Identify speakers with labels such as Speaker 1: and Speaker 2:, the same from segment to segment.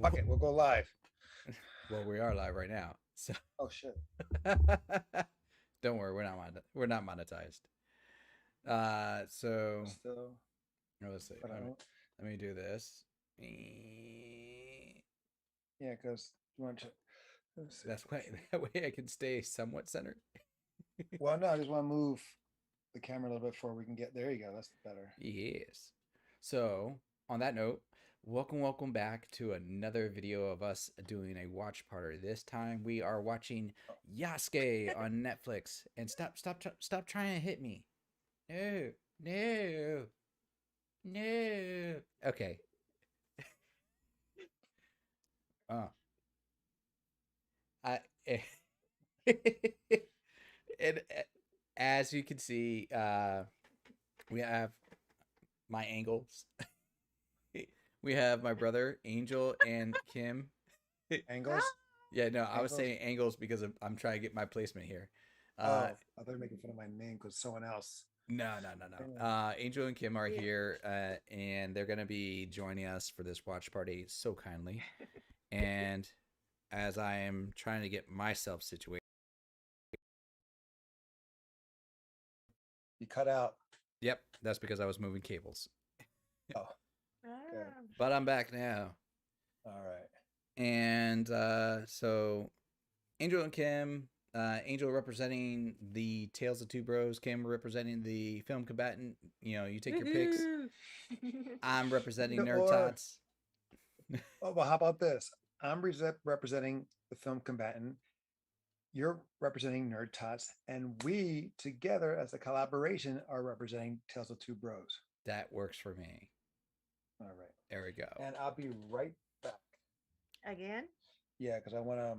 Speaker 1: Fuck it, we'll go live.
Speaker 2: Well, we are live right now, so
Speaker 1: Oh shit.
Speaker 2: don't worry, we're not monetized. So
Speaker 1: Still,
Speaker 2: let's see.
Speaker 1: but I don't.
Speaker 2: Let me do this.
Speaker 1: Yeah, because you want to. Let's see.
Speaker 2: That's why that way I can stay somewhat centered.
Speaker 1: Well, no, I just want to move the camera a little bit before we can get. There you go. That's better.
Speaker 2: Yes. So on that note, welcome back to another video of us doing a watch party. This time we are watching Yasuke on Netflix. And stop trying to hit me. No, no, no. Okay. Uh, I and as you can see, we have my angles. We have my brother Angel and Kim.
Speaker 1: Angles.
Speaker 2: Yeah, no, I was
Speaker 1: Angles?
Speaker 2: saying angles because I'm trying to get my placement here.
Speaker 1: Oh, I thought you were making fun of my name because someone else.
Speaker 2: No. Angel and Kim are here, and they're gonna be joining us for this watch party so kindly. And as I am trying to get myself situated,
Speaker 1: You cut out.
Speaker 2: yep, that's because I was moving cables.
Speaker 1: Oh, okay.
Speaker 2: But I'm back now,
Speaker 1: All right.
Speaker 2: and so Angel and Kim. Angel representing the Tales of Two Bros. Kim representing the film combatant. You know, you take your picks. I'm representing NerdTots.
Speaker 1: Oh, well, how about this? I'm representing the film combatant. You're representing Nerd Tots, and we together as a collaboration are representing Tales of Two Bros.
Speaker 2: That works for me.
Speaker 1: All right.
Speaker 2: There we go.
Speaker 1: And I'll be right back.
Speaker 3: Again?
Speaker 1: Yeah, because I want to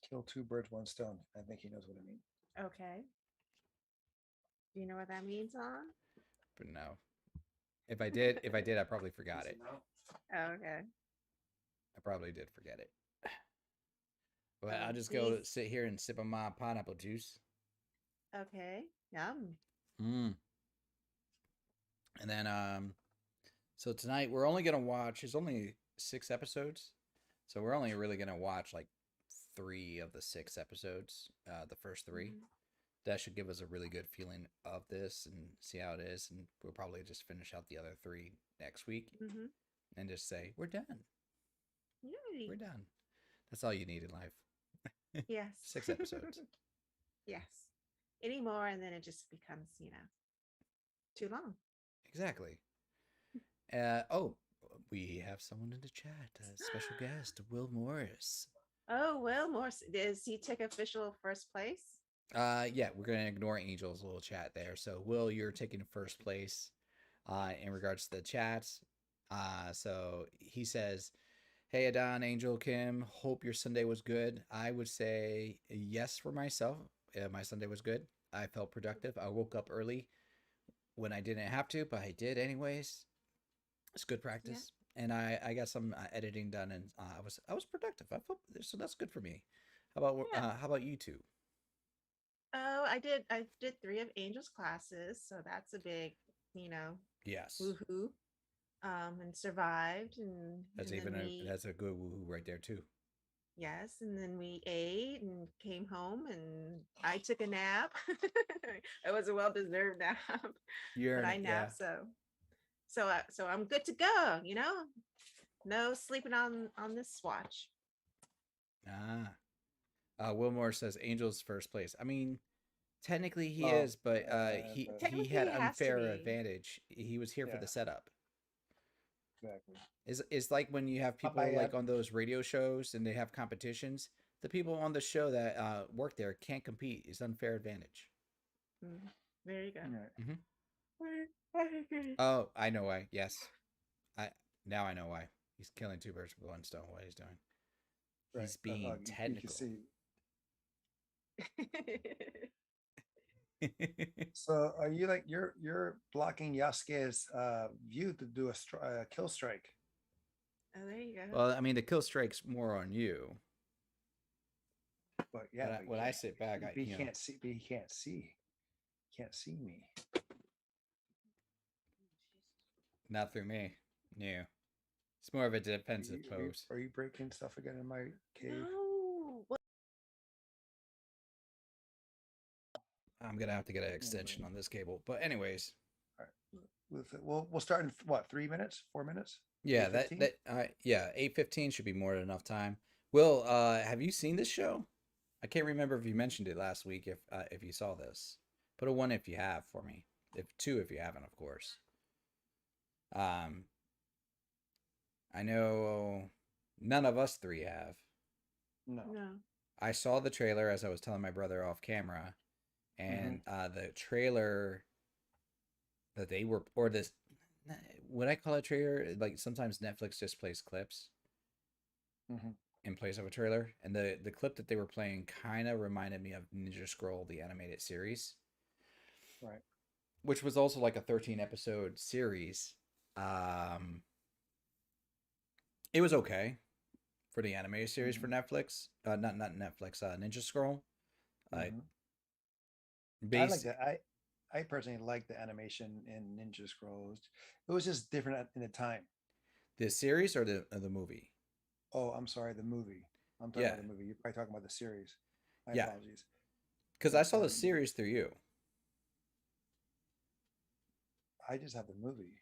Speaker 1: kill two birds, one stone. I think he knows what I mean.
Speaker 3: Okay. Do you know what that means, on?
Speaker 2: But no. If I did, I probably forgot it.
Speaker 3: Oh, okay.
Speaker 2: I probably did forget it. But I'll just go sit here and sip on my pineapple juice.
Speaker 3: Okay. Yum.
Speaker 2: And then so tonight we're only gonna watch, there's only 6 episodes. So we're only really gonna watch like 3 of the 6 episodes. The first 3. Mm-hmm. That should give us a really good feeling of this and see how it is. And we'll probably just finish out the other 3 next week and just say, we're done.
Speaker 3: Yay.
Speaker 2: We're done. That's all you need in life.
Speaker 3: Yes.
Speaker 2: 6 episodes.
Speaker 3: Yes. Any more, and then it just becomes, too long.
Speaker 2: Exactly. We have someone in the chat. A special guest, Will Morris.
Speaker 3: Oh, Will Morris. Does he take official first place?
Speaker 2: Yeah, we're gonna ignore Angel's little chat there. So Will, you're taking first place in regards to the chats. So he says, "Hey Adon, Angel, Kim, hope your Sunday was good." I would say yes for myself. My Sunday was good. I felt productive. I woke up early when I didn't have to, but I did anyways. It's good practice, and I got some editing done, and I was productive. I felt so that's good for me. How about you two?
Speaker 3: Oh, I did 3 of Angel's classes, so that's a big,
Speaker 2: yes,
Speaker 3: woohoo. And survived, and
Speaker 2: that's a good woohoo right there too.
Speaker 3: Yes, and then we ate and came home, and I took a nap. It was a well-deserved nap, but I napped, so I'm good to go. No sleeping on this watch.
Speaker 2: Wilmore says Angel's first place. I mean, technically he is, but he had unfair advantage. He was here for the setup.
Speaker 1: Exactly.
Speaker 2: It's like when you have people like on those radio shows and they have competitions. The people on the show that work there can't compete. It's unfair advantage.
Speaker 3: There you go.
Speaker 2: Oh, I know why. Yes, now I know why. He's killing 2 birds with 1 stone. What he's doing. Right. He's being technical.
Speaker 1: So are you like you're blocking Yasuke's view to do a kill strike?
Speaker 3: Oh, there you go.
Speaker 2: Well, I mean, the kill strike's more on you.
Speaker 1: But yeah,
Speaker 2: when I sit back,
Speaker 1: he can't see. He can't see. Can't see me.
Speaker 2: Not through me. Yeah. It's more of a defensive
Speaker 1: Are
Speaker 2: pose.
Speaker 1: are you breaking stuff again in my cave?
Speaker 3: No. What?
Speaker 2: I'm gonna have to get an extension on this cable. But anyways,
Speaker 1: All right. We'll start in what, 3 minutes, 4 minutes?
Speaker 2: yeah,
Speaker 1: 8:15?
Speaker 2: yeah, 8:15 should be more than enough time. Will, have you seen this show? I can't remember if you mentioned it last week. If you saw this, put a one if you have for me. If two if you haven't, of course. I know none of us three have.
Speaker 1: No.
Speaker 2: I saw the trailer as I was telling my brother off camera, and the trailer that they were, or this, would I call it a trailer? Like sometimes Netflix just plays clips in place of a trailer, and the clip that they were playing kind of reminded me of Ninja Scroll, the animated series,
Speaker 1: Right?
Speaker 2: Which was also like a 13 episode series. It was okay for the animated series for Netflix. Not Netflix. Ninja Scroll.
Speaker 1: I like that. I personally like the animation in Ninja Scrolls. It was just different in the time.
Speaker 2: The series or the movie?
Speaker 1: Oh, I'm sorry, the movie. I'm talking about the movie. You're probably talking about the series. My apologies.
Speaker 2: Because I saw the series through you.
Speaker 1: I just have the movie.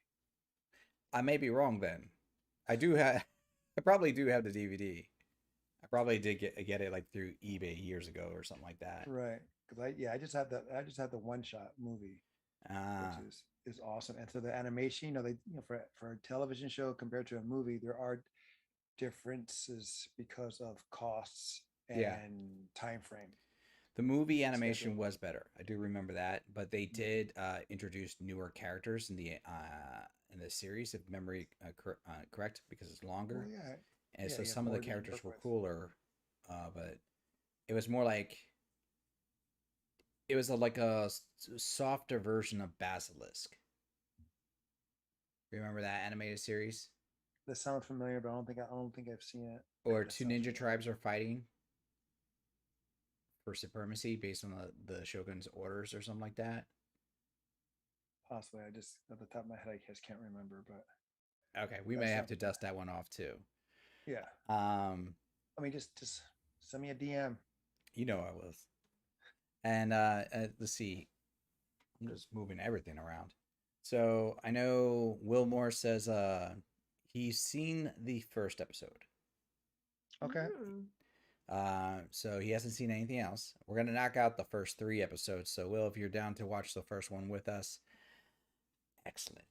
Speaker 2: I may be wrong then. I do have. I probably do have the DVD. I probably did get it like through eBay years ago or something like that.
Speaker 1: Right. Because I just have the one shot movie, which is awesome. And so the animation, for a television show compared to a movie, there are differences because of costs and time frame.
Speaker 2: The movie animation was better. I do remember that, but they did introduce newer characters in the series, if memory correct, because it's longer.
Speaker 1: Well, yeah.
Speaker 2: And so some of the characters were cooler, but it was more like it was like a softer version of Basilisk. Remember that animated series?
Speaker 1: That sounds familiar, but I don't think I've seen it.
Speaker 2: Or two ninja tribes are fighting for supremacy based on the shogun's orders or something like that.
Speaker 1: Possibly. I just, at the top of my head, I just can't remember. But
Speaker 2: okay, we may have to dust that one off too.
Speaker 1: Yeah. I mean, just send me a DM.
Speaker 2: You know I was. And let's see. I'm just moving everything around. So I know Wilmore says he's seen the first episode.
Speaker 1: Okay.
Speaker 2: So he hasn't seen anything else. We're gonna knock out the first 3 episodes. So Will, if you're down to watch the first one with us, excellent.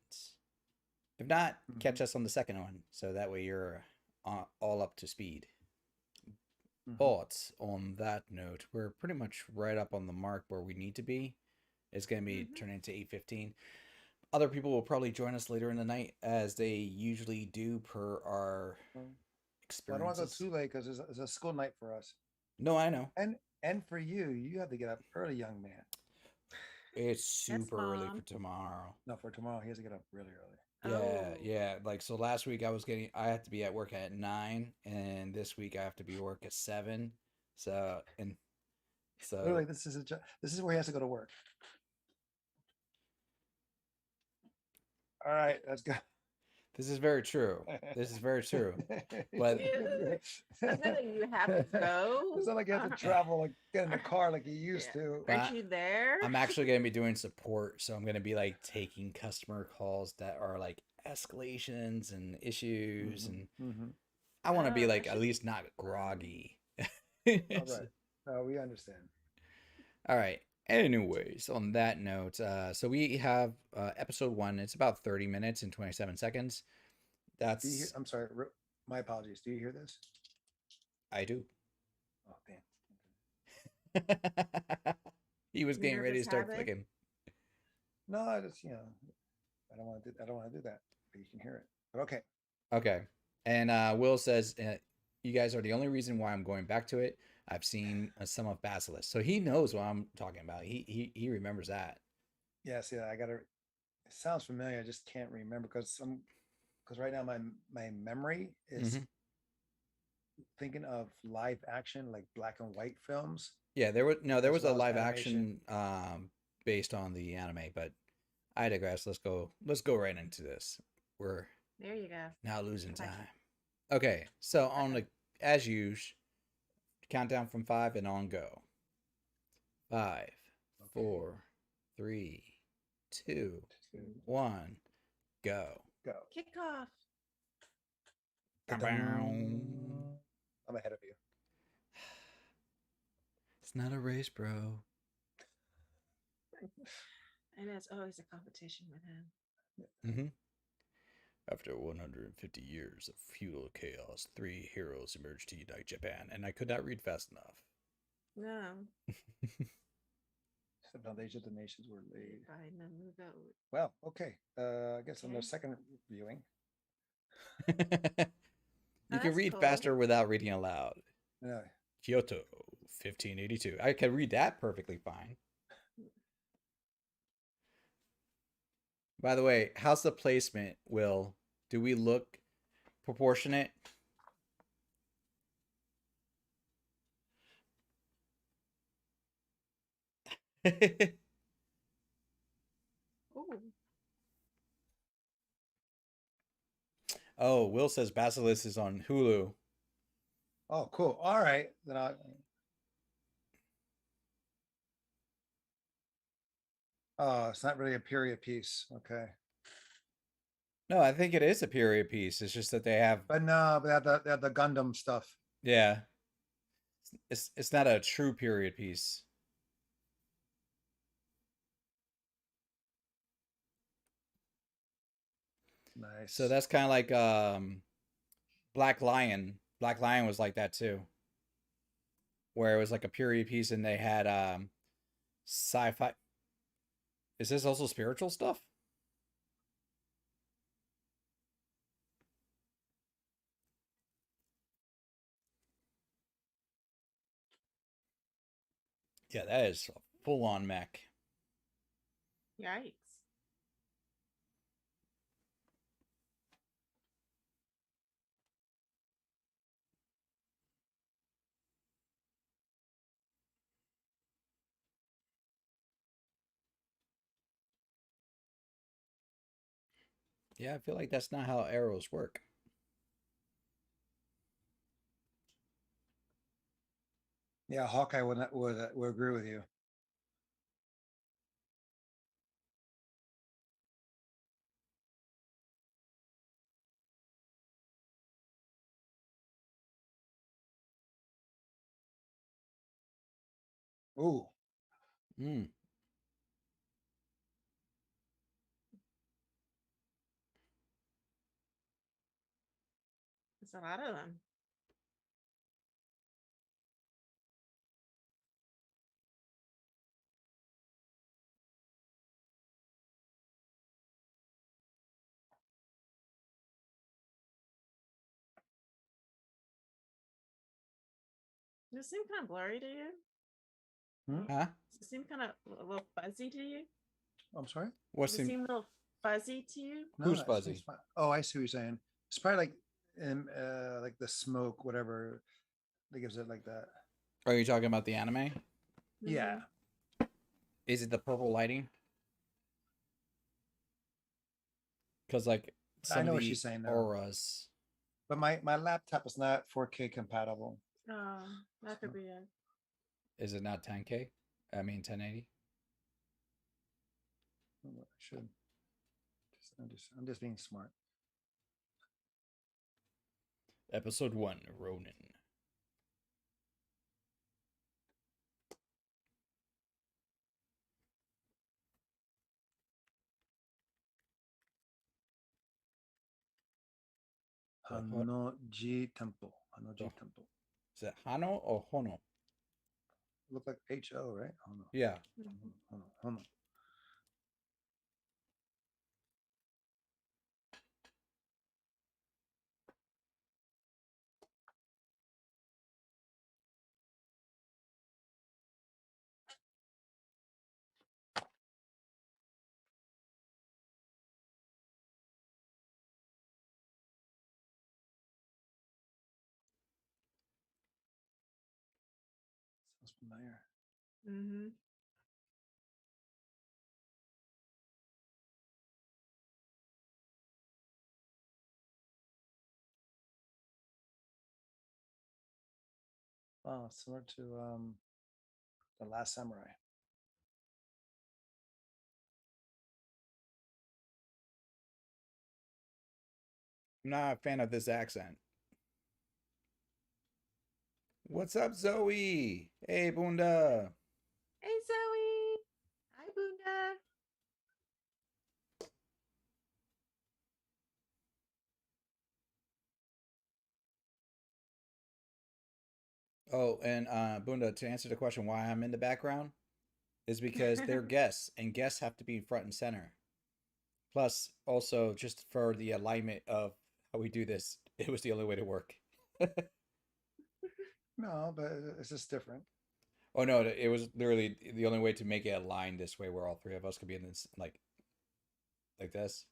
Speaker 2: If not, catch us on the second one, so that way you're all up to speed. But on that note, we're pretty much right up on the mark where we need to be. It's going to be turning into 8:15. Other people will probably join us later in the night, as they usually do per our experiences.
Speaker 1: Well, I don't want to go too late because it's a school night for us.
Speaker 2: No, I know.
Speaker 1: And for you have to get up early, young man.
Speaker 2: It's super early for tomorrow.
Speaker 1: No, for tomorrow he has to get up really early.
Speaker 2: Yeah. Like, so last week I had to be at work at 9, and this week I have to be at work at 7. So
Speaker 1: literally, this is where he has to go to work. All right, let's go.
Speaker 2: This is very true. This is very true. But
Speaker 3: it's not like you have to go.
Speaker 1: It's not like you have to travel, like get in the car like you used to.
Speaker 3: Aren't you there?
Speaker 2: I'm actually going to be doing support, so I'm going to be like taking customer calls that are like escalations and issues, and I want to be like at least not groggy.
Speaker 1: All right. We understand.
Speaker 2: All right. Anyways, on that note, so we have episode 1. It's about 30 minutes and 27 seconds.
Speaker 1: I'm sorry. My apologies. Do you hear this?
Speaker 2: I do.
Speaker 1: Oh, damn.
Speaker 2: He was getting ready to start clicking.
Speaker 1: No, I just, I don't want to do that, but you can hear it. But okay.
Speaker 2: Okay. And Will says, you guys are the only reason why I'm going back to it. I've seen some of Basilisk, so he knows what I'm talking about. He remembers that.
Speaker 1: Yes, yeah. It sounds familiar. I just can't remember because right now my memory is thinking of live action, like black and white films.
Speaker 2: Yeah, there was a live action based on the anime, but I digress. Let's go right into this.
Speaker 3: There you go.
Speaker 2: Now losing time. Okay, so on the as usual, countdown from 5 and on go. 5, 4, 3, 2, 1, go.
Speaker 1: Go.
Speaker 3: Kick off.
Speaker 1: I'm ahead of you.
Speaker 2: It's not a race, bro.
Speaker 3: And it's always a competition with him.
Speaker 2: Mm-hmm. After 150 years of feudal chaos, 3 heroes emerged to unite Japan, and I could not read fast enough.
Speaker 3: No.
Speaker 1: The foundation of the nations were laid. Well, okay. I guess on the second viewing.
Speaker 2: You can read faster without reading aloud.
Speaker 1: Yeah.
Speaker 2: Kyoto, 1582. I can read that perfectly fine. By the way, how's the placement, Will? Do we look proportionate? Oh, Will says Basilisk is on Hulu.
Speaker 1: Oh, cool. All right. Then oh, it's not really a period piece. Okay.
Speaker 2: No, I think it is a period piece. It's just that they have.
Speaker 1: But no, but they have the Gundam stuff.
Speaker 2: Yeah. It's not a true period piece.
Speaker 1: Nice.
Speaker 2: So that's kind of like Black Lion. Black Lion was like that too. Where it was like a period piece and they had sci-fi. Is this also spiritual stuff? Yeah, that is a full-on mech.
Speaker 3: Yikes.
Speaker 2: Yeah, I feel like that's not how arrows work.
Speaker 1: Yeah, Hawkeye would agree with you. Ooh.
Speaker 2: Mm.
Speaker 3: There's a lot of them. Does it seem kind of blurry to you?
Speaker 2: Huh?
Speaker 3: Does it seem kind of a little fuzzy to you?
Speaker 1: I'm sorry?
Speaker 2: What's
Speaker 3: Does it seem a little fuzzy to you?
Speaker 1: No,
Speaker 2: Who's fuzzy?
Speaker 1: Oh, I see what you're saying. It's probably like the smoke, whatever that gives it like that.
Speaker 2: Are you talking about the anime?
Speaker 1: Yeah.
Speaker 2: Is it the purple lighting? Because like
Speaker 1: I know what she's saying now.
Speaker 2: auras.
Speaker 1: But my laptop is not 4K compatible.
Speaker 3: Oh, that could be it.
Speaker 2: Is it not 10K? I mean 1080?
Speaker 1: I should. I'm just being smart.
Speaker 2: Episode 1, Ronin.
Speaker 1: Hanoji Temple. Hanoji Temple.
Speaker 2: Is it Hano or Hono?
Speaker 1: Look like H-O, right? Hono.
Speaker 2: Yeah.
Speaker 1: Hono. Sounds familiar.
Speaker 3: Mm-hmm.
Speaker 1: Oh, similar to the Last Samurai.
Speaker 2: I'm not a fan of this accent. What's up, Zoe? Hey, Bunda.
Speaker 3: Hey Zoe. Hi Bunda.
Speaker 2: Oh, and Bunda, to answer the question why I'm in the background is because they're guests, and guests have to be front and center. Plus, also just for the alignment of how we do this, it was the only way to work.
Speaker 1: No, but it's just different.
Speaker 2: Oh no, it was literally the only way to make it align this way, where all three of us could be in this like this.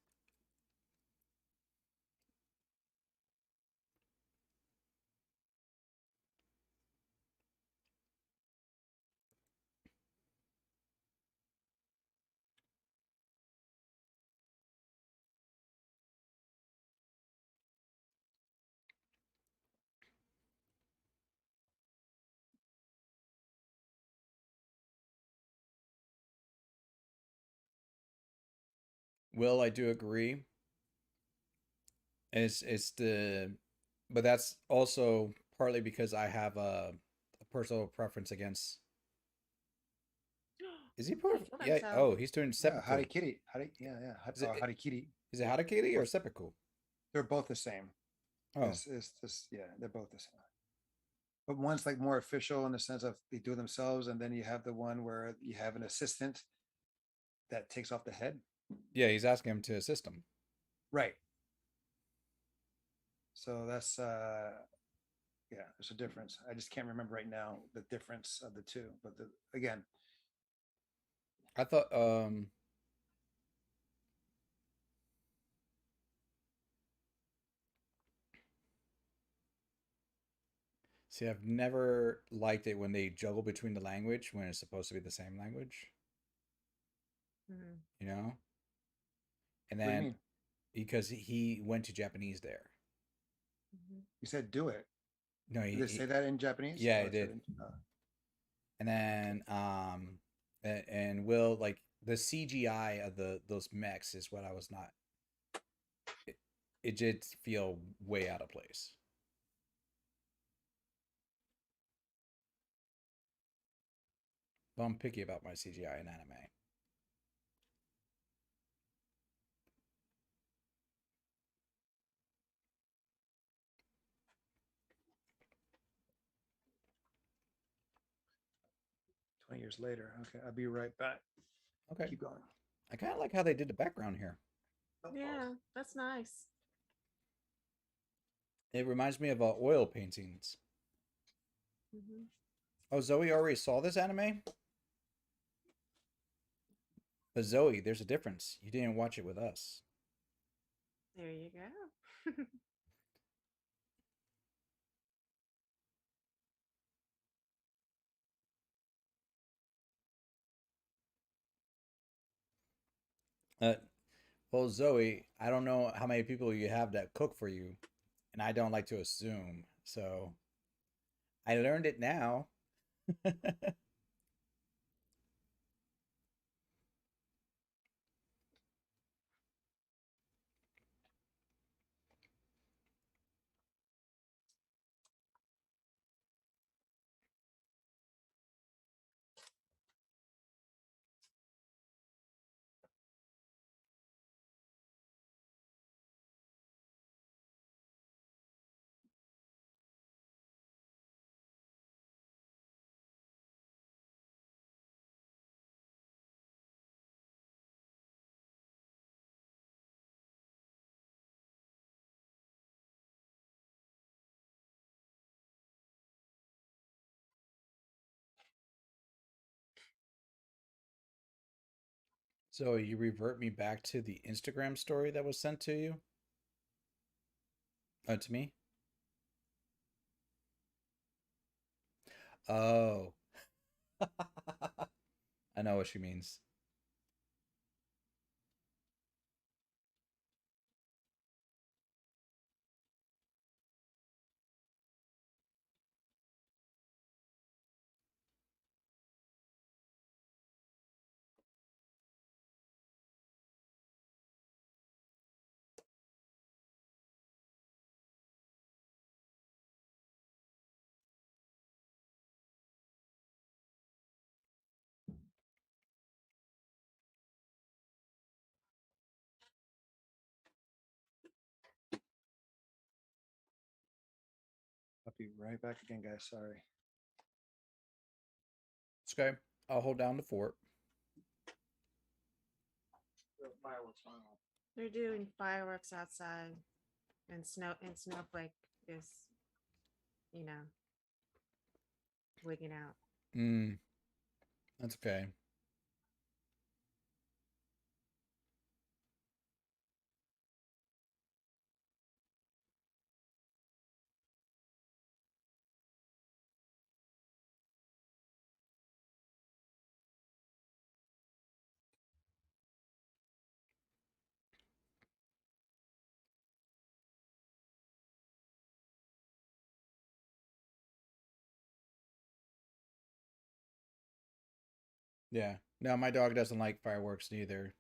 Speaker 2: Will, I do agree. It's the, but that's also partly because I have a personal preference against. Is he part?
Speaker 3: Kill
Speaker 2: Yeah.
Speaker 3: himself.
Speaker 2: Oh, he's doing
Speaker 1: Yeah,
Speaker 2: seppuku.
Speaker 1: Harikiri. Yeah, yeah.
Speaker 2: Is it
Speaker 1: Harikiri.
Speaker 2: is it harakiri or seppuku?
Speaker 1: They're both the same.
Speaker 2: Oh,
Speaker 1: It's just, yeah, they're both the same. But one's like more official in the sense of they do it themselves, and then you have the one where you have an assistant that takes off the head.
Speaker 2: yeah. He's asking him to assist him.
Speaker 1: Right. So that's yeah, there's a difference. I just can't remember right now the difference of the two. But again,
Speaker 2: I thought See, I've never liked it when they juggle between the language when it's supposed to be the same language,
Speaker 3: Mhm.
Speaker 2: you know? And
Speaker 1: what do you
Speaker 2: then
Speaker 1: mean?
Speaker 2: because he went to Japanese there.
Speaker 3: Mhm.
Speaker 1: You said do it.
Speaker 2: No,
Speaker 1: Did they say that in Japanese?
Speaker 2: yeah,
Speaker 1: Or
Speaker 2: it
Speaker 1: it said
Speaker 2: did.
Speaker 1: in,
Speaker 2: And then and Will, like the CGI of the those mechs is what I was not. It, it did feel way out of place. But I'm picky about my CGI in anime.
Speaker 1: 20 years later. Okay, I'll be right back.
Speaker 2: Okay.
Speaker 1: Keep going.
Speaker 2: I kind of like how they did the background here.
Speaker 3: Yeah, that's nice.
Speaker 2: It reminds me of oil paintings.
Speaker 3: Mhm.
Speaker 2: Oh, Zoe already saw this anime? But Zoe, there's a difference. You didn't watch it with us.
Speaker 3: There you go.
Speaker 2: Uh, well, Zoe, I don't know how many people you have that cook for you, and I don't like to assume. So I learned it now. So you revert me back to the Instagram story that was sent to you? To me? Oh. I know what she means.
Speaker 1: be right back again, guys. Sorry.
Speaker 2: It's okay. I'll hold down the fort.
Speaker 1: Fireworks going on.
Speaker 3: They're doing fireworks outside, and Snowflake is, you know, wigging out.
Speaker 2: That's okay. Yeah. No, my dog doesn't like fireworks neither.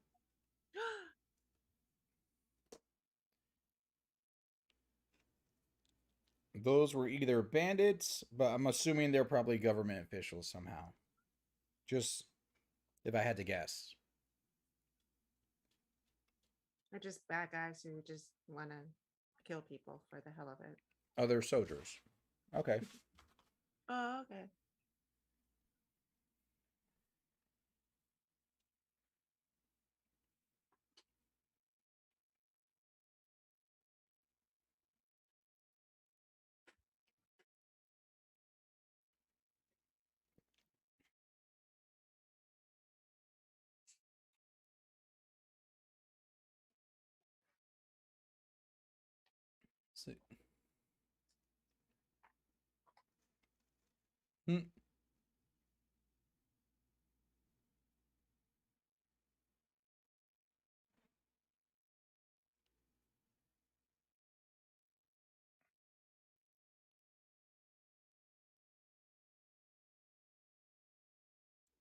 Speaker 2: Those were either bandits, but I'm assuming they're probably government officials somehow. Just if I had to guess.
Speaker 3: Or just bad guys who just want to kill people for the hell of it.
Speaker 2: Other soldiers. Okay.
Speaker 3: Oh, okay.
Speaker 2: So, hmm.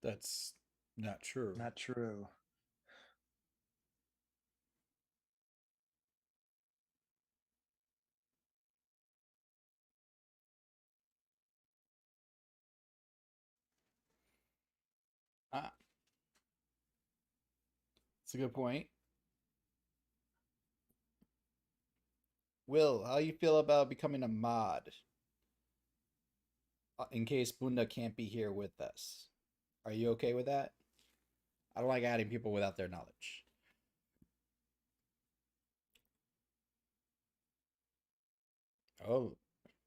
Speaker 2: That's not true.
Speaker 1: Not true.
Speaker 2: Ah, that's a good point. Will, how you feel about becoming a mod? In case Bunda can't be here with us. Are you okay with that? I don't like adding people without their knowledge. Oh,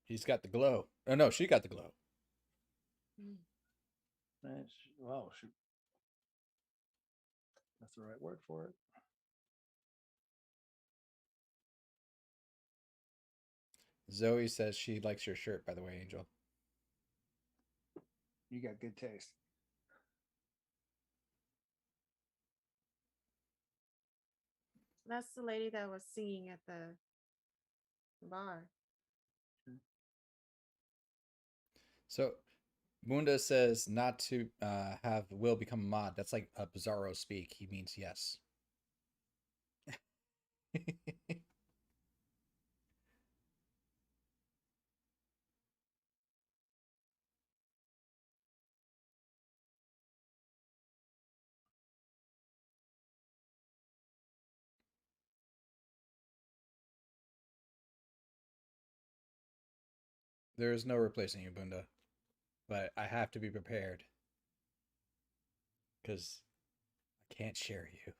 Speaker 2: he's got the glow. Oh no, she got the glow.
Speaker 1: Well, shoot. That's the right word for it.
Speaker 2: Zoe says she likes your shirt, by the way, Angel.
Speaker 1: You got good taste.
Speaker 3: That's the lady that was singing at the bar.
Speaker 2: So Bunda says not to have Will become a mod. That's like a Bizarro speak. He means yes. There is no replacing you, Bunda. But I have to be prepared. Because I can't share you.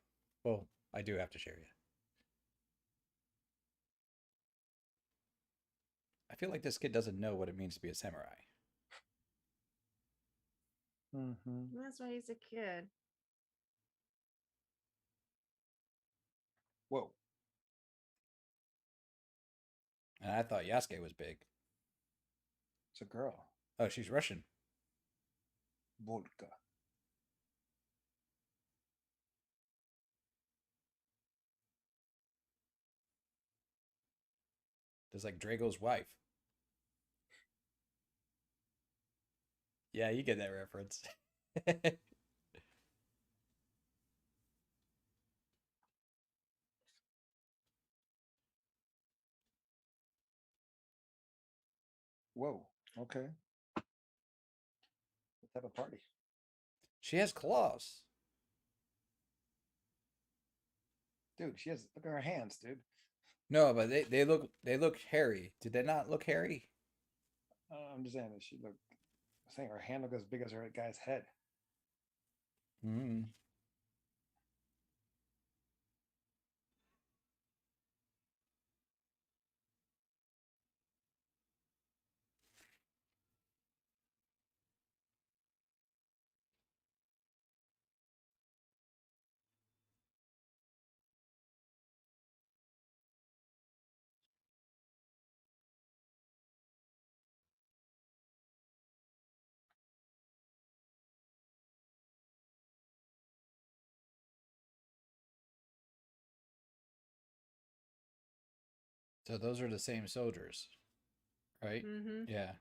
Speaker 2: Well, I do have to share you. I feel like this kid doesn't know what it means to be a samurai.
Speaker 1: Mm-hmm.
Speaker 3: That's why he's a kid.
Speaker 1: Whoa.
Speaker 2: And I thought Yasuke was big.
Speaker 1: It's a girl.
Speaker 2: Oh, she's Russian.
Speaker 1: Vodka.
Speaker 2: There's like Drago's wife. Yeah, you get that reference.
Speaker 1: Whoa. Okay. Let's have a party.
Speaker 2: She has claws.
Speaker 1: Dude, she has, look at her hands, dude.
Speaker 2: No, but they look hairy. Did they not look hairy?
Speaker 1: I'm just saying that she looked. Saying her hand looked as big as her guy's head.
Speaker 2: Mm. So those are the same soldiers, right?
Speaker 3: Mm-hmm.
Speaker 2: Yeah.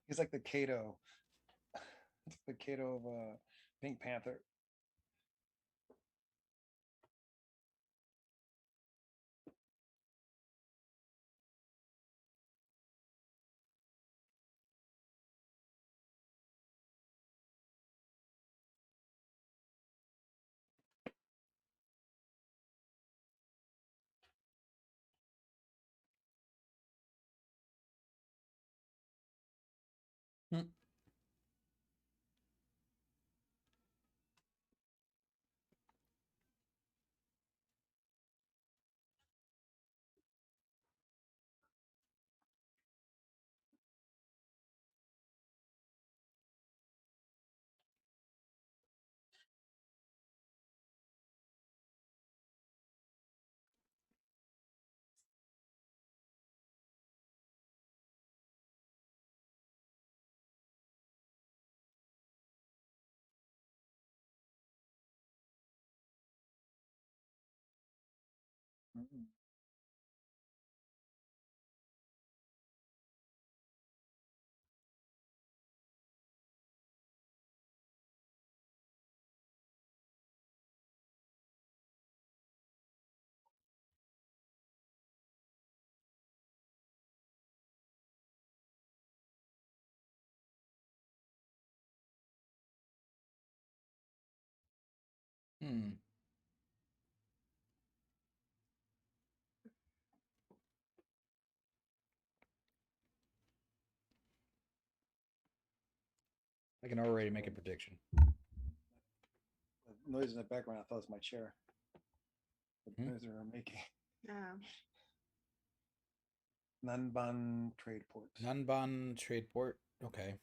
Speaker 1: He's like the Kato. The Kato of Pink Panther.
Speaker 2: Hmm.
Speaker 1: Mm-hmm.
Speaker 2: Hmm. I can already make a prediction.
Speaker 1: The noise in the background, I thought it was my chair. The noise they were making. Nanban Trade Port.
Speaker 2: Nanban Trade Port. Okay.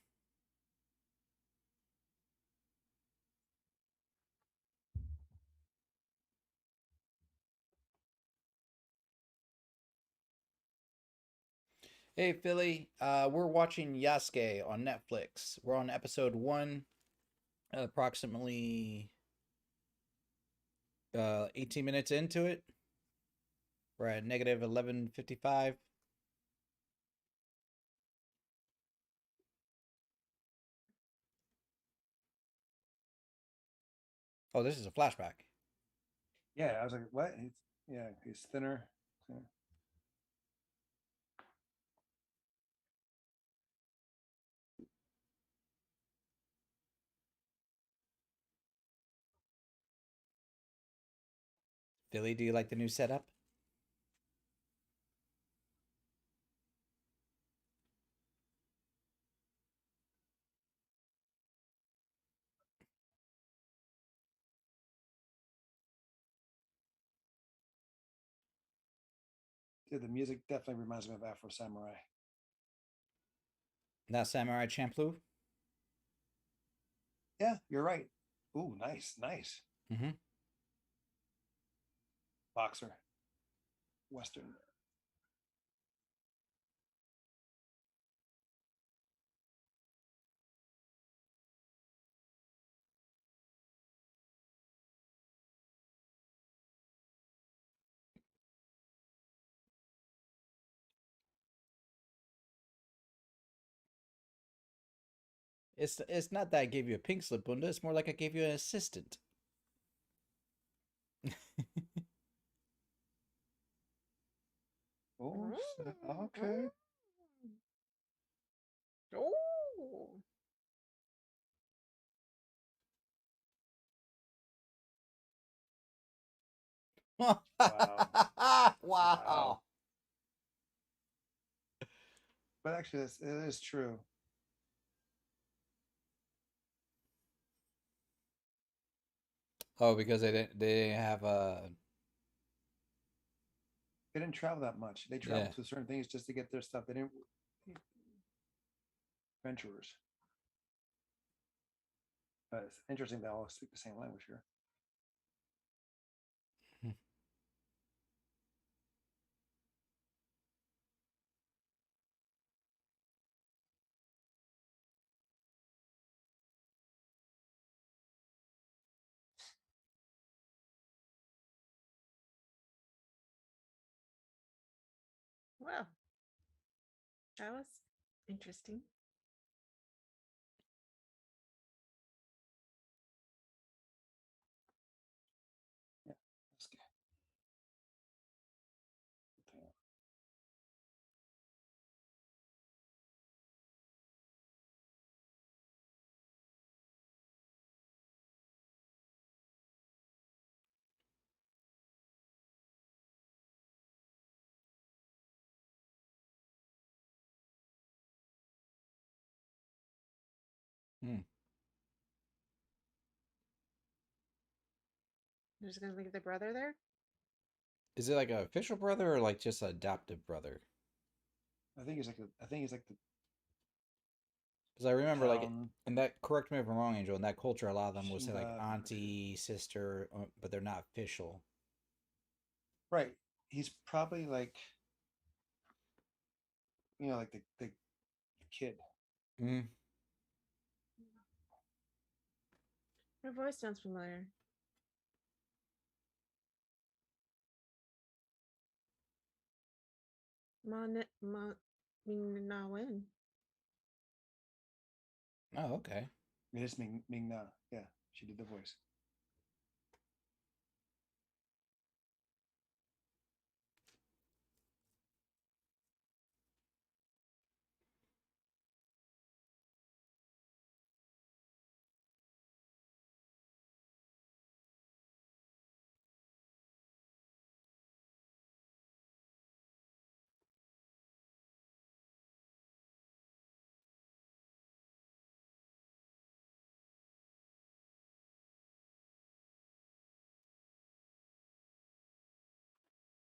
Speaker 2: Hey Philly, we're watching Yasuke on Netflix. We're on episode 1, approximately 18 minutes into it. We're at negative 11:55. Oh, this is a flashback.
Speaker 1: Yeah, I was like, what? He's thinner. Yeah.
Speaker 2: Philly, do you like the new setup?
Speaker 1: Dude, the music definitely reminds me of Afro Samurai.
Speaker 2: That Samurai Champloo?
Speaker 1: Yeah, you're right. Ooh, nice, nice.
Speaker 2: Mm-hmm.
Speaker 1: Boxer. Western.
Speaker 2: It's not that I gave you a pink slip, Bunda. It's more like I gave you an assistant.
Speaker 1: Oh, okay.
Speaker 3: Oh.
Speaker 1: Wow.
Speaker 2: Wow.
Speaker 1: Wow. But actually, it is true.
Speaker 2: Oh, because they didn't have a.
Speaker 1: They didn't travel that much. They traveled to certain things just to get their stuff. They didn't adventurers. It's interesting they all speak the same language here.
Speaker 3: Well, that was interesting.
Speaker 1: Yeah, that's good.
Speaker 2: Hmm.
Speaker 3: They're just gonna leave the brother there.
Speaker 2: Is it like an official brother or like just an adoptive brother?
Speaker 1: I think he's like the
Speaker 2: Because I remember like,
Speaker 1: town.
Speaker 2: and that, correct me if I'm wrong, Angel. In that culture, a lot of them will say like
Speaker 1: Shiva.
Speaker 2: auntie, sister, but they're not official.
Speaker 1: Right. He's probably like, like the kid.
Speaker 2: Mm.
Speaker 3: Her voice sounds familiar. Na Wen.
Speaker 2: Oh, okay.
Speaker 1: It is Ming Na. Yeah, she did the voice.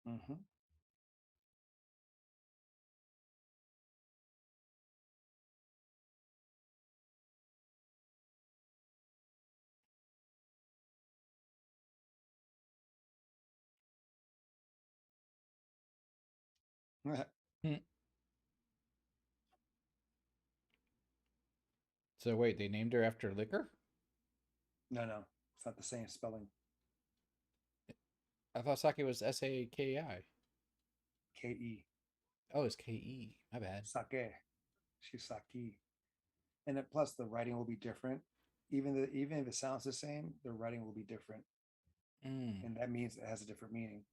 Speaker 1: Mm-hmm.
Speaker 2: Hmm. So wait, they named her after liquor?
Speaker 1: No, it's not the same spelling.
Speaker 2: I thought sake was Saki.
Speaker 1: Ke.
Speaker 2: Oh, it's Ke. My bad.
Speaker 1: Sake. She's Saki. And then plus the writing will be different. Even if it sounds the same, the writing will be different.
Speaker 2: Mm.
Speaker 1: And that means it has a different meaning.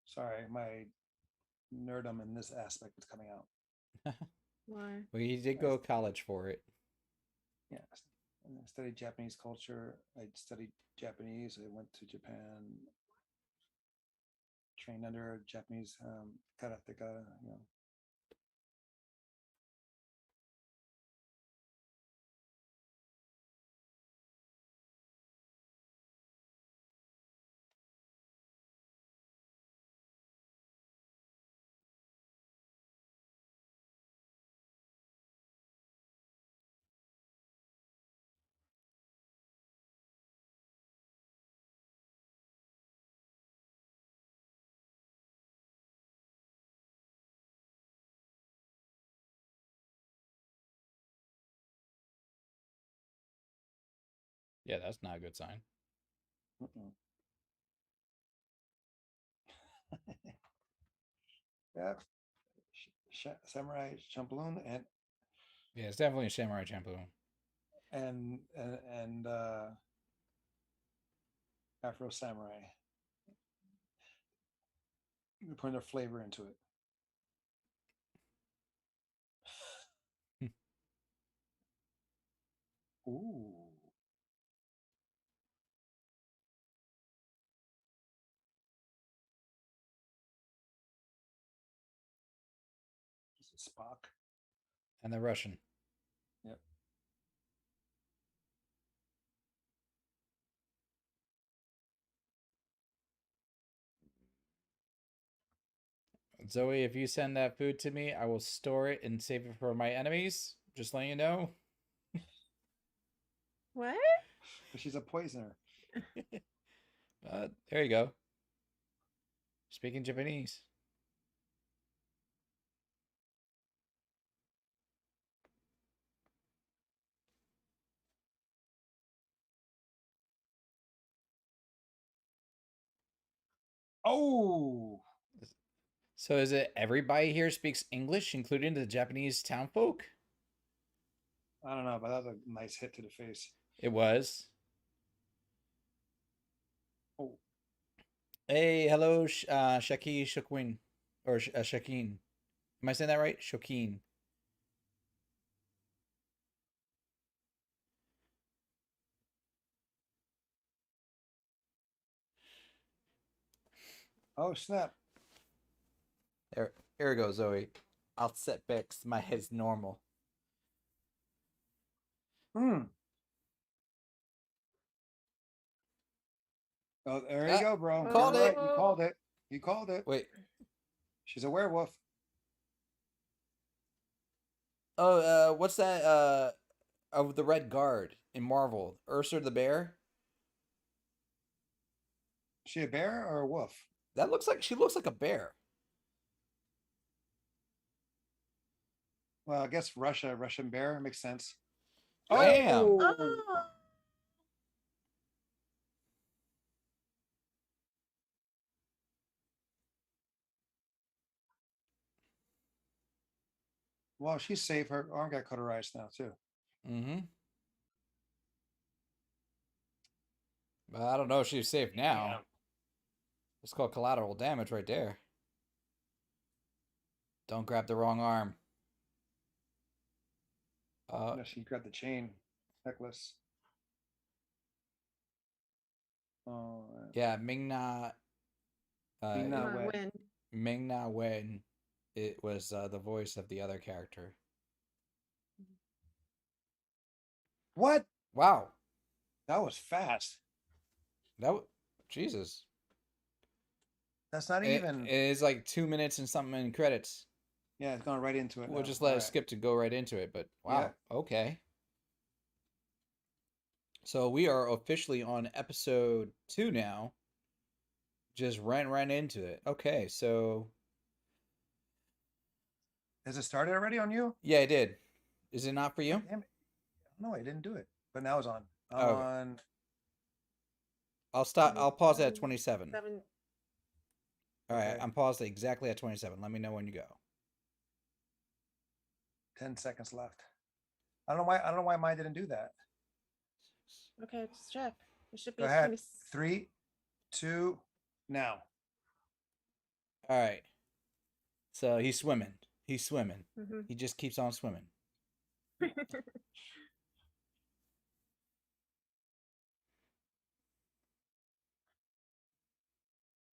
Speaker 1: Sorry, my nerdum in this aspect is coming out.
Speaker 3: Why?
Speaker 2: Well, you did
Speaker 1: I,
Speaker 2: go to college for it.
Speaker 1: yeah, I studied Japanese culture. I studied Japanese. I went to Japan, trained under a Japanese karateka.
Speaker 2: Yeah, that's not a good sign.
Speaker 1: Yeah, Samurai Champloo
Speaker 2: Yeah, it's definitely a Samurai Champloo.
Speaker 1: and Afro Samurai. You're putting their flavor into it. Ooh. Spock.
Speaker 2: And the Russian.
Speaker 1: Yep.
Speaker 2: Zoe, if you send that food to me, I will store it and save it for my enemies. Just letting you know.
Speaker 3: What?
Speaker 1: She's a poisoner.
Speaker 2: There you go. Speaking Japanese.
Speaker 1: Oh.
Speaker 2: So is it everybody here speaks English, including the Japanese townfolk?
Speaker 1: I don't know, but that was a nice hit to the face.
Speaker 2: It was.
Speaker 1: Oh.
Speaker 2: Hey, hello, Shaki Shokwin. Or Shakeen. Am I saying that right? Shokeen.
Speaker 1: Oh, snap.
Speaker 2: Here we go, Zoe. I'll set back. My head's normal.
Speaker 1: Oh, there you go, bro.
Speaker 2: Called
Speaker 1: You're
Speaker 2: it.
Speaker 1: right. You called it. You called it.
Speaker 2: Wait.
Speaker 1: She's a werewolf.
Speaker 2: Oh, what's that? Of the Red Guard in Marvel, Ursa the Bear.
Speaker 1: Is she a bear or a wolf?
Speaker 2: That looks like she looks like a bear.
Speaker 1: Well, I guess Russian bear makes sense.
Speaker 2: Damn.
Speaker 3: Oh.
Speaker 1: Well, she's safe. Her arm got cauterized now too.
Speaker 2: Mm-hmm. But I don't know if she's safe now.
Speaker 1: Yeah.
Speaker 2: It's called collateral damage right there. Don't grab the wrong arm.
Speaker 1: No, she grabbed the chain necklace. Oh.
Speaker 2: Yeah, Ming-Na.
Speaker 1: Wen.
Speaker 2: Ming-Na Wen. It was the voice of the other character.
Speaker 1: What?
Speaker 2: Wow.
Speaker 1: That was fast.
Speaker 2: Jesus.
Speaker 1: That's not even.
Speaker 2: It is like 2 minutes and something in credits.
Speaker 1: Yeah, it's going right into it.
Speaker 2: We'll
Speaker 1: now.
Speaker 2: just let it skip to go right into it. But wow. Yeah. Okay. So we are officially on episode 2 now. Just ran right into it. Okay, so
Speaker 1: has it started already on you?
Speaker 2: Yeah, it did. Is it not for you?
Speaker 1: Damn it. No, I didn't do it. But now it's on. I'm on.
Speaker 2: I'll stop. I'll pause at 27.
Speaker 3: 7.
Speaker 2: All right, I'm paused exactly at 27. Let me know when you go.
Speaker 1: 10 seconds left. I don't know why mine didn't do that.
Speaker 3: Okay, let's check. It should be.
Speaker 1: Go ahead. 3, 2, now.
Speaker 2: All right. So he's swimming.
Speaker 3: Mm-hmm.
Speaker 2: He just keeps on swimming.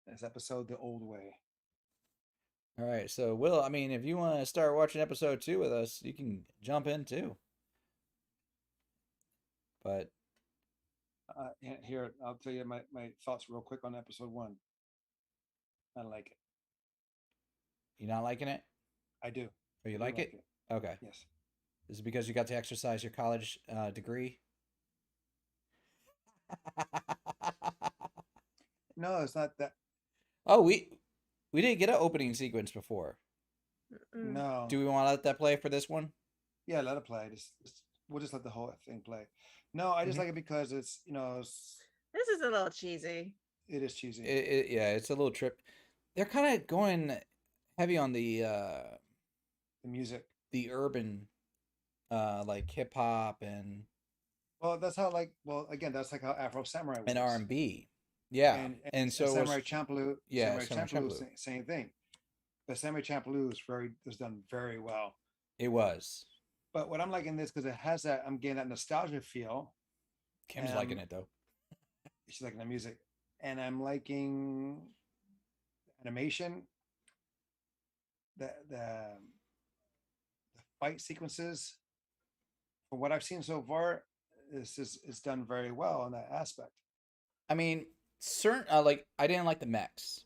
Speaker 1: This episode the old way.
Speaker 2: All right. So Will, I mean, if you want to start watching episode 2 with us, you can jump in too. But
Speaker 1: here, I'll tell you my thoughts real quick on episode 1. I like it.
Speaker 2: You not liking it?
Speaker 1: I do.
Speaker 2: Oh, you like it? Okay.
Speaker 1: Yes.
Speaker 2: Is it because you got to exercise your college degree?
Speaker 1: No, it's not that.
Speaker 2: Oh, we didn't get an opening sequence before.
Speaker 1: No.
Speaker 2: Do we want to let that play for this one?
Speaker 1: Yeah, let it play. We'll just let the whole thing play. No, I just like it because it's,
Speaker 3: this is a little cheesy.
Speaker 1: It is cheesy.
Speaker 2: Yeah, it's a little trip. They're kind of going heavy on the
Speaker 1: music,
Speaker 2: the urban, like hip hop and.
Speaker 1: Well, that's how again, that's like how Afro Samurai was.
Speaker 2: And R&B. Yeah, and so
Speaker 1: Samurai Champloo.
Speaker 2: Yeah,
Speaker 1: Samurai Champloo. Same thing. But Samurai Champloo was done very well.
Speaker 2: It was.
Speaker 1: But what I'm liking this because it has that, I'm getting that nostalgia feel.
Speaker 2: Kim's liking it though.
Speaker 1: She's liking the music, and I'm liking animation. The fight sequences, from what I've seen so far, is done very well in that aspect.
Speaker 2: I mean, certain like I didn't like the mechs.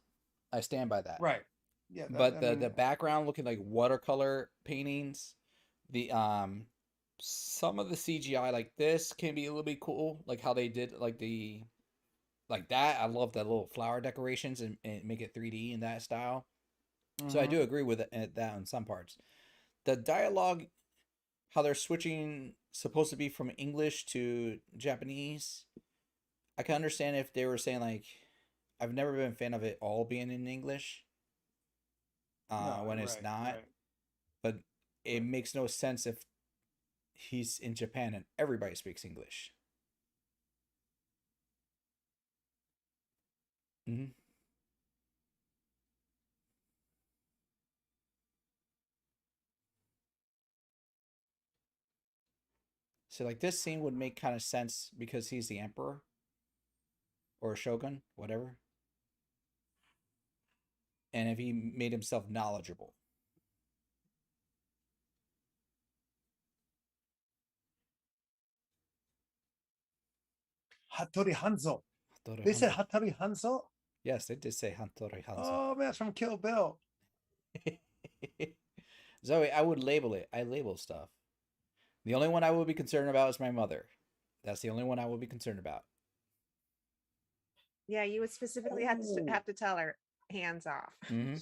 Speaker 2: I stand by that.
Speaker 1: Right. Yeah.
Speaker 2: But
Speaker 1: I
Speaker 2: the
Speaker 1: mean,
Speaker 2: background looking like watercolor paintings, the some of the CGI like this can be a little bit cool, like how they did like the like that. I love the little flower decorations and make it 3D in that style. So I
Speaker 1: mm-hmm.
Speaker 2: do agree with that in some parts. The dialogue, how they're switching, supposed to be from English to Japanese. I can understand if they were saying like, I've never been a fan of it all being in English,
Speaker 1: No.
Speaker 2: when it's
Speaker 1: Right.
Speaker 2: not.
Speaker 1: Right.
Speaker 2: But it
Speaker 1: Right.
Speaker 2: makes no sense if he's in Japan and everybody speaks English. Mm-hmm. So like this scene would make kind of sense because he's the emperor or a shogun, whatever. And if he made himself knowledgeable.
Speaker 1: Hattori Hanzo.
Speaker 2: Hattori
Speaker 1: They said
Speaker 2: Hanzo.
Speaker 1: Hattori Hanzo.
Speaker 2: Yes, they did say Hattori Hanzo.
Speaker 1: Oh man, that's from Kill Bill.
Speaker 2: Zoe, I would label it. I label stuff. The only one I would be concerned about is my mother. That's the only one I would be concerned about.
Speaker 3: Yeah, you would specifically have to tell her hands off.
Speaker 2: Mm-hmm.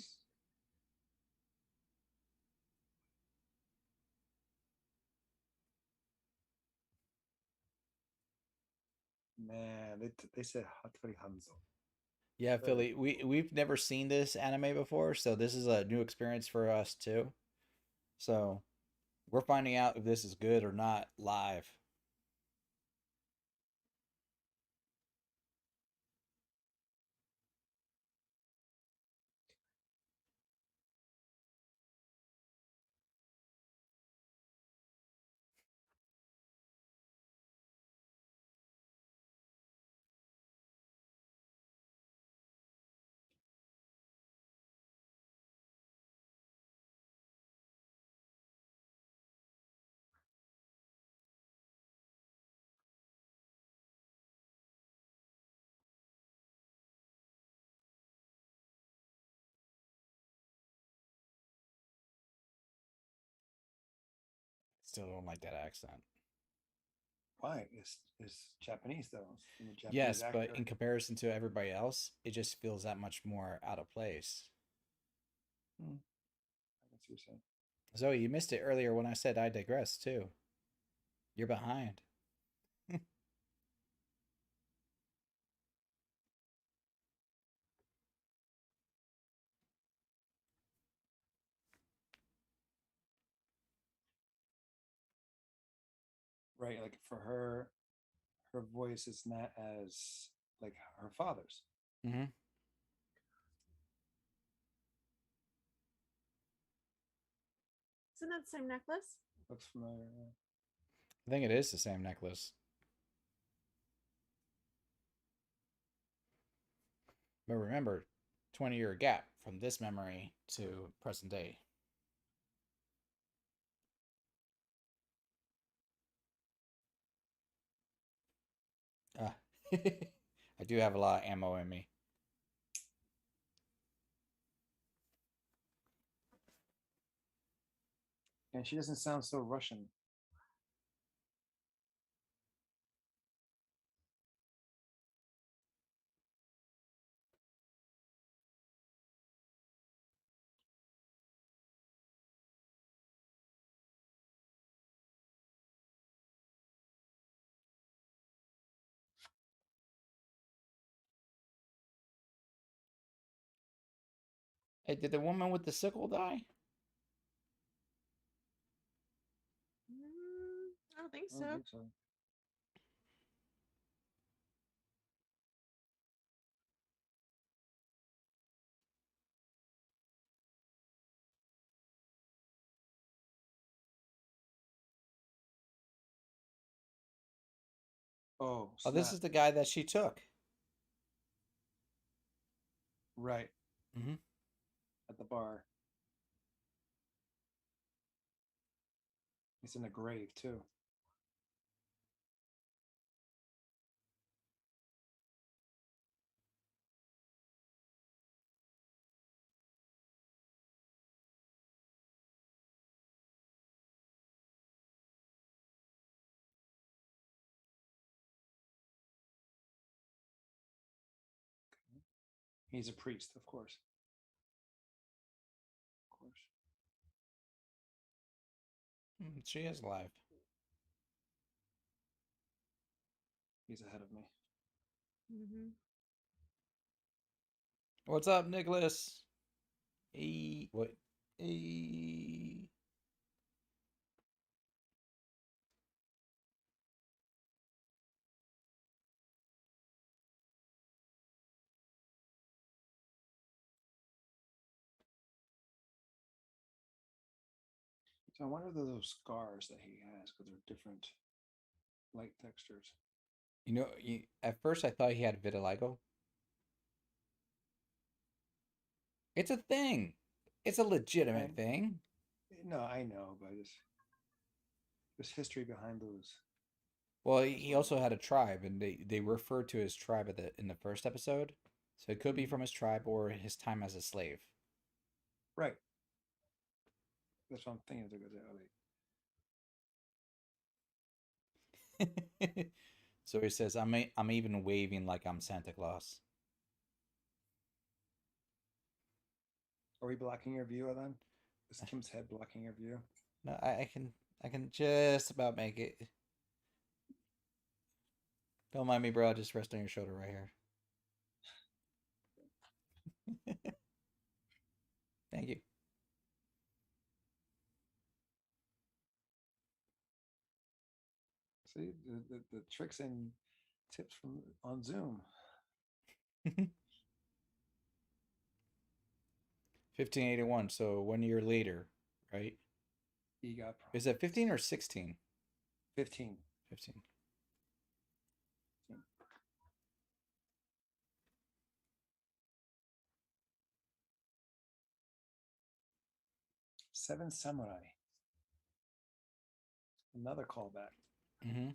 Speaker 1: Man, they said Hattori Hanzo.
Speaker 2: Yeah,
Speaker 1: Very
Speaker 2: Philly,
Speaker 1: cool.
Speaker 2: we've never seen this anime before, so this is a new experience for us too. So we're finding out if this is good or not live. Still don't like that accent.
Speaker 1: Why? It's Japanese though. It's from a Japanese
Speaker 2: Yes, but
Speaker 1: actor.
Speaker 2: in comparison to everybody else, it just feels that much more out of place.
Speaker 1: Hmm. I can see what you're saying.
Speaker 2: Zoe, you missed it earlier when I said I digress too. You're behind.
Speaker 1: Right, like for her voice is not as like her father's.
Speaker 2: Mm-hmm.
Speaker 3: Isn't that the same necklace?
Speaker 1: Looks familiar.
Speaker 2: I think it is the same necklace. But remember, 20-year gap from this memory to present day. Ah. I do have a lot of ammo in me.
Speaker 1: And she doesn't sound so Russian.
Speaker 2: Hey, did the woman with the sickle die?
Speaker 3: I don't think
Speaker 1: I don't
Speaker 3: so.
Speaker 1: think so. Oh,
Speaker 2: Oh, this
Speaker 1: snap.
Speaker 2: is the guy that she took.
Speaker 1: Right.
Speaker 2: Mm-hmm.
Speaker 1: At the bar. He's in a grave too. He's a priest, of course. Of course.
Speaker 2: She is alive.
Speaker 1: He's ahead of me.
Speaker 3: Mm-hmm.
Speaker 2: What's up, Nicholas? Hey, what? Hey.
Speaker 1: So I wonder if those scars that he has, because they're different light textures.
Speaker 2: You know, at first I thought he had vitiligo. It's a thing. It's a legitimate thing.
Speaker 1: No, I know, but there's history behind those.
Speaker 2: Well, he also had a tribe, and they referred to his tribe in the first episode. So it could be from his tribe or his time as a slave.
Speaker 1: Right. That's what I'm thinking.
Speaker 2: So he says, I'm even waving like I'm Santa Claus.
Speaker 1: Are we blocking your view, then? Is Kim's head blocking your view?
Speaker 2: No, I can just about make it. Don't mind me, bro. I'll just rest on your shoulder right here. Thank you.
Speaker 1: See the tricks and tips from on Zoom.
Speaker 2: 1581. So 1 year later, right?
Speaker 1: He got.
Speaker 2: Is it 15 or 16?
Speaker 1: 15.
Speaker 2: 15.
Speaker 1: Seven Samurai. Another callback.
Speaker 2: Mm-hmm.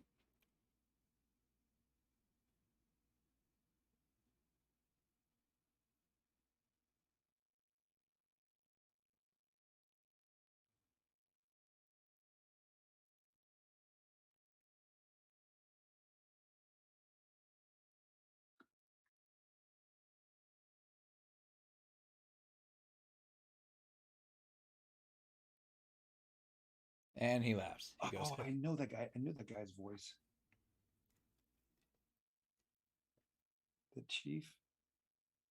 Speaker 2: And he laughs. He goes,
Speaker 1: I know that guy. I knew that guy's voice. The chief.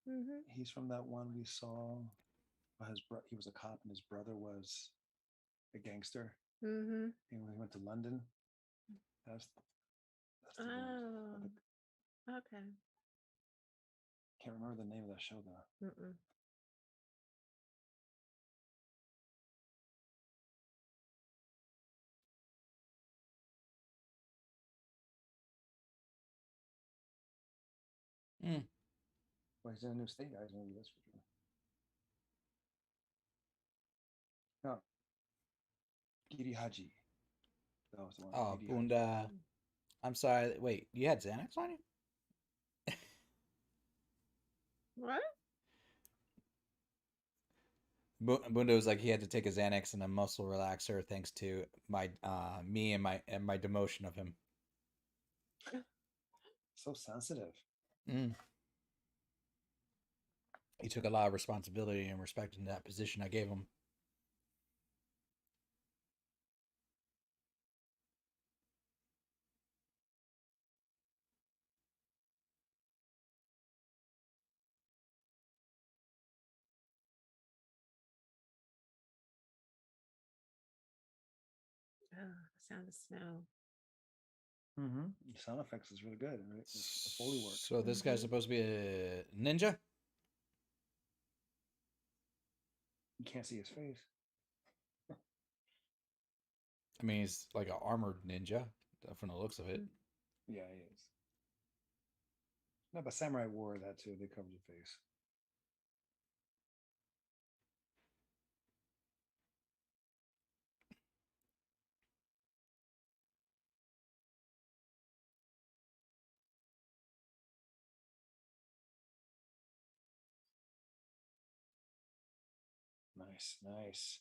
Speaker 3: Mm-hmm.
Speaker 1: He's from that one we saw. He was a cop, and his brother was a gangster.
Speaker 3: Mm-hmm.
Speaker 1: And when he went to London, that's the
Speaker 3: okay.
Speaker 1: Can't remember the name of that show though.
Speaker 3: Mm-mm.
Speaker 1: Well, he's in a new state, guys. Maybe that's for sure. No, Giri Haji. That was the one.
Speaker 2: oh,
Speaker 1: Giri
Speaker 2: Bunda.
Speaker 1: Haji.
Speaker 2: I'm sorry. Wait, you had Xanax on you?
Speaker 3: What?
Speaker 2: Bunda was like he had to take a Xanax and a muscle relaxer thanks to my me and my demotion of him.
Speaker 1: So sensitive.
Speaker 2: He took a lot of responsibility and respect in that position I gave him.
Speaker 3: Oh, the sound of snow.
Speaker 1: Mm-hmm. The sound effects is really good. It's the Foley work.
Speaker 2: So this guy's supposed to be a ninja?
Speaker 1: You can't see his face.
Speaker 2: I mean, he's like an armored ninja from the looks of it.
Speaker 1: Yeah, he is. No, but Samurai wore that too. They covered your face. Nice, nice.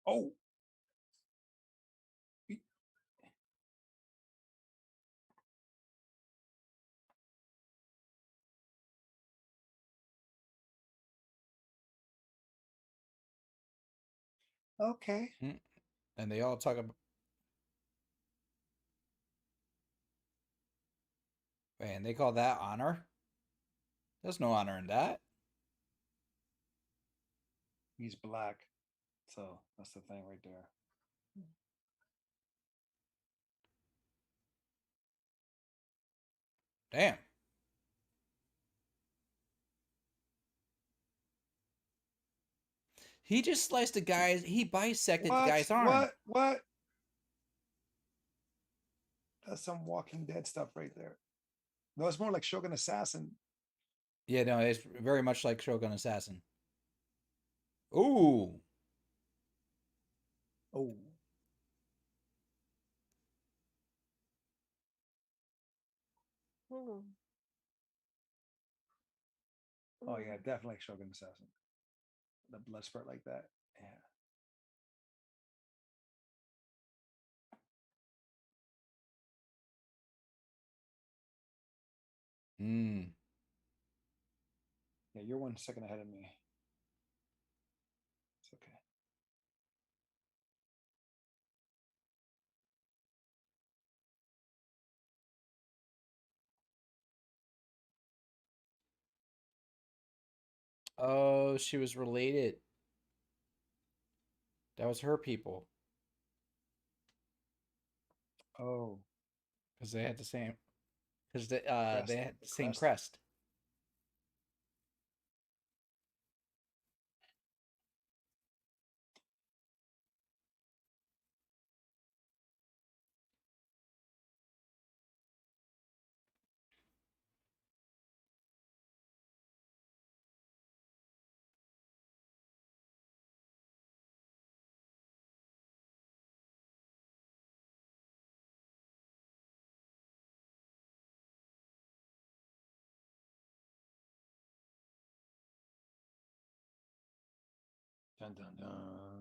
Speaker 1: Oh. Okay.
Speaker 2: And they all talk about. And they call that honor? There's no honor in that.
Speaker 1: He's black. So that's the thing right there.
Speaker 2: Damn. He just sliced a guy's. He bisected the guy's arm.
Speaker 1: What? That's some Walking Dead stuff right there. No, it's more like Shogun Assassin.
Speaker 2: Yeah, no, it's very much like Shogun Assassin. Ooh.
Speaker 1: Oh.
Speaker 3: Ooh.
Speaker 1: Oh yeah, definitely Shogun Assassin. The blood spurt like that. Yeah. Yeah, you're 1 second ahead of me. It's okay.
Speaker 2: Oh, she was related. That was her people.
Speaker 1: Oh.
Speaker 2: Because they had the same. Because they had the same
Speaker 1: crest.
Speaker 2: crest.
Speaker 1: Dun, dun, dun.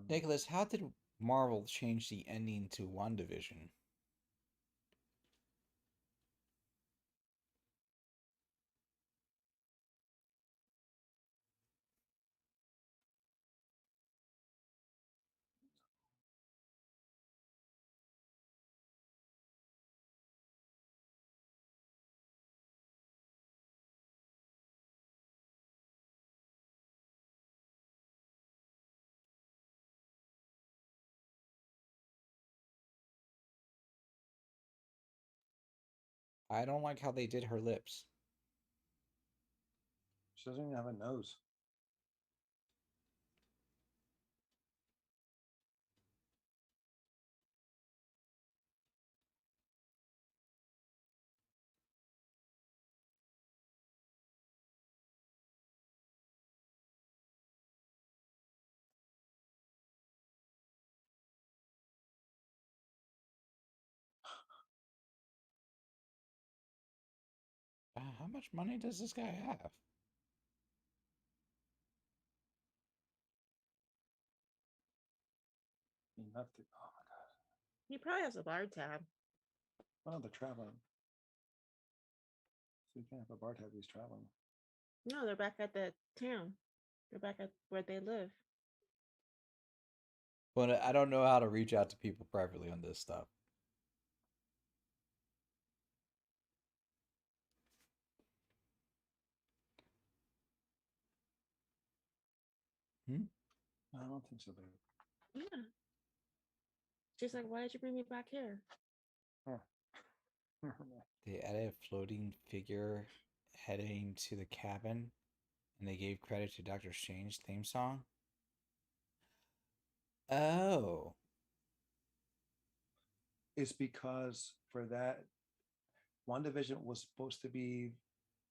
Speaker 2: Nicholas, how did Marvel change the ending to WandaVision? I don't like how they did her lips.
Speaker 1: She doesn't even have a nose.
Speaker 2: How much money does this guy have?
Speaker 1: Enough to. Oh my god.
Speaker 3: He probably has a bar tab.
Speaker 1: Oh, they're traveling. So you can't have a bar tab. He's traveling.
Speaker 3: No, they're back at the town. They're back at where they live.
Speaker 2: But I don't know how to reach out to people privately on this stuff.
Speaker 1: I don't think so, babe.
Speaker 3: Yeah. She's like, why did you bring me back here?
Speaker 1: Huh.
Speaker 2: They added a floating figure heading to the cabin, and they gave credit to Doctor Strange's theme song. Oh.
Speaker 1: It's because for that, WandaVision was supposed to be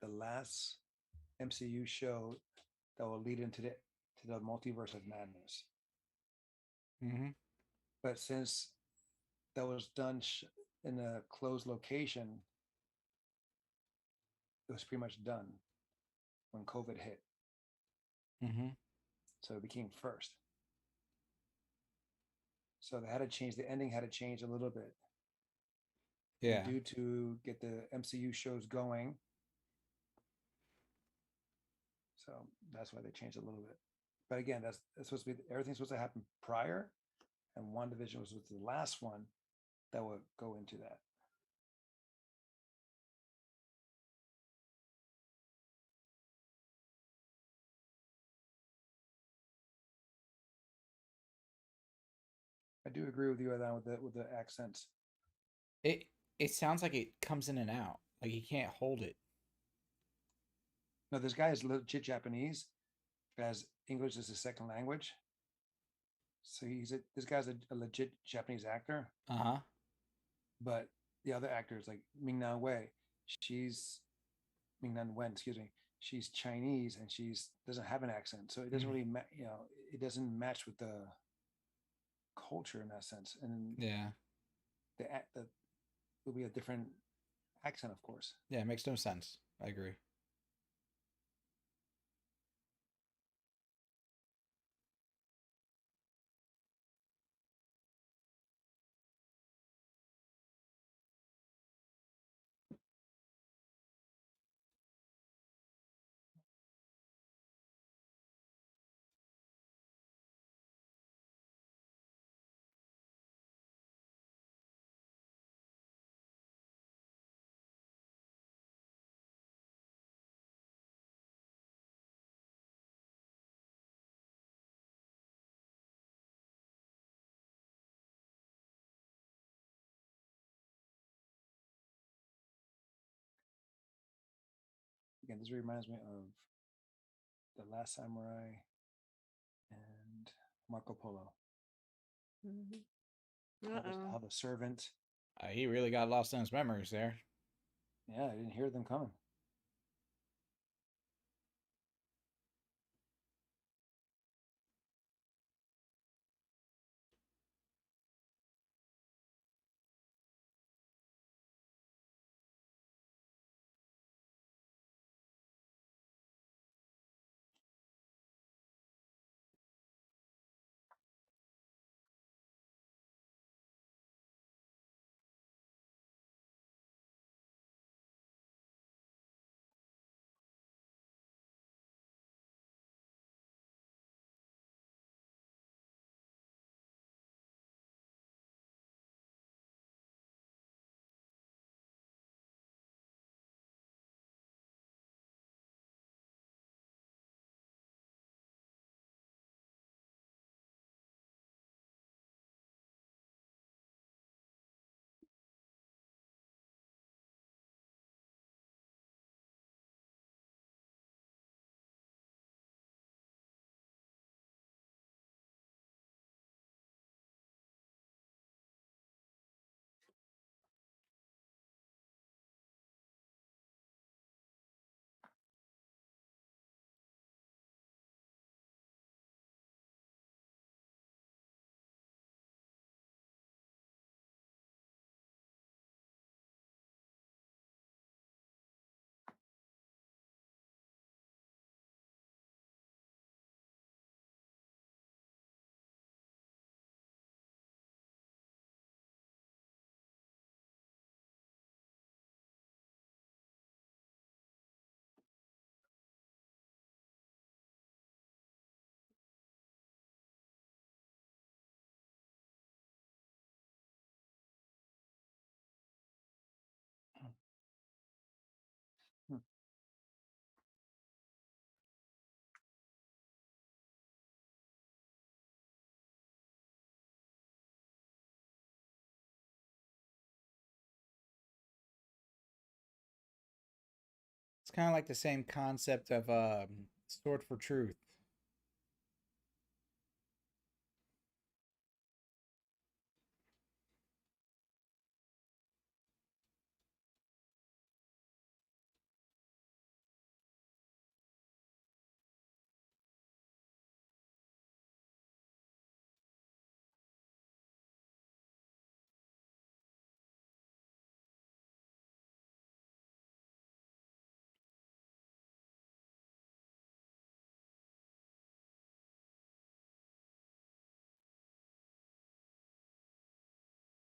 Speaker 1: the last MCU show that will lead into the multiverse of madness.
Speaker 2: Mm-hmm.
Speaker 1: But since that was done in a closed location, it was pretty much done when COVID hit.
Speaker 2: Mm-hmm.
Speaker 1: So it became first. So they had to change, the ending had to change a little bit.
Speaker 2: Yeah.
Speaker 1: And due to get the MCU shows going. So that's why they changed it a little bit. But again, that's supposed to be, everything's supposed to happen prior, and WandaVision was the last one that would go into that. I do agree with you on that with the accents.
Speaker 2: It sounds like it comes in and out. Like he can't hold it.
Speaker 1: No, this guy is legit Japanese, as English is his second language. So this guy's a legit Japanese actor.
Speaker 2: Uh-huh.
Speaker 1: But the other actors like Ming-Na Wei, she's Ming-Na Wen, excuse me. She's Chinese and she's doesn't have an accent, so it doesn't really it doesn't match with the culture in that sense. And
Speaker 2: yeah,
Speaker 1: the will be a different accent, of course.
Speaker 2: Yeah, it makes no sense. I agree.
Speaker 1: Again, this reminds me of The Last Samurai and Marco Polo. How the servant.
Speaker 2: He really got lost in his memories there.
Speaker 1: Yeah, I didn't hear them coming. Hmm.
Speaker 2: It's kind of like the same concept of Sword for Truth.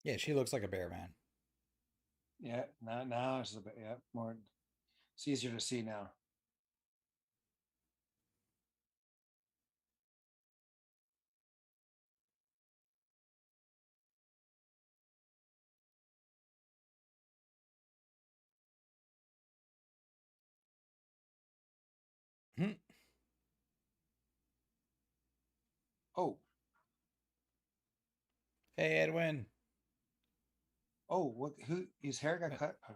Speaker 2: Yeah, she looks like a bear man.
Speaker 1: Yeah, now it's a bit more. It's easier to see now.
Speaker 2: Hmm.
Speaker 1: Oh,
Speaker 2: Hey, Edwin.
Speaker 1: oh, what? Who? His hair got cut. Oh,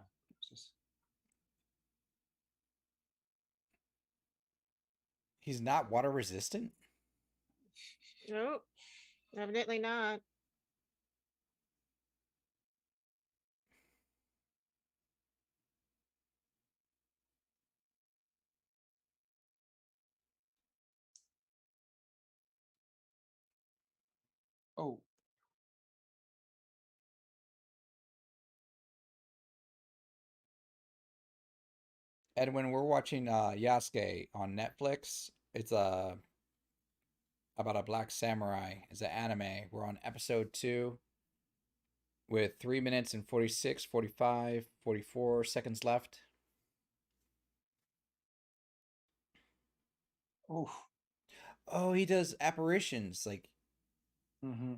Speaker 2: He's not water resistant?
Speaker 3: Nope, evidently not.
Speaker 1: oh,
Speaker 2: Edwin, we're watching Yasuke on Netflix. It's about a black samurai. It's an anime. We're on episode 2 with 3 minutes and 46, 45, 44 seconds left.
Speaker 1: oh.
Speaker 2: Oh, he does apparitions. Like,
Speaker 1: Mm-hmm.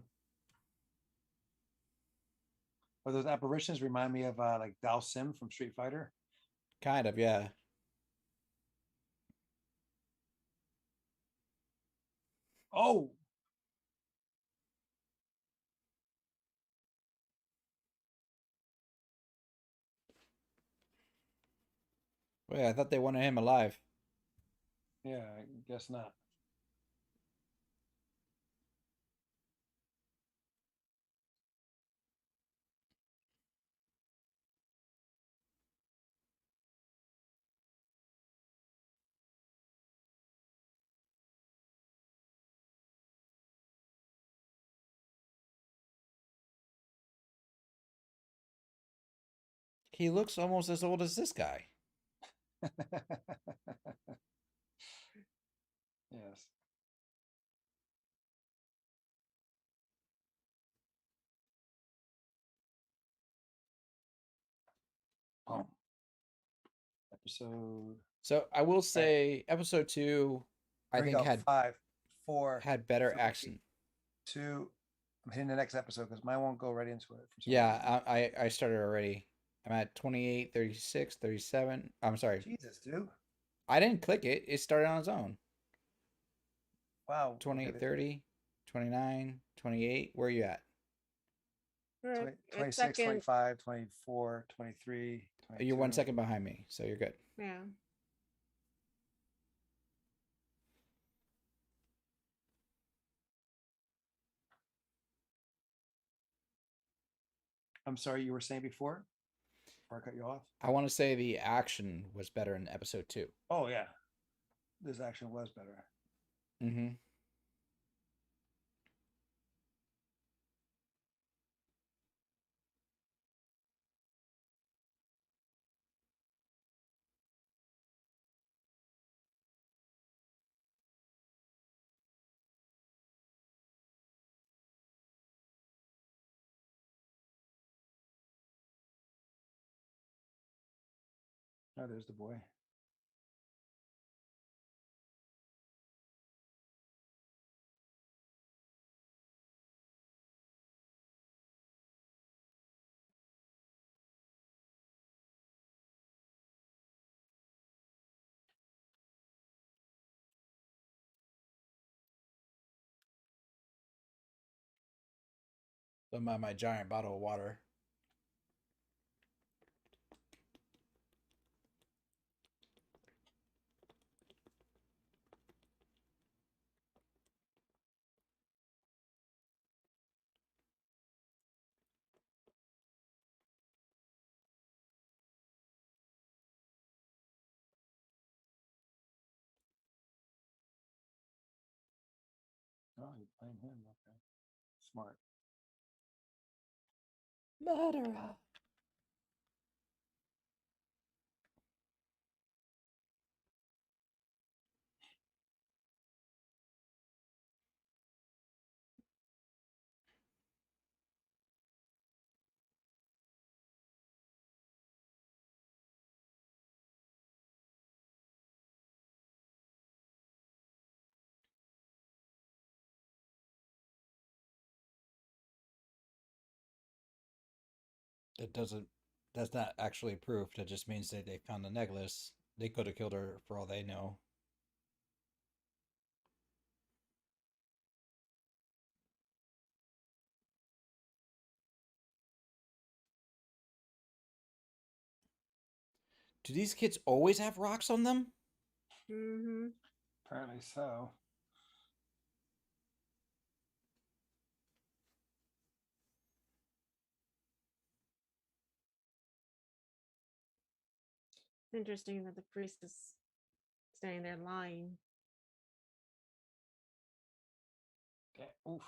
Speaker 1: Well, those apparitions remind me of like Dao Sim from Street Fighter.
Speaker 2: kind of, yeah.
Speaker 1: Oh,
Speaker 2: Wait, I thought they wanted him alive.
Speaker 1: yeah, I guess not.
Speaker 2: He looks almost as old as this guy.
Speaker 1: Yes. Oh, episode.
Speaker 2: So I will
Speaker 1: All right,
Speaker 2: say, episode 2, I
Speaker 1: here we
Speaker 2: think
Speaker 1: go. 5, 4,
Speaker 2: had better
Speaker 1: 3,
Speaker 2: action.
Speaker 1: 2. I'm hitting the next episode because mine won't go right into it for some reason.
Speaker 2: Yeah, I started already. I'm at 28, 36, 37. I'm sorry.
Speaker 1: Jesus, dude.
Speaker 2: I didn't click it. It started on its own.
Speaker 1: Wow. Okay.
Speaker 2: 28, 30, 29, 28. Where are you at?
Speaker 1: 26,
Speaker 3: Second,
Speaker 1: 25, 24, 23,
Speaker 2: You're 1
Speaker 1: 22.
Speaker 2: second behind me, so you're good.
Speaker 3: yeah.
Speaker 1: I'm sorry, you were saying before I cut you off?
Speaker 2: I want to say the action was better in episode 2.
Speaker 1: Oh, yeah. This action was better.
Speaker 2: Mm-hmm.
Speaker 1: Oh, there's the boy.
Speaker 2: My giant bottle of water.
Speaker 1: Oh, you're playing him. Okay. Smart.
Speaker 2: Murderer. It doesn't. That's not actually proof. That just means that they found the necklace. They could have killed her for all they know. Do these kids always have rocks on them?
Speaker 3: Mm-hmm.
Speaker 1: Apparently so.
Speaker 3: Interesting that the priest is standing there lying.
Speaker 1: Okay. Oof.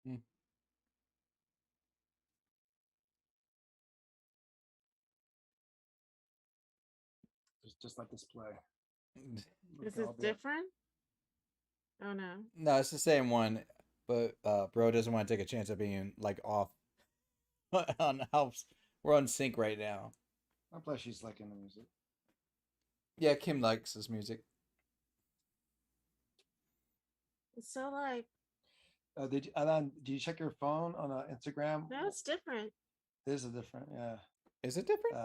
Speaker 2: Hmm.
Speaker 1: Just let this play.
Speaker 3: This is different? Oh no.
Speaker 2: No, it's the same one, but bro doesn't want to take a chance of being like off on how we're on sync right now.
Speaker 1: Oh, plus she's liking the music.
Speaker 2: Yeah, Kim likes his music.
Speaker 3: It's so like.
Speaker 1: Alan, did you check your phone on Instagram?
Speaker 3: No, it's different.
Speaker 1: This is different. Yeah.
Speaker 2: Is it different?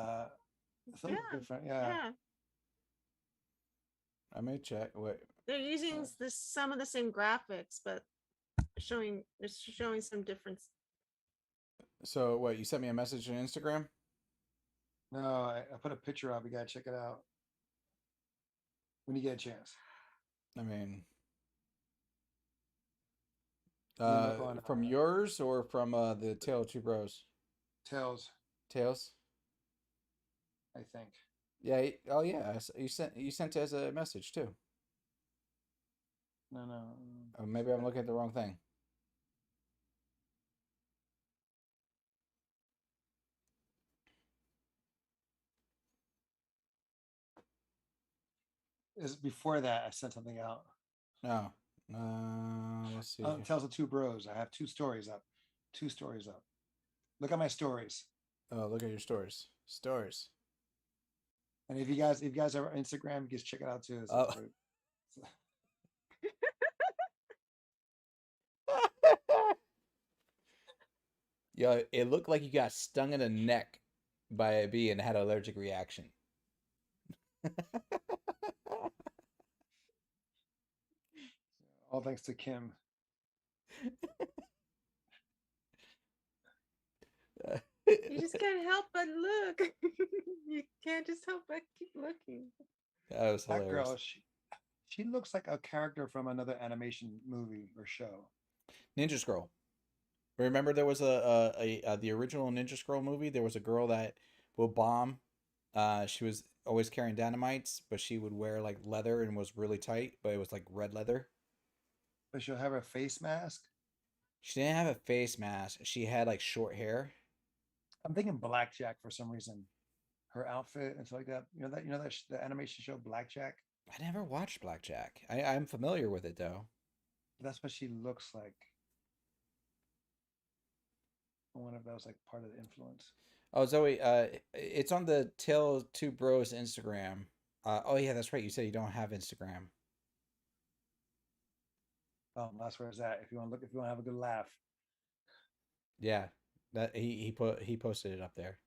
Speaker 1: It's a little different. Yeah.
Speaker 3: Yeah.
Speaker 2: I may check. Wait.
Speaker 3: They're using some of the same graphics, but showing some difference.
Speaker 2: So what? You sent me a message on Instagram?
Speaker 1: No, I put a picture up. You gotta check it out when you get a chance.
Speaker 2: I mean,
Speaker 1: Look on
Speaker 2: from yours or from the Tale of Two Bros?
Speaker 1: Tails,
Speaker 2: Tails.
Speaker 1: I think.
Speaker 2: Yeah. Oh yeah. You sent it as a message too.
Speaker 1: No.
Speaker 2: Oh, maybe I'm looking at the wrong thing.
Speaker 1: Is before that I sent something out.
Speaker 2: No. Let's see.
Speaker 1: Tells the Two Bros. I have 2 stories up. 2 stories up. Look at my stories.
Speaker 2: Oh, look at your stories. Stories.
Speaker 1: And if you guys are on Instagram, you guys check it out too.
Speaker 2: Oh. Yeah, it looked like you got stung in the neck by a bee and had an allergic reaction.
Speaker 1: All thanks to Kim.
Speaker 3: You just can't help but look. You can't just help but keep looking.
Speaker 2: That was hilarious.
Speaker 1: That girl, she looks like a character from another animation movie or show.
Speaker 2: Ninja Scroll. Remember there was the original Ninja Scroll movie? There was a girl that would bomb. She was always carrying dynamites, but she would wear like leather and was really tight, but it was like red leather.
Speaker 1: But she'll have a face mask.
Speaker 2: She didn't have a face mask. She had like short hair.
Speaker 1: I'm thinking Blackjack for some reason. Her outfit and stuff like that. You know that the animation show Blackjack.
Speaker 2: I never watched Blackjack. I'm familiar with it though.
Speaker 1: That's what she looks like. I wonder if that was like part of the influence.
Speaker 2: Oh, Zoe, it's on the Tale Two Bros Instagram. Oh yeah, that's right. You said you don't have Instagram.
Speaker 1: Oh, that's where it's at. If you want to have a good laugh.
Speaker 2: Yeah, that he posted it up there.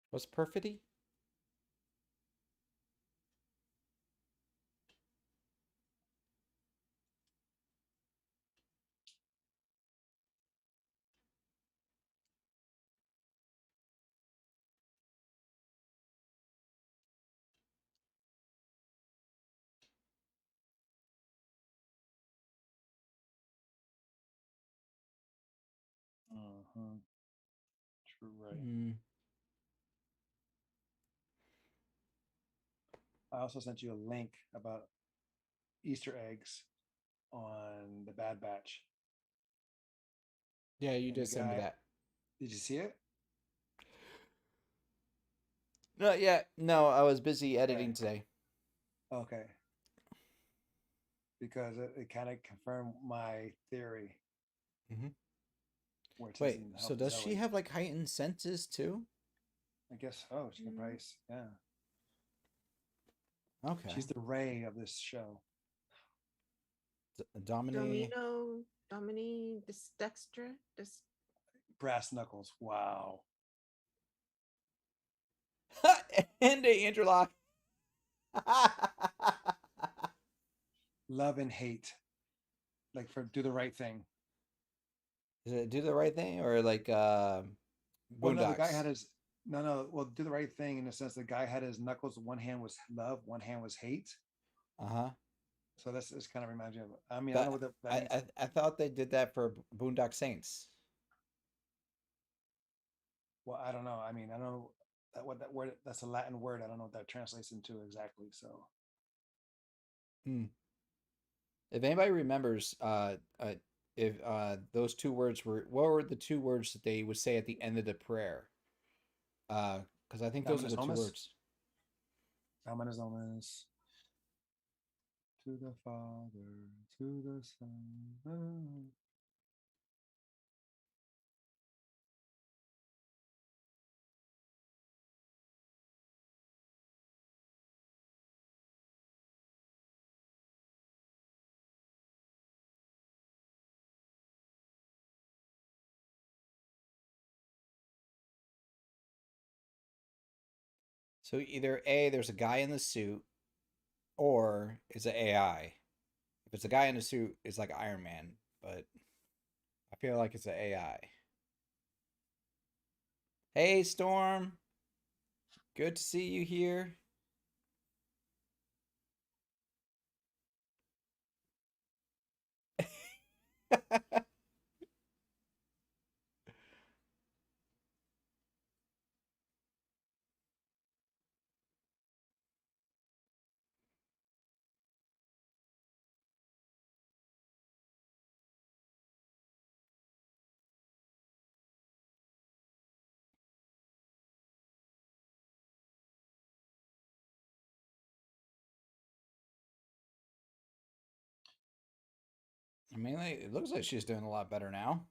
Speaker 2: What's perfidy?
Speaker 1: True, right.
Speaker 2: Mm.
Speaker 1: I also sent you a link about Easter eggs on the Bad Batch.
Speaker 2: Yeah, you
Speaker 1: And
Speaker 2: did
Speaker 1: the
Speaker 2: send me
Speaker 1: guy,
Speaker 2: that.
Speaker 1: did you see it?
Speaker 2: No, yeah, no, I was busy
Speaker 1: Okay.
Speaker 2: editing today.
Speaker 1: Okay. Because it kind of confirmed my theory.
Speaker 2: Mm-hmm.
Speaker 1: Where it says
Speaker 2: Wait,
Speaker 1: in
Speaker 2: so
Speaker 1: Help
Speaker 2: does
Speaker 1: Zoe.
Speaker 2: she have like heightened senses too?
Speaker 1: I guess so. She can probably, yeah.
Speaker 2: Okay.
Speaker 1: She's the Ray of this show.
Speaker 2: Domini.
Speaker 3: Dextra.
Speaker 1: Brass knuckles. Wow.
Speaker 2: And a interlock.
Speaker 1: Love and hate. Like for do the right thing.
Speaker 2: Is it do the right thing or like
Speaker 1: Well, no, the guy
Speaker 2: Boondocks?
Speaker 1: had his no. Well, do the right thing in the sense the guy had his knuckles. One hand was love, one hand was hate.
Speaker 2: Uh-huh.
Speaker 1: So this kind of reminds me of. I mean, I don't know
Speaker 2: But
Speaker 1: what that means.
Speaker 2: I thought they did that for Boondock Saints.
Speaker 1: Well, I don't know. I mean, I don't know what that word. That's a Latin word. I don't know what that translates into exactly. So.
Speaker 2: Hmm. If anybody remembers, if those two words were what were the two words that they would say at the end of the prayer? Because I think those are
Speaker 1: Dominus
Speaker 2: the two
Speaker 1: Homus.
Speaker 2: words.
Speaker 1: Dominus Homus. To the Father, to the Son.
Speaker 2: So either A, there's a guy in the suit, or it's an AI. If it's a guy in a suit, it's like Iron Man, but I feel like it's an AI. Hey, Storm. Good to see you here. I mean, it looks like she's doing a lot better now.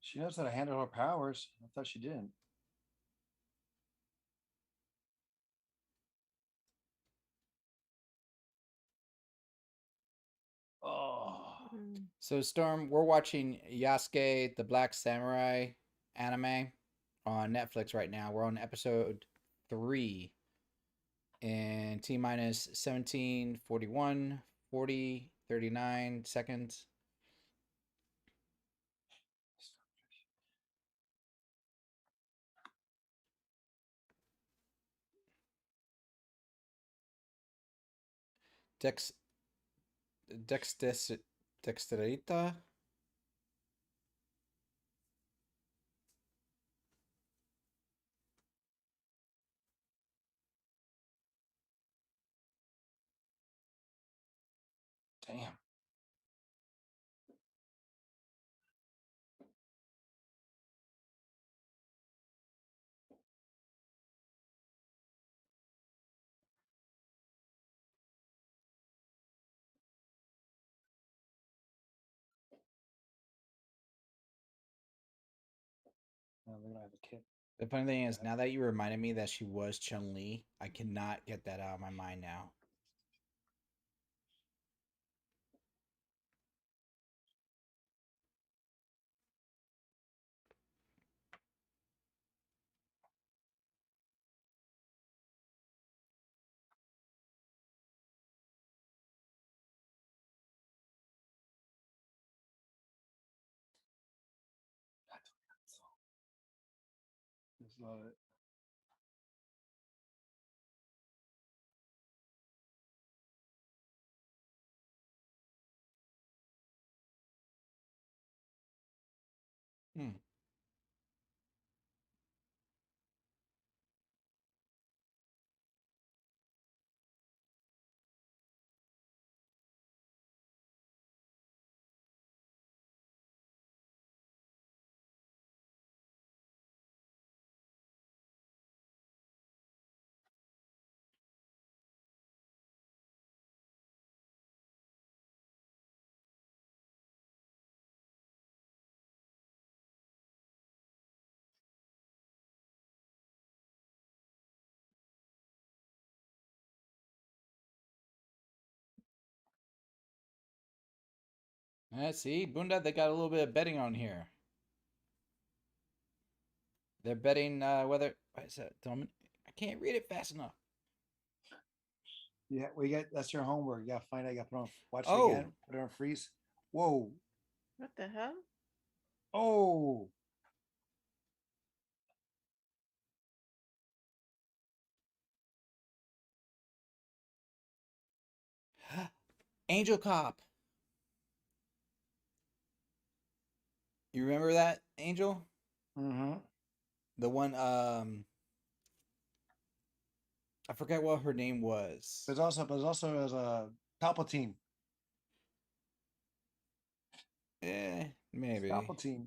Speaker 1: She knows how to handle her powers. I thought she didn't. Oh.
Speaker 2: So, Storm, we're watching Yasuke, the Black Samurai anime on Netflix right now. We're on episode 3 in T minus 17, 41, 40, 39 seconds. Dex Dexterita.
Speaker 1: Damn. Oh, they're gonna have a kid.
Speaker 2: The funny thing is, now that you reminded me that she was Chun-Li, I cannot get that out of my mind now.
Speaker 1: Just love it.
Speaker 2: Hmm. See, Bunda, they got a little bit of betting on here. They're betting whether. What is that? I can't read it fast enough.
Speaker 1: Yeah, we get that's your homework. You gotta find out. You gotta put on, watch it
Speaker 2: Oh,
Speaker 1: again, put it on freeze. Whoa.
Speaker 3: What the hell?
Speaker 1: Oh,
Speaker 2: Angel Cop. You remember that Angel?
Speaker 1: mm-hmm.
Speaker 2: The one. I forget what her name was.
Speaker 1: There's also as a Palpatine. It's
Speaker 2: Maybe.
Speaker 1: Palpatine,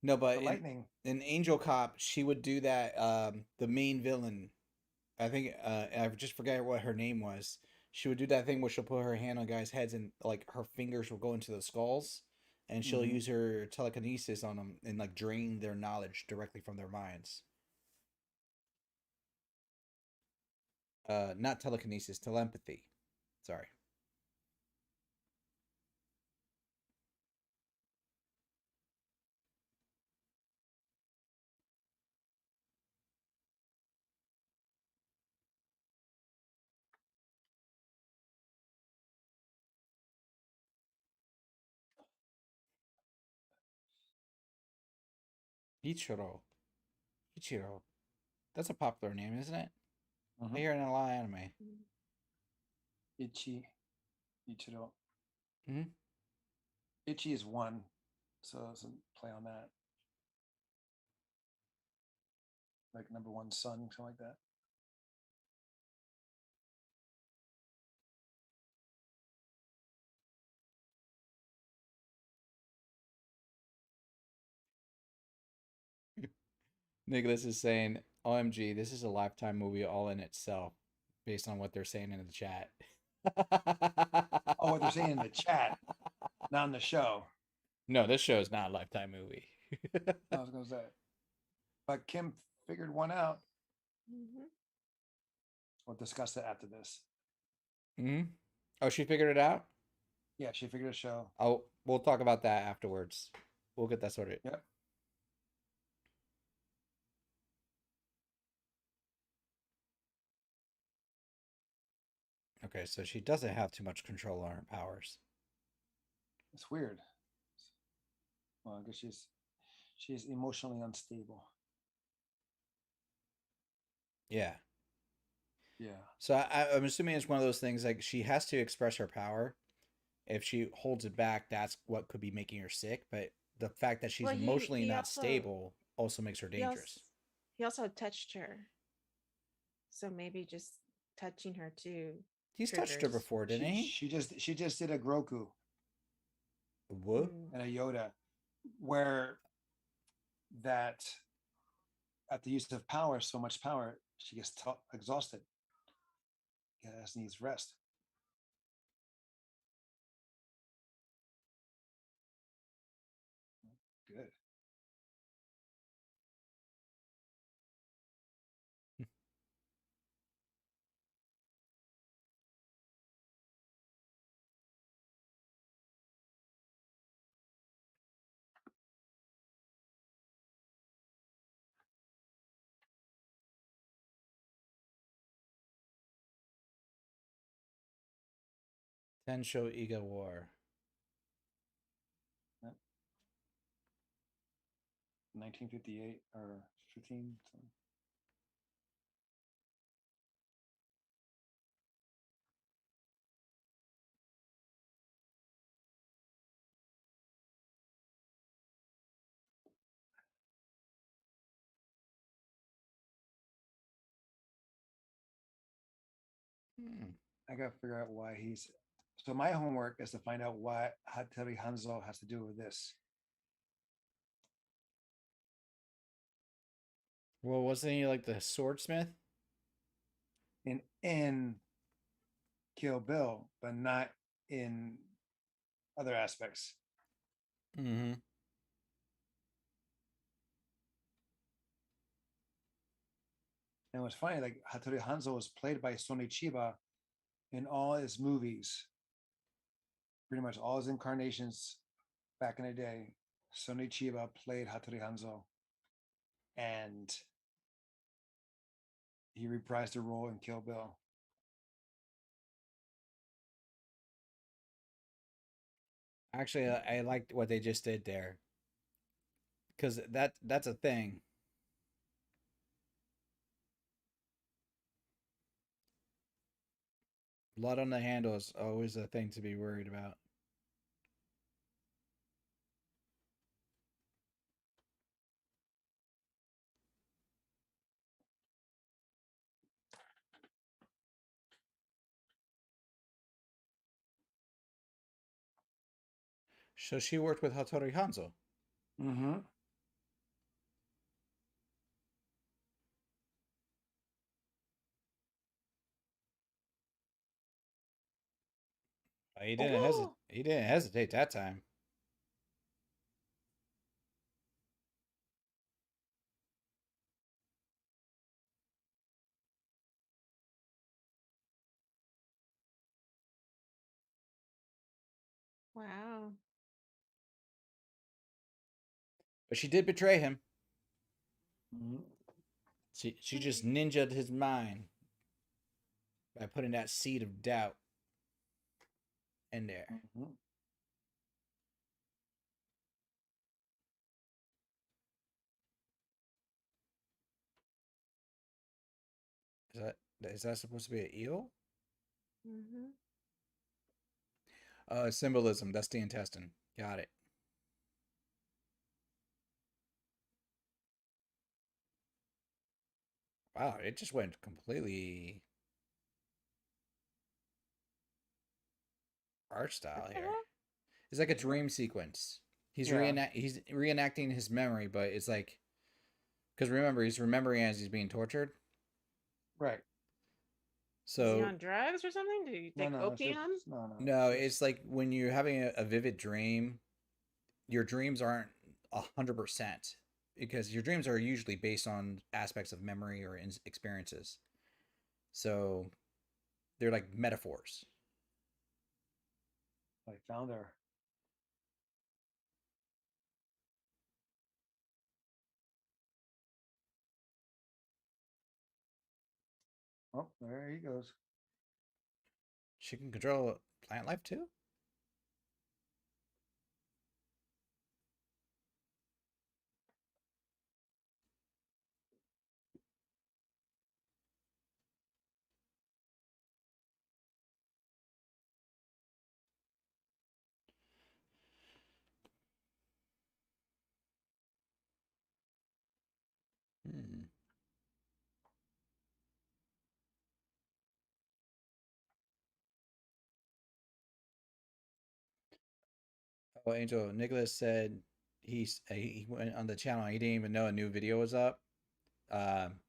Speaker 2: No, but
Speaker 1: the lightning.
Speaker 2: in Angel Cop, she would do that. The main villain, I think, I just forget what her name was. She would do that thing where she'll put her hand on guys' heads and like her fingers will go into the skulls, and she'll
Speaker 1: Mm-hmm.
Speaker 2: use her telekinesis on them and like drain their knowledge directly from their minds. Not telekinesis, telepathy. Sorry. Ichiro. Ichiro. That's a popular name, isn't it?
Speaker 1: Mm-hmm.
Speaker 2: I hear it in a lot of anime.
Speaker 3: Mm.
Speaker 1: Ichi, Ichiro.
Speaker 2: Mm-hmm.
Speaker 1: Ichi is one, so it's a play on that. Like number one son, something like that.
Speaker 2: Nicholas is saying, OMG, this is a Lifetime movie all in itself, based on what they're saying in the chat.
Speaker 1: Oh, what they're saying in the chat, not in the show.
Speaker 2: No, this show is not a Lifetime movie.
Speaker 1: I was gonna say, but Kim figured one out.
Speaker 3: Mm-hmm.
Speaker 1: We'll discuss it after this.
Speaker 2: Hmm. Oh, she figured it out?
Speaker 1: Yeah, she figured a show.
Speaker 2: Oh, we'll talk about that afterwards. We'll get that sorted.
Speaker 1: Yep.
Speaker 2: Okay, so she doesn't have too much control on her powers.
Speaker 1: It's weird. Well, I guess she's emotionally unstable.
Speaker 2: Yeah.
Speaker 1: Yeah.
Speaker 2: So I'm assuming it's one of those things like she has to express her power. If she holds it back, that's what could be making her sick. But the fact that she's
Speaker 3: Well,
Speaker 2: emotionally
Speaker 3: he
Speaker 2: not
Speaker 3: also
Speaker 2: stable also makes her
Speaker 3: he also
Speaker 2: dangerous.
Speaker 3: he also touched her, so maybe just touching her too
Speaker 2: He's touched her
Speaker 3: triggers.
Speaker 2: before, didn't he?
Speaker 1: She just did a Groku
Speaker 2: What?
Speaker 3: Mm.
Speaker 1: and a Yoda, where that at the use of power, so much power, she gets exhausted. Yes, needs rest. Good.
Speaker 2: Tensho Iga War.
Speaker 1: Yep. 1958 or 15. Something.
Speaker 2: Hmm.
Speaker 1: I gotta figure out why he's. So my homework is to find out what Hattori Hanzo has to do with this.
Speaker 2: Well, wasn't he like the swordsmith?
Speaker 1: In Kill Bill, but not in other aspects.
Speaker 2: Mm-hmm.
Speaker 1: And it was funny, like Hattori Hanzo was played by Sonny Chiba in all his movies, pretty much all his incarnations back in the day. Sonny Chiba played Hattori Hanzo, and he reprised the role in Kill Bill.
Speaker 2: Actually, I liked what they just did there because that's a thing. Blood on the handle is always a thing to be worried about. So she worked with Hattori Hanzo.
Speaker 1: Mm-hmm.
Speaker 2: He didn't hesitate.
Speaker 3: Oh,
Speaker 2: He didn't hesitate that time.
Speaker 3: wow.
Speaker 2: But she did betray him.
Speaker 1: Mm-hmm.
Speaker 2: She just ninja'd his mind by putting that seed of doubt in there.
Speaker 1: Mm-hmm.
Speaker 2: Is that supposed to be an eel?
Speaker 3: Mm-hmm.
Speaker 2: Symbolism. That's the intestine. Got it. Wow, it just went completely art
Speaker 3: What
Speaker 2: style
Speaker 3: the
Speaker 2: here.
Speaker 3: heck?
Speaker 2: It's like a dream sequence.
Speaker 1: Yeah.
Speaker 2: He's reenacting his memory, but it's like because remember he's remembering as he's being tortured.
Speaker 1: Right.
Speaker 3: Is he
Speaker 2: So
Speaker 3: on drugs or something? Do you
Speaker 1: No,
Speaker 3: take
Speaker 1: no, it's just
Speaker 3: opium?
Speaker 1: no, no.
Speaker 2: no,
Speaker 1: It's
Speaker 2: it's like when you're having a vivid dream, your dreams aren't 100% because your dreams are usually based on aspects of memory or experiences. So they're like metaphors.
Speaker 1: like found her. Oh, there he goes.
Speaker 2: She can control plant life too. Hmm. Oh, Angel Nicholas said he went on the channel. He didn't even know a new video was up. Um,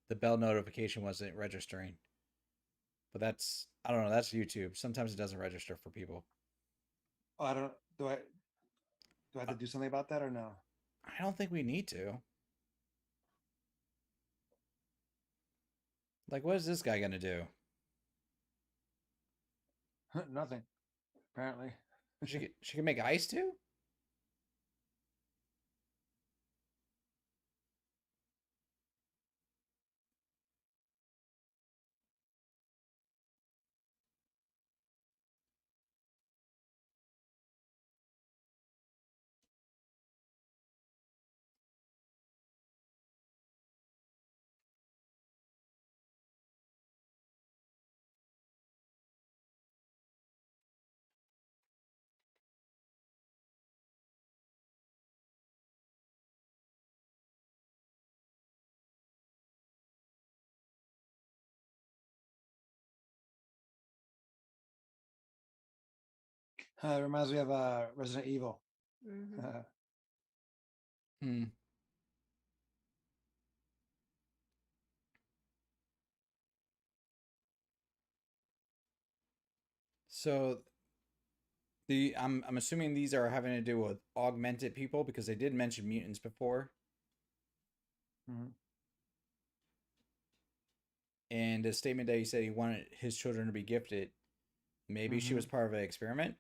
Speaker 2: the bell notification wasn't registering, but that's I don't know. That's YouTube. Sometimes it doesn't register for people.
Speaker 1: Oh, I don't. Do I have
Speaker 2: Uh,
Speaker 1: to do something about that or no?
Speaker 2: I don't think we need to. Like, what is this guy gonna do?
Speaker 1: Nothing. Apparently.
Speaker 2: She can make ice too.
Speaker 1: It reminds me of Resident Evil.
Speaker 3: Mm-hmm.
Speaker 2: Hmm. So I'm assuming these are having to do with augmented people because they did mention mutants before.
Speaker 1: Mm-hmm.
Speaker 2: And the statement that he said he wanted his children to be gifted, maybe she was part of an experiment.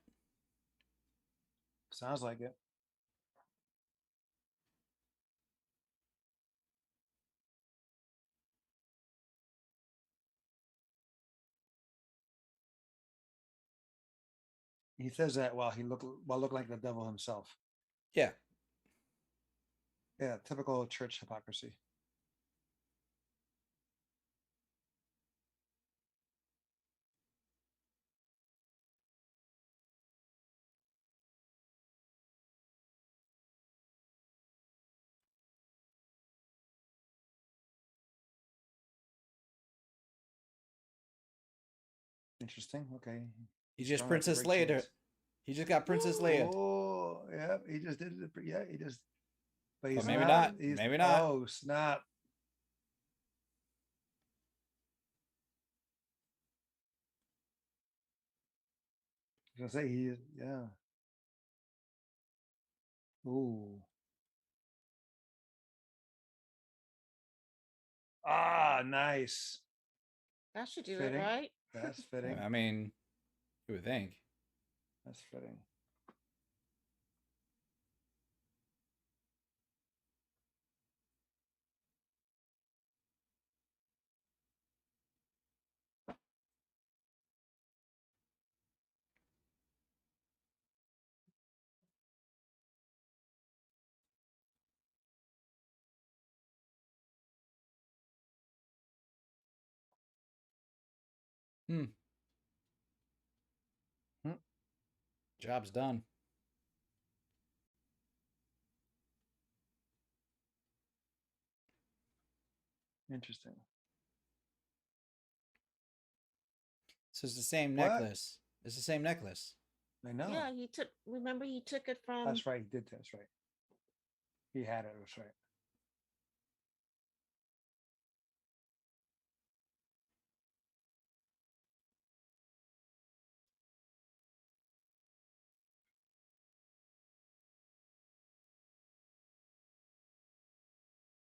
Speaker 1: Sounds like it. He says that while look like the devil himself.
Speaker 2: Yeah.
Speaker 1: Yeah, typical church hypocrisy. Interesting. Okay.
Speaker 2: He just Princess Leia. He just got Princess Leia.
Speaker 1: Oh, yeah. He just did it. Yeah, he just. But he's
Speaker 2: maybe not.
Speaker 1: Maybe
Speaker 2: not.
Speaker 1: Oh, snap. I was gonna say yeah. Ooh. Ah, nice.
Speaker 3: That should do
Speaker 1: Fitting.
Speaker 3: it, right?
Speaker 1: That's fitting.
Speaker 2: I mean, you would think.
Speaker 1: That's fitting.
Speaker 2: Hmm.
Speaker 1: Hmm.
Speaker 2: Job's done.
Speaker 1: Interesting.
Speaker 2: So it's the same necklace. It's the same necklace.
Speaker 1: I know.
Speaker 3: Yeah, remember he took it from.
Speaker 1: That's right. He did. That's right. He had it. That's right.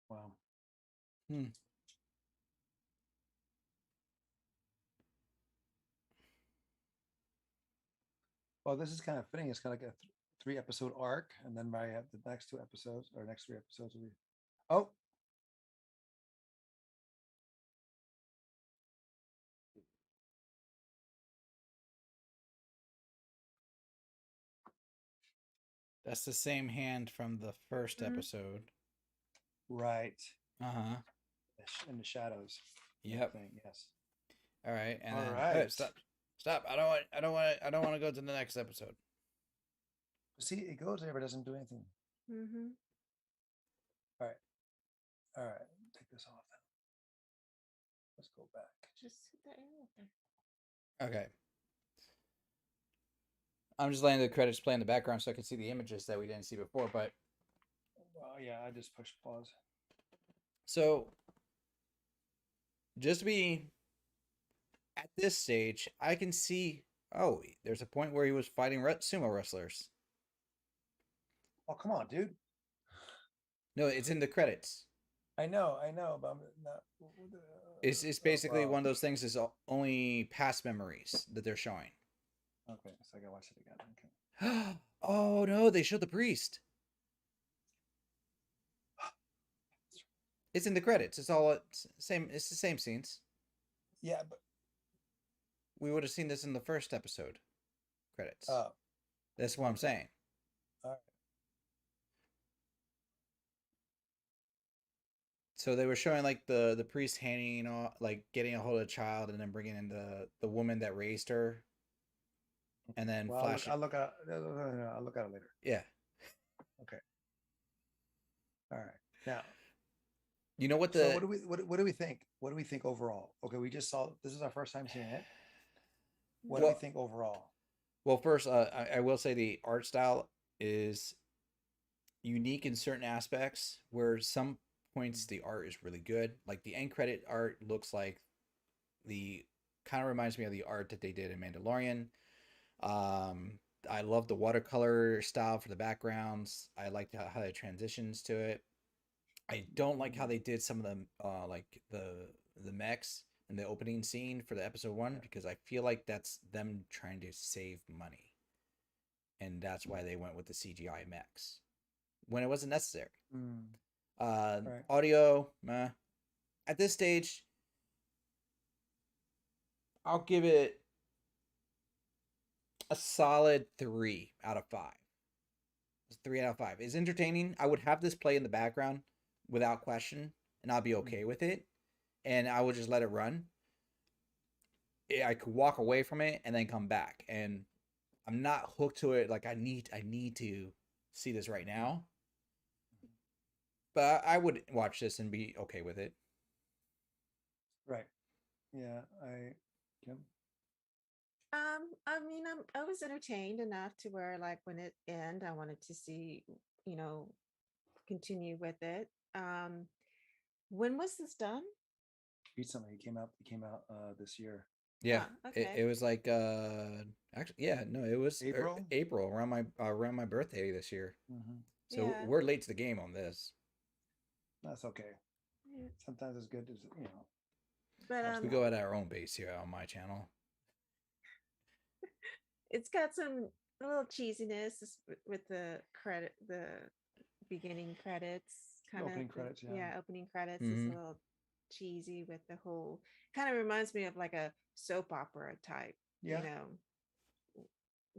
Speaker 1: Wow.
Speaker 2: Hmm.
Speaker 1: Well, this is kind of fitting. It's kind of like a 3-episode arc, and then by the next 2 episodes or next 3 episodes will be. Oh,
Speaker 2: That's the same hand from the first episode.
Speaker 1: right.
Speaker 2: Uh-huh.
Speaker 1: In the shadows.
Speaker 2: Yep.
Speaker 1: Thing. Yes.
Speaker 2: All right. And
Speaker 1: all
Speaker 2: then,
Speaker 1: right.
Speaker 2: Hey, stop. I don't want to go to the next episode.
Speaker 1: See, it goes there, but doesn't do anything.
Speaker 3: Mm-hmm.
Speaker 1: All right. All right. Take this off then. Let's go back.
Speaker 3: Just hit the arrow there.
Speaker 2: Okay. I'm just letting the credits play in the background so I can see the images that we didn't see before, but.
Speaker 1: Well, yeah, I just pushed pause.
Speaker 2: So, just to be at this stage, I can see. Oh, there's a point where he was fighting sumo wrestlers.
Speaker 1: Oh, come on, dude.
Speaker 2: No, it's in the credits.
Speaker 1: I know, but I'm not.
Speaker 2: It's basically one of those things. Is only past memories that they're showing.
Speaker 1: Okay, so I gotta watch it again.
Speaker 2: Okay. Oh no, they showed the priest. It's in the credits. It's all same. It's the same scenes.
Speaker 1: Yeah, but
Speaker 2: we would have seen this in the first episode credits.
Speaker 1: Oh,
Speaker 2: that's what I'm saying.
Speaker 1: All right.
Speaker 2: So they were showing like the priest handing off, like getting a hold of a child, and then bringing in the woman that raised her, and then flashing.
Speaker 1: I'll look at it later.
Speaker 2: Yeah.
Speaker 1: Okay. All right. Now,
Speaker 2: you know what
Speaker 1: so what do we think? What do we think overall? Okay, we just saw this is our first time seeing it. What do we think overall?
Speaker 2: Well, first, I will say the art style is unique in certain aspects where some points the art is really good. Like the end credit art looks like the kind of reminds me of the art that they did in Mandalorian. Um, I love the watercolor style for the backgrounds. I like how it transitions to it. I don't like how they did some of them, like the mechs in the opening scene for the episode one because I feel like that's them trying to save money, and that's why they went with the CGI mechs when it wasn't necessary.
Speaker 1: Mm, right.
Speaker 2: Audio, at this stage, I'll give it a solid 3 out of 5. It's 3 out of 5. It's entertaining. I would have this play in the background without question, and I'll be okay with it. And I would just let it run. I could walk away from it and then come back. And I'm not hooked to it. Like I need to see this right now. But I would watch this and be okay with it.
Speaker 1: Right. Yeah. Kim.
Speaker 3: I mean, I was entertained enough to where, like, when it ended, I wanted to see, you know, continue with it. When was this done?
Speaker 1: Recently, it came out this year.
Speaker 2: Yeah,
Speaker 3: Okay.
Speaker 2: it was like actually yeah no it was
Speaker 1: April
Speaker 2: around my birthday this year.
Speaker 1: Mm-hmm.
Speaker 2: So
Speaker 3: Yeah.
Speaker 2: we're late to the game on this.
Speaker 1: That's okay.
Speaker 3: Yeah.
Speaker 1: Sometimes it's good to
Speaker 3: But
Speaker 2: We go at our own pace here on my channel.
Speaker 3: it's got some little cheesiness with the credit, the beginning credits, kind of
Speaker 1: opening credits.
Speaker 3: yeah, opening credits is
Speaker 2: Mm-hmm.
Speaker 3: a little cheesy with the whole. Kind of reminds me of like a soap opera type,
Speaker 1: Yeah.
Speaker 3: you know.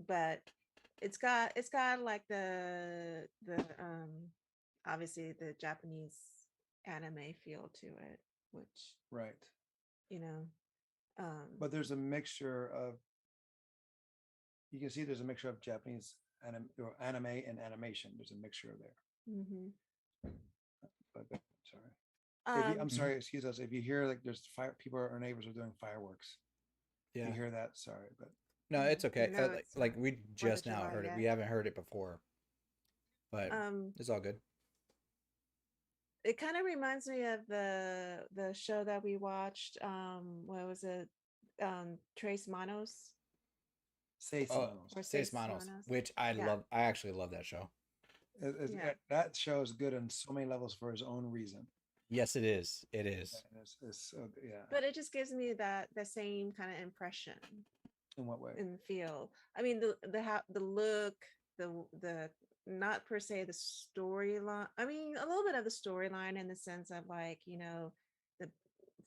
Speaker 3: But it's got like the obviously the Japanese anime feel to it, which
Speaker 1: Right.
Speaker 3: you know
Speaker 1: But there's a mixture of. You can see there's a mixture of Japanese anime and animation. There's a mixture there.
Speaker 3: mm-hmm.
Speaker 1: But sorry. I'm
Speaker 3: um
Speaker 1: sorry. Excuse us. If you hear like there's fire, people, our neighbors are doing fireworks. If
Speaker 2: Yeah.
Speaker 1: you hear that, sorry, but
Speaker 2: No, it's okay.
Speaker 3: no,
Speaker 2: Like we just now
Speaker 3: July,
Speaker 2: heard it.
Speaker 3: yeah.
Speaker 2: We haven't heard it before, but it's all good.
Speaker 3: It kind of reminds me of the show that we watched. What was it? Trace Manos
Speaker 1: Seis Manos.
Speaker 3: or
Speaker 2: Seis
Speaker 3: Seis
Speaker 2: Manos,
Speaker 3: Manos.
Speaker 2: which I
Speaker 3: Yeah.
Speaker 2: love. I actually love that show.
Speaker 3: Yeah.
Speaker 1: That show is good on so many levels for his own reason.
Speaker 2: Yes, it is. It is.
Speaker 1: It's so yeah.
Speaker 3: But it just gives me that the same kind of impression.
Speaker 1: In what way?
Speaker 3: In feel. I mean the look, the not per se the storyline. I mean a little bit of the storyline in the sense of like, the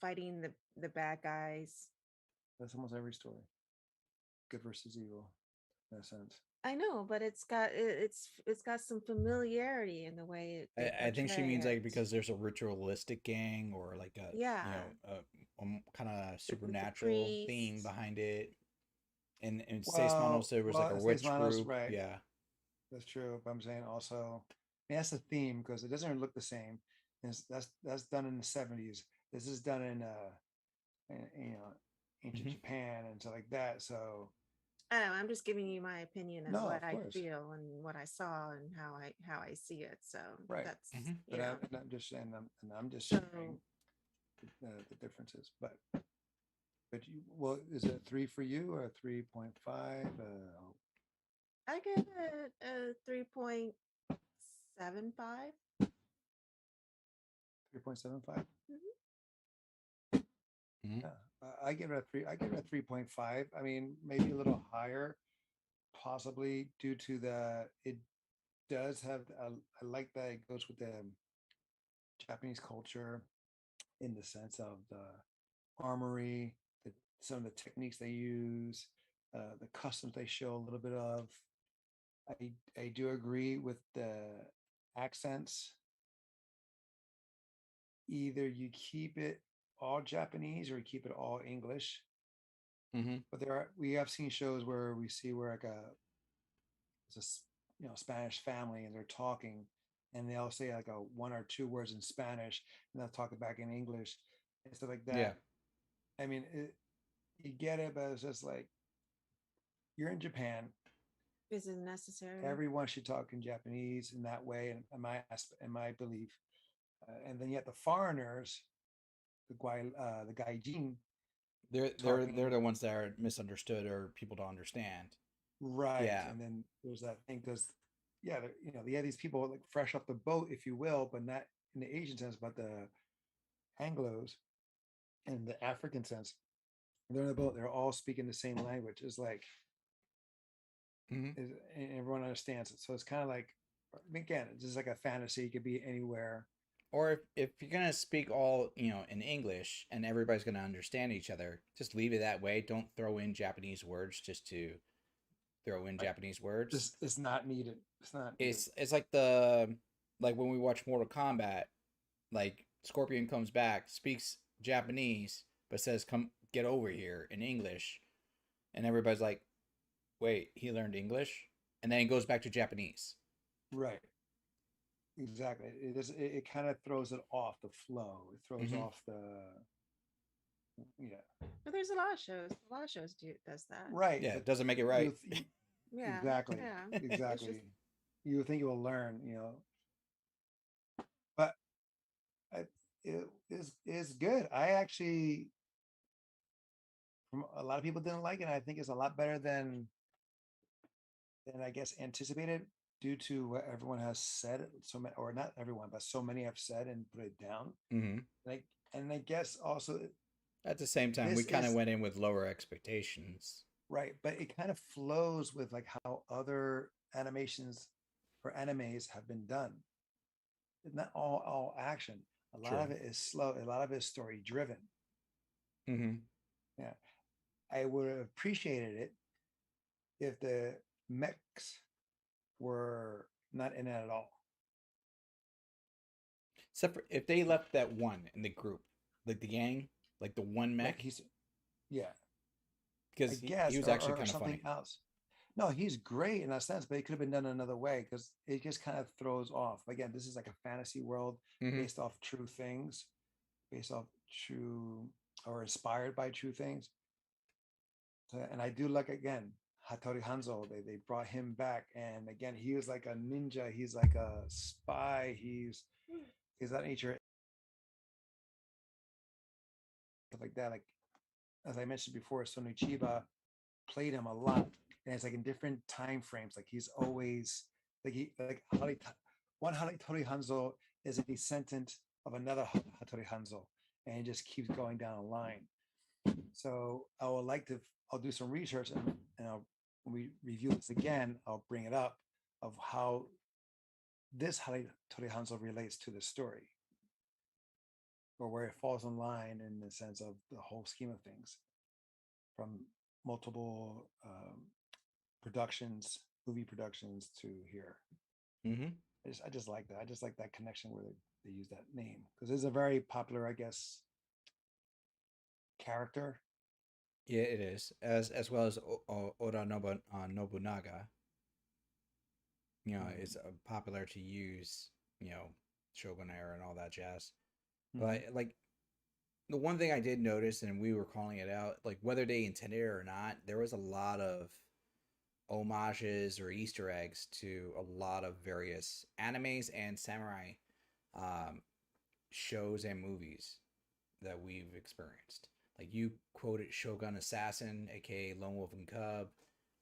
Speaker 3: fighting the bad guys.
Speaker 1: That's almost every story. Good versus evil, in a sense.
Speaker 3: I know, but it's got some familiarity in the way they
Speaker 2: I think she
Speaker 3: portray
Speaker 2: means like
Speaker 3: it.
Speaker 2: because there's a ritualistic gang or like a
Speaker 3: Yeah.
Speaker 2: kind of
Speaker 3: The
Speaker 2: supernatural theme
Speaker 3: priests.
Speaker 2: behind it. And Seis Manos there was like a witch group.
Speaker 1: Right.
Speaker 2: Yeah.
Speaker 1: That's true. But I'm saying also, that's the theme because it doesn't really look the same. That's done in the 70s. This is done in ancient Japan and stuff like that. So
Speaker 3: I don't know, I'm just giving you my opinion of
Speaker 1: no,
Speaker 3: what
Speaker 1: of
Speaker 3: I
Speaker 1: course.
Speaker 3: feel and what I saw and how I see it. So
Speaker 1: right.
Speaker 3: that's
Speaker 1: But I'm just saying, I'm just sharing the differences. But is it 3 for you or 3.5?
Speaker 3: I give it a 3.75.
Speaker 1: 3.75.
Speaker 2: Mm-hmm.
Speaker 1: Yeah, I give it a 3. I give it a 3.5. I mean, maybe a little higher, possibly due to it does have. I like that it goes with the Japanese culture in the sense of the armory, some of the techniques they use, the customs they show a little bit of. I do agree with the accents. Either you keep it all Japanese or you keep it all English.
Speaker 2: Mm-hmm.
Speaker 1: But we have seen shows where we see where it's a Spanish family and they're talking and they'll say like a 1 or 2 words in Spanish and they'll talk it back in English and stuff like that.
Speaker 2: Yeah.
Speaker 1: I mean, you get it, but it's just like you're in Japan.
Speaker 3: Isn't necessary.
Speaker 1: Everyone should talk in Japanese in that way, in my belief. And then yet the foreigners, the gaijin,
Speaker 2: they're
Speaker 1: talking
Speaker 2: the ones that are misunderstood or people don't understand.
Speaker 1: right.
Speaker 2: Yeah.
Speaker 1: And then there's that thing because yeah, they have these people like fresh off the boat, if you will, but not in the Asian sense, but the Anglos in the African sense. They're on the boat. They're all speaking the same language. It's like
Speaker 2: Mm-hmm.
Speaker 1: and everyone understands it. So it's kind of like, again, it's just like a fantasy. It could be anywhere.
Speaker 2: Or if you're gonna speak all in English and everybody's gonna understand each other, just leave it that way. Don't throw in Japanese words just to throw in
Speaker 1: Right.
Speaker 2: Japanese words.
Speaker 1: It's not needed. It's not.
Speaker 2: It's like like when we watch Mortal Kombat, like Scorpion comes back, speaks Japanese, but says "come get over here" in English, and everybody's like, "Wait, he learned English?" And then he goes back to Japanese.
Speaker 1: Right. Exactly. It kind of throws it off the flow. It throws off the yeah.
Speaker 3: But there's a lot of shows. A lot of shows does that.
Speaker 1: Right.
Speaker 2: Yeah, it doesn't make it right.
Speaker 3: Yeah.
Speaker 1: Exactly.
Speaker 3: Yeah.
Speaker 1: Exactly.
Speaker 3: Just...
Speaker 1: You would think you will learn, but it is good. I actually, from a lot of people didn't like it. I think it's a lot better than I guess anticipated due to what everyone has said. So many, or not everyone, but so many have said and put it down.
Speaker 2: Mm-hmm.
Speaker 1: And I guess also
Speaker 2: at the same time, we kind of went in with lower expectations.
Speaker 1: Right, but it kind of flows with like how other animations or animes have been done. It's not all action. A lot of it is slow. A lot of it is story driven.
Speaker 2: Mm-hmm.
Speaker 1: Yeah, I would have appreciated it if the mechs were not in it at all.
Speaker 2: Except for if they left that one in the group, like the gang, like the one mech.
Speaker 1: Yeah,
Speaker 2: because he was actually kind of funny.
Speaker 1: Else. No, he's great in that sense, but it could have been done another way because it just kind of throws off. Again, this is like a fantasy world based off true things, based off true or inspired by true things. So, and I do like again Hattori Hanzo. They brought him back, and again he was like a ninja. He's like a spy. He's that nature, stuff like that. Like as I mentioned before, Sonu Chiba played him a lot, and it's like in different time frames. Like he's always one Hattori Hanzo is a descendant of another Hattori Hanzo, and it just keeps going down a line. So I'll do some research, and when we review this again, I'll bring it up of how this Hattori Hanzo relates to the story, or where it falls in line in the sense of the whole scheme of things, from multiple movie productions to here.
Speaker 2: Mm-hmm.
Speaker 1: I just like that. I just like that connection where they use that name because it's a very popular, I guess, character.
Speaker 2: Yeah, it is as well as Oda Nobunaga. It's popular to use. Shogun era and all that jazz. But like the one thing I did notice, and we were calling it out, like whether they intended it or not, there was a lot of homages or Easter eggs to a lot of various animes and samurai shows and movies that we've experienced. Like you quoted Shogun Assassin, aka Lone Wolf and Cub,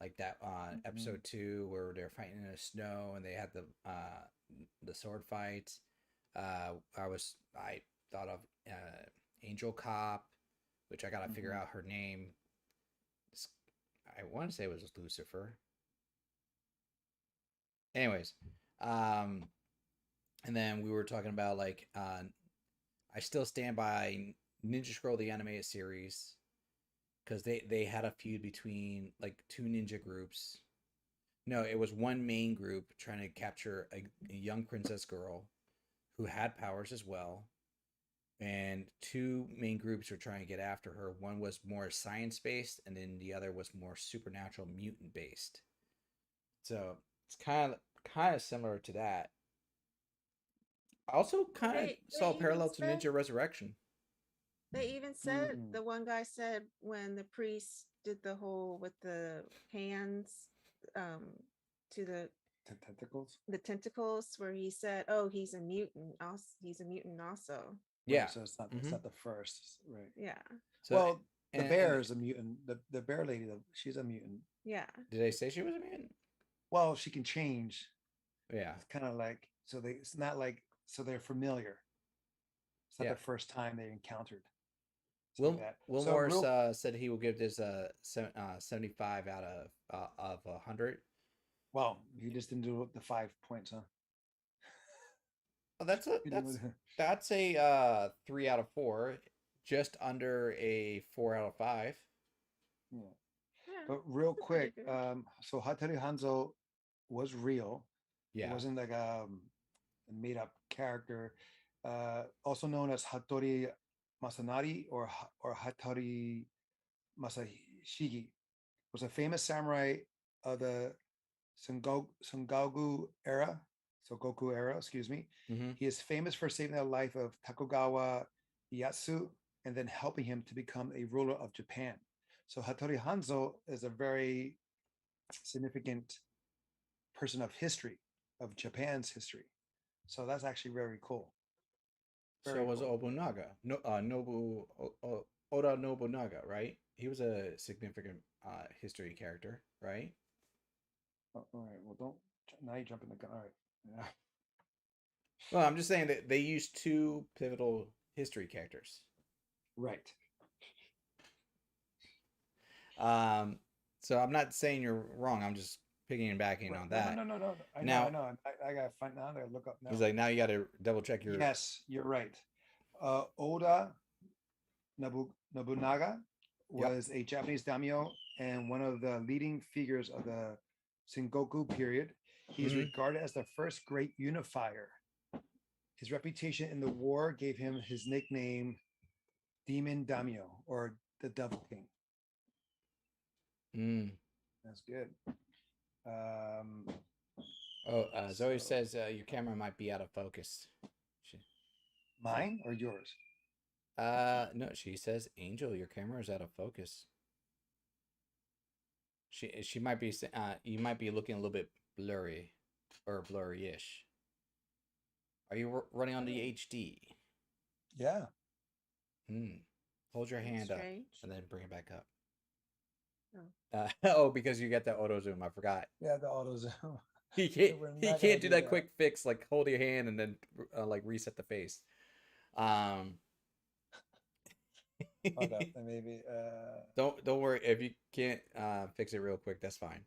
Speaker 2: like that episode 2 where they're fighting in the snow and they had the sword fights. I thought of Angel Cop, which I gotta figure out her name. I want to say it was Lucifer. Anyways, and then we were talking about like I still stand by Ninja Scroll the animated series because they had a feud between like two ninja groups. No, it was one main group trying to capture a young princess girl who had powers as well. And two main groups were trying to get after her. One was more science based, and then the other was more supernatural mutant based. So it's kind of similar to that. I also kind of saw a parallel to Ninja Resurrection.
Speaker 3: They even said the one guy said when the priest did the whole with the hands um to
Speaker 1: Tentacles.
Speaker 3: the tentacles where he said, "Oh, he's a mutant. Also, he's a mutant also."
Speaker 2: Yeah.
Speaker 1: Right, so it's not the first, right?
Speaker 3: Yeah.
Speaker 2: So
Speaker 1: Well, the bear
Speaker 2: and
Speaker 1: is a mutant. The bear lady, she's a mutant.
Speaker 3: Yeah.
Speaker 2: did they say she was a mutant?
Speaker 1: Well, she can change.
Speaker 2: Yeah.
Speaker 1: It's kind of like it's not like so they're familiar. It's not
Speaker 2: Yeah.
Speaker 1: the first time they encountered.
Speaker 2: Will
Speaker 1: So
Speaker 2: Morris
Speaker 1: real
Speaker 2: said he will give this 75 out of 100.
Speaker 1: well, he just didn't do the 5 points, huh?
Speaker 2: Oh,
Speaker 1: He didn't-
Speaker 2: that's a 3 out of 4, just under a 4 out of 5.
Speaker 1: yeah.
Speaker 3: Yeah.
Speaker 1: But real
Speaker 3: That's pretty
Speaker 1: quick,
Speaker 3: good.
Speaker 1: so Hattori Hanzo was real. It
Speaker 2: Yeah.
Speaker 1: wasn't like a made up character. Also known as Hattori Masanari or Hattori Masashigi, was a famous samurai of the Sengoku era. So Goku era, excuse me.
Speaker 2: Mm-hmm.
Speaker 1: He is famous for saving the life of Tokugawa Ieyasu and then helping him to become a ruler of Japan. So Hattori Hanzo is a very significant person of history, of Japan's history. So that's actually very cool.
Speaker 2: So
Speaker 1: Very
Speaker 2: was
Speaker 1: cool.
Speaker 2: Obunaga, Oda Nobunaga, right? He was a significant history character, right?
Speaker 1: Oh, all right. Well, don't now you jump in the gun. All right. Yeah.
Speaker 2: Well, I'm just saying that they used 2 pivotal history characters.
Speaker 1: Right.
Speaker 2: So I'm not saying you're wrong. I'm just piggybacking on that.
Speaker 1: No. I
Speaker 2: Now,
Speaker 1: know. I gotta find now. I gotta look up now.
Speaker 2: he's like, now you got to double check your.
Speaker 1: Yes, you're right. Oda Nobunaga was a Japanese daimyo and one of the leading figures of the Sengoku period. He's regarded as the first great unifier. His reputation in the war gave him his nickname Demon Daimyo or the Devil King. That's good.
Speaker 2: Zoe says your camera might be out of focus.
Speaker 1: Mine or yours?
Speaker 2: No, she says, Angel, your camera is out of focus. She might be you might be looking a little bit blurry or blurry-ish. Are you running on the HD?
Speaker 1: Yeah.
Speaker 2: Hold your hand up
Speaker 3: Strange.
Speaker 2: and then bring it back up.
Speaker 3: Oh.
Speaker 2: Because you get the auto zoom. I forgot.
Speaker 1: Yeah, the auto zoom.
Speaker 2: He can't do that quick fix like hold your hand and then like reset the face.
Speaker 1: Hold up, maybe.
Speaker 2: Don't worry if you can't fix it real quick. That's fine.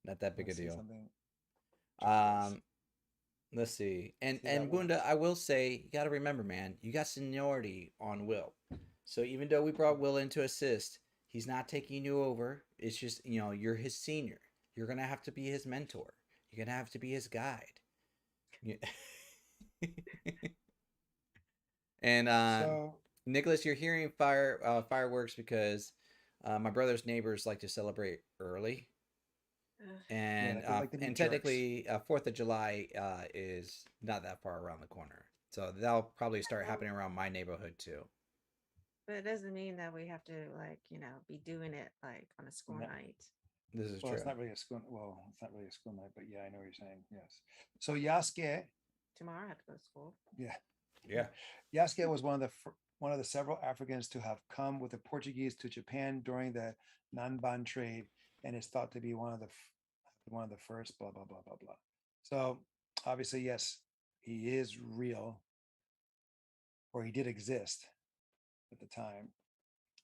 Speaker 2: Not that big a deal. Let's see. And Bunda, I will say, you got to remember, man, you got seniority on Will. So even though we brought Will in to assist, he's not taking you over. It's just, you're his senior. You're going to have to be his mentor. You're going to have to be his guide. Yeah. And Nicholas, you're hearing fireworks because my brother's neighbors like to celebrate early. And and technically 4th of July is not that far around the corner. So that'll probably start happening around my neighborhood too.
Speaker 3: But it doesn't mean that we have to be doing it like on a school night.
Speaker 2: This is true.
Speaker 1: It's not really a school. Well, it's not really a school night, but yeah, I know what you're saying. Yes. So Yasuke.
Speaker 3: Tomorrow I have to go to school.
Speaker 1: Yeah.
Speaker 2: Yeah.
Speaker 1: Yasuke was one of the several Africans to have come with the Portuguese to Japan during the Nanban trade, and is thought to be one of the first. Blah blah blah blah blah. So obviously, yes, he is real, or he did exist at the time.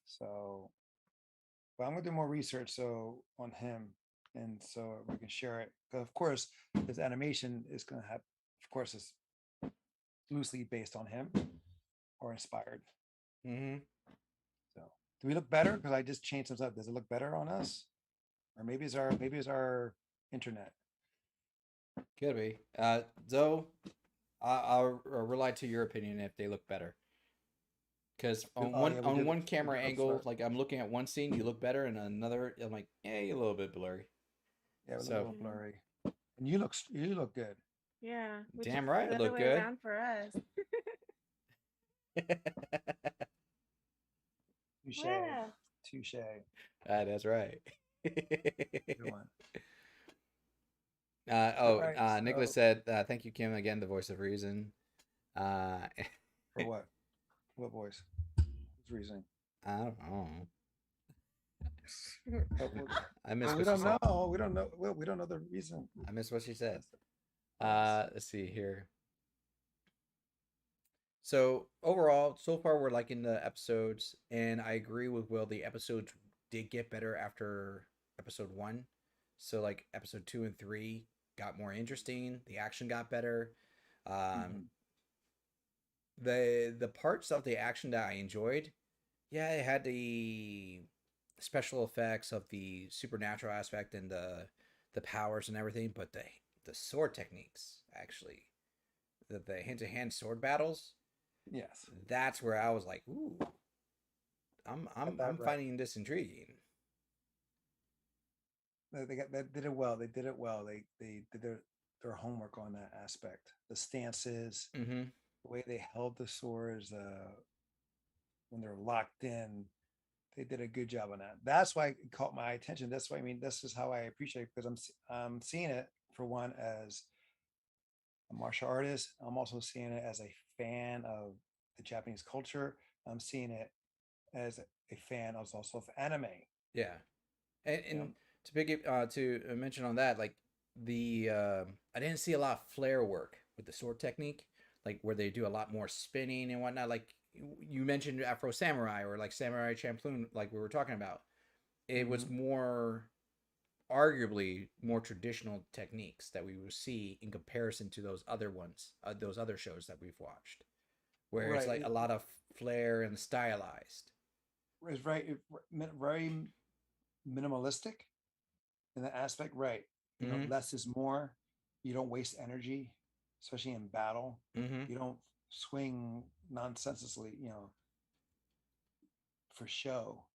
Speaker 1: So, but I'm gonna do more research on him, and so we can share it. Because of course, his animation is gonna have, of course, is loosely based on him or inspired. So, do we look better? Because I just changed some stuff. Does it look better on us, or maybe it's our internet?
Speaker 2: Could be. Zoe, I'll rely to your opinion if they look better. Because on one camera angle, like I'm looking at one scene, you look better, and another, I'm like, yeah, you're a little bit blurry.
Speaker 1: Yeah, a little blurry. And you look good.
Speaker 3: Yeah.
Speaker 2: Damn right, it look good.
Speaker 3: Around for us.
Speaker 1: Touche. Touche.
Speaker 2: That's right.
Speaker 1: Good one. Right.
Speaker 2: Nicholas said, "Thank you, Kim, again, the voice of reason." Uh,
Speaker 1: For what? What voice? Who's reasoning?
Speaker 2: I don't know. I
Speaker 1: missed
Speaker 2: what
Speaker 1: we
Speaker 2: she
Speaker 1: don't
Speaker 2: said.
Speaker 1: know. We don't know. Well, we don't know the reason.
Speaker 2: I missed what she said. Let's see here. So overall, so far we're liking the episodes, and I agree with Will. The episodes did get better after episode 1. So like episode 2 and 3 got more interesting. The action got better. The parts of the action that I enjoyed, yeah, it had the special effects of the supernatural aspect and the powers and everything, but the sword techniques actually, the hand to hand sword battles,
Speaker 1: yes,
Speaker 2: that's where I was like, ooh, I'm finding this intriguing.
Speaker 1: They did it well. They did it well. They did their homework on that aspect. The stances, the way they held the swords, when they're locked in, they did a good job on that. That's why it caught my attention. That's why, I mean, this is how I appreciate it, because I'm seeing it, for one, as a martial artist. I'm also seeing it as a fan of the Japanese culture. I'm seeing it as a fan also of anime.
Speaker 2: Yeah, and to mention on that, like the I didn't see a lot of flare work with the sword technique, like where they do a lot more spinning and whatnot. Like you mentioned Afro Samurai or like Samurai Champloo, like we were talking about. It was more, arguably more traditional techniques that we would see in comparison to those other ones, those other shows that we've watched, where it's like a lot of flair and stylized.
Speaker 1: It's very minimalistic in that aspect, right? You know, less is more. You don't waste energy, especially in battle. You don't swing nonsensely, you know, for show.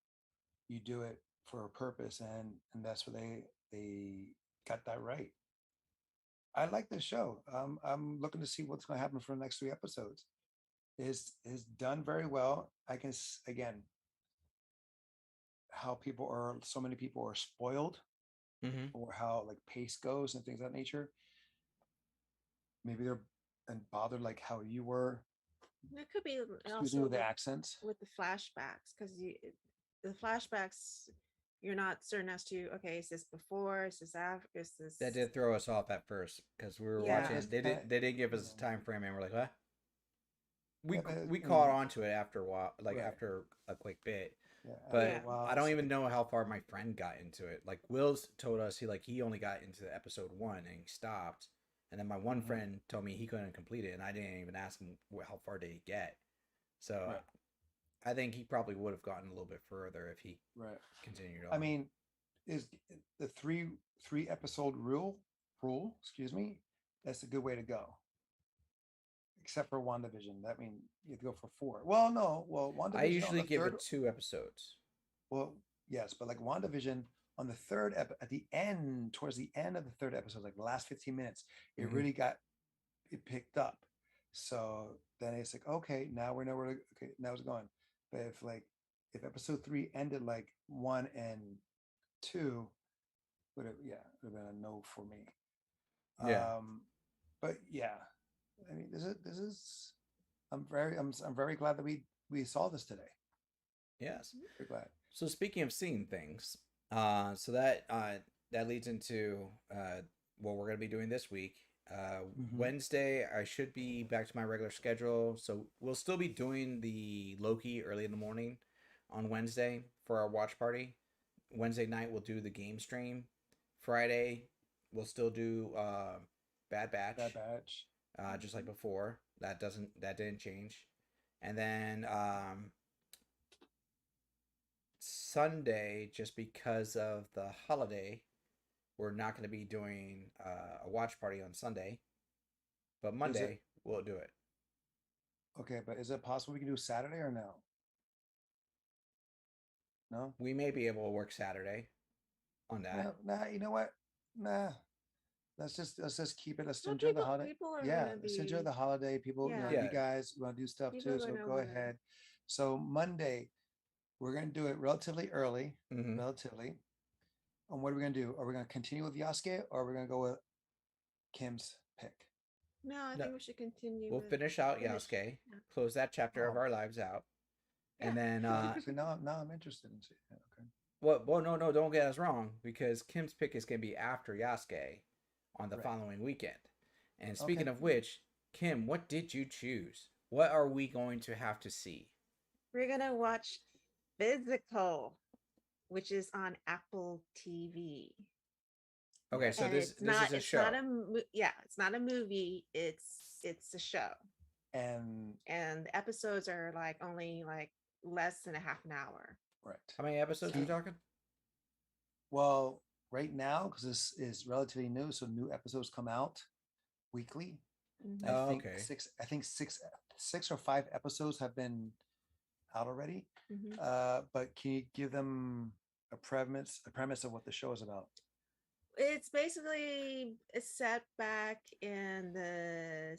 Speaker 1: You do it for a purpose, and that's where they got that right. I like this show. I'm looking to see what's going to happen for the next 3 episodes. Is done very well. I can, again, how so many people are spoiled, or how like pace goes and things of that nature. Maybe they're bothered like how you were.
Speaker 3: It could be
Speaker 1: also with the accents,
Speaker 3: with the flashbacks, because the flashbacks, you're not certain as to, okay, is this before, is this after, is this.
Speaker 2: That did throw us off at first because we were watching. They didn't give us a time frame, and we're like, what? We caught on to it after a while, like after a quick bit. But I don't even know how far my friend got into it. Like Will's told us he only got into episode 1 and he stopped. And then my one friend told me he couldn't complete it, and I didn't even ask him how far did he get. So I think he probably would have gotten a little bit further if he continued on.
Speaker 1: I mean, is the three episode rule? Excuse me. That's a good way to go. Except for WandaVision, that means you have to go for 4. Well, no. Well, WandaVision,
Speaker 2: I usually give it 2 episodes.
Speaker 1: Well, yes, but like WandaVision, on the third at the end, towards the end of the third episode, like the last 15 minutes, it really got it picked up. So then it's like, okay, now we know where now it's going. But if episode 3 ended like 1 and 2, would have been a no for me.
Speaker 2: Yeah.
Speaker 1: But yeah, I mean, this is I'm very glad that we saw this today.
Speaker 2: Yes.
Speaker 1: Very glad.
Speaker 2: So speaking of seeing things, so that leads into what we're going to be doing this week. Wednesday, I should be back to my regular schedule. So we'll still be doing the Loki early in the morning on Wednesday for our watch party. Wednesday night, we'll do the game stream. Friday, we'll still do Bad Batch. Just like before. That didn't change. And then Sunday, just because of the holiday, we're not going to be doing a watch party on Sunday, but Monday we'll do it.
Speaker 1: Okay, but is it possible we can do Saturday or no? No?
Speaker 2: We may be able to work Saturday on that.
Speaker 1: Nah, you know what? Nah. Let's just keep it. Let's enjoy the holiday. Let's enjoy the holiday. People, you guys want to do stuff too, so go ahead. So Monday, We're going to do it relatively early,
Speaker 2: Mm-hmm.
Speaker 1: relatively. And what are we going to do? Are we going to continue with Yasuke or are we going to go with Kim's pick?
Speaker 3: No, I
Speaker 2: No,
Speaker 3: think we should continue
Speaker 2: we'll
Speaker 3: with
Speaker 2: finish out
Speaker 3: finish.
Speaker 2: Yasuke,
Speaker 3: Yeah.
Speaker 2: close that chapter of
Speaker 1: Oh,
Speaker 2: our lives out,
Speaker 3: Yeah.
Speaker 2: and then
Speaker 1: so now I'm interested in seeing it. Okay.
Speaker 2: well, no, don't get us wrong, because Kim's pick is going to be after Yasuke on the
Speaker 1: Right.
Speaker 2: following weekend. And
Speaker 1: Okay.
Speaker 2: speaking of which, Kim, what did you choose? What are we going to have to see?
Speaker 3: We're gonna watch Physical, which is on Apple TV.
Speaker 2: Okay, so
Speaker 3: And
Speaker 2: this is a
Speaker 3: it's not
Speaker 2: show.
Speaker 3: it's not a movie, it's a show.
Speaker 1: And
Speaker 3: And the episodes are like only like less than a half an hour.
Speaker 1: right.
Speaker 2: How many episodes
Speaker 3: So
Speaker 2: are we talking?
Speaker 1: Well, right now, because this is relatively new, so new episodes come out weekly.
Speaker 3: mhm.
Speaker 1: I
Speaker 2: Oh,
Speaker 1: think
Speaker 2: okay.
Speaker 1: six or five episodes have been out already.
Speaker 3: Mhm.
Speaker 1: But can you give them a premise of what the show is about?
Speaker 3: It's basically it's set back in the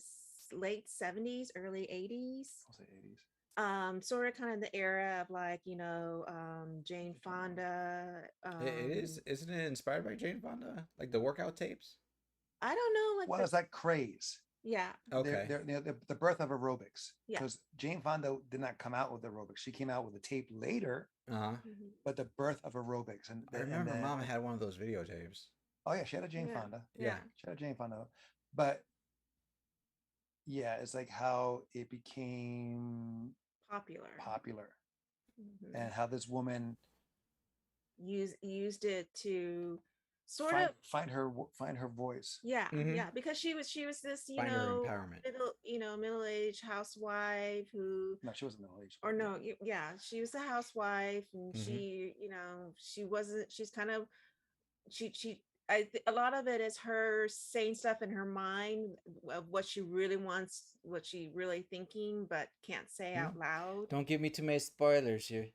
Speaker 3: late 70s, early 80s.
Speaker 1: I'll say 80s.
Speaker 3: Sort of kind of the era of like, Jane Fonda.
Speaker 2: It is, isn't it inspired by Jane Fonda? Like the workout tapes?
Speaker 3: I don't know what
Speaker 1: Well, it's like craze.
Speaker 3: yeah.
Speaker 2: Okay.
Speaker 1: The birth of aerobics.
Speaker 3: Yeah.
Speaker 1: Because Jane Fonda did not come out with aerobics. She came out with a tape later,
Speaker 2: Uh-huh.
Speaker 3: Mhm.
Speaker 1: but the birth of aerobics. And
Speaker 2: I remember Mom had one of those videotapes.
Speaker 1: Oh yeah, she had a Jane
Speaker 3: Yeah.
Speaker 1: Fonda.
Speaker 3: Yeah.
Speaker 1: She had a Jane Fonda. But yeah, it's like how it became
Speaker 3: Popular. Mhm.
Speaker 1: and how this woman
Speaker 3: Used it to sort
Speaker 1: find
Speaker 3: of
Speaker 1: find her voice.
Speaker 3: yeah,
Speaker 2: Mhm.
Speaker 3: yeah, because she was this,
Speaker 2: Find her empowerment.
Speaker 3: middle-aged housewife who
Speaker 1: No, she wasn't middle aged.
Speaker 3: or no, yeah, she was a housewife and
Speaker 2: Mhm.
Speaker 3: she wasn't she's kind of she a lot of it is her saying stuff in her mind of what she really wants, what she really thinking but can't say out loud.
Speaker 2: Don't give me too many spoilers here.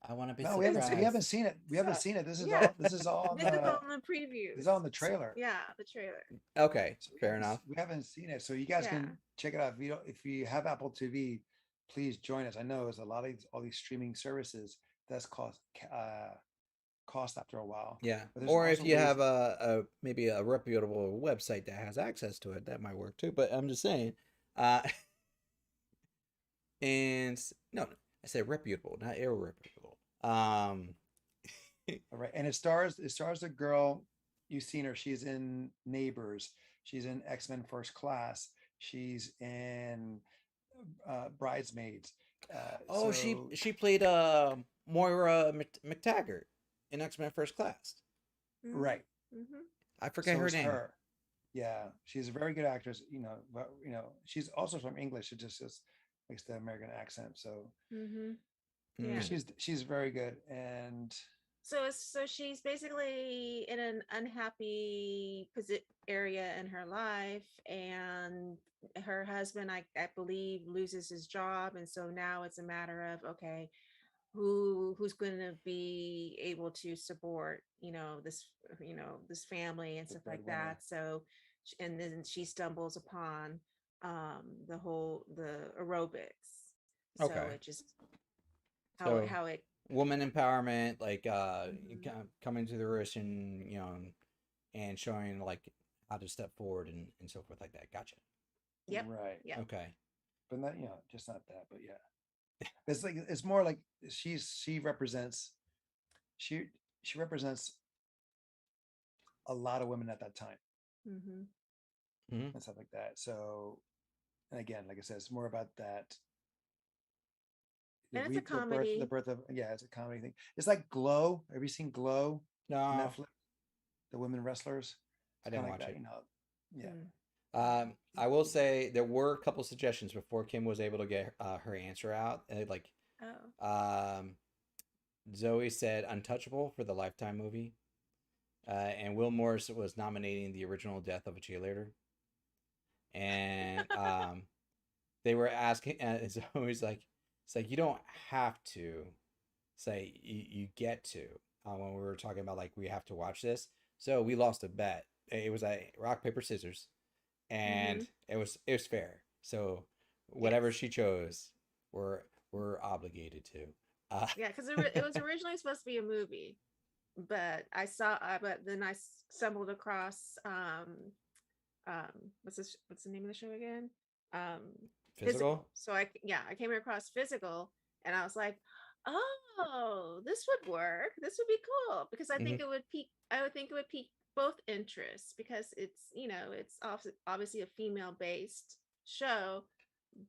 Speaker 2: I want to be
Speaker 1: No,
Speaker 2: surprised.
Speaker 1: we haven't seen it. We haven't
Speaker 3: So,
Speaker 1: seen it. This is
Speaker 3: yeah.
Speaker 1: all
Speaker 3: This is all in the previews.
Speaker 1: this is all in the trailer.
Speaker 3: Yeah, the trailer.
Speaker 2: Okay,
Speaker 1: So
Speaker 2: fair enough.
Speaker 1: We haven't seen it. So you guys
Speaker 3: Yeah.
Speaker 1: can check it out. If you have Apple TV, please join us. I know there's a lot of all these streaming services that's cost after a while.
Speaker 2: Yeah.
Speaker 1: But there's
Speaker 2: Or if
Speaker 1: also
Speaker 2: you
Speaker 1: ways-
Speaker 2: have a maybe a reputable website that has access to it, that might work too. But I'm just saying. And no, I said reputable, not irreputable.
Speaker 1: all right, and it stars a girl. You've seen her. She's in Neighbors. She's in X-Men First Class. She's in Bridesmaids.
Speaker 2: Oh,
Speaker 1: So
Speaker 2: she played Moira McTaggart in X-Men First Class.
Speaker 1: right.
Speaker 3: Mm-hmm.
Speaker 2: I forget
Speaker 1: So
Speaker 2: her
Speaker 1: is
Speaker 2: name.
Speaker 1: her. Yeah, she's a very good actress. But she's also from English. It just makes the American accent. So
Speaker 3: Mm-hmm.
Speaker 2: Mm.
Speaker 3: Yeah.
Speaker 1: she's very good. And
Speaker 3: So she's basically in an unhappy area in her life, and her husband, I believe, loses his job, and so now it's a matter of okay, who's going to be able to support this family and
Speaker 1: the
Speaker 3: stuff like
Speaker 1: breadwinner.
Speaker 3: that. So, and then she stumbles upon the aerobics. So
Speaker 2: Okay.
Speaker 3: it just
Speaker 2: So
Speaker 3: how it
Speaker 2: woman empowerment, like
Speaker 3: Mhm.
Speaker 2: coming to the fruition, and showing like how to step forward and so forth like that. Gotcha.
Speaker 3: Yep.
Speaker 1: Right.
Speaker 3: Yep.
Speaker 2: Okay.
Speaker 1: But not just not that. But yeah, it's more like she represents a lot of women at that time
Speaker 3: Mm-hmm.
Speaker 1: and stuff like that. So, and again, like I said, it's more about that.
Speaker 3: And it's a comedy.
Speaker 1: The birth of it's a comedy thing. It's like Glow. Have you seen Glow
Speaker 2: No,
Speaker 1: on Netflix? The women wrestlers.
Speaker 2: I
Speaker 1: It's
Speaker 2: didn't
Speaker 1: kinda
Speaker 2: watch
Speaker 1: like
Speaker 2: it.
Speaker 1: that, Yeah.
Speaker 3: Mm.
Speaker 2: I will say there were a couple suggestions before Kim was able to get her answer out. Like,
Speaker 3: Oh.
Speaker 2: Zoe said Untouchable for the Lifetime movie, and Will Morris was nominating the original Death of a Cheerleader, and they were asking. Zoe's like, it's like you don't have to say you get to. When we were talking about like we have to watch this, so we lost a bet. It was a rock paper scissors, and it was fair. So whatever she chose, we're obligated to.
Speaker 3: Yeah, because it was originally supposed to be a movie, but but then I stumbled across what's the name of the show again? Um,
Speaker 2: Physical.
Speaker 3: So I came across Physical, and I was like, oh, this would work. This would be cool because I think it would pique. I would think it would pique both interests because it's obviously a female based show,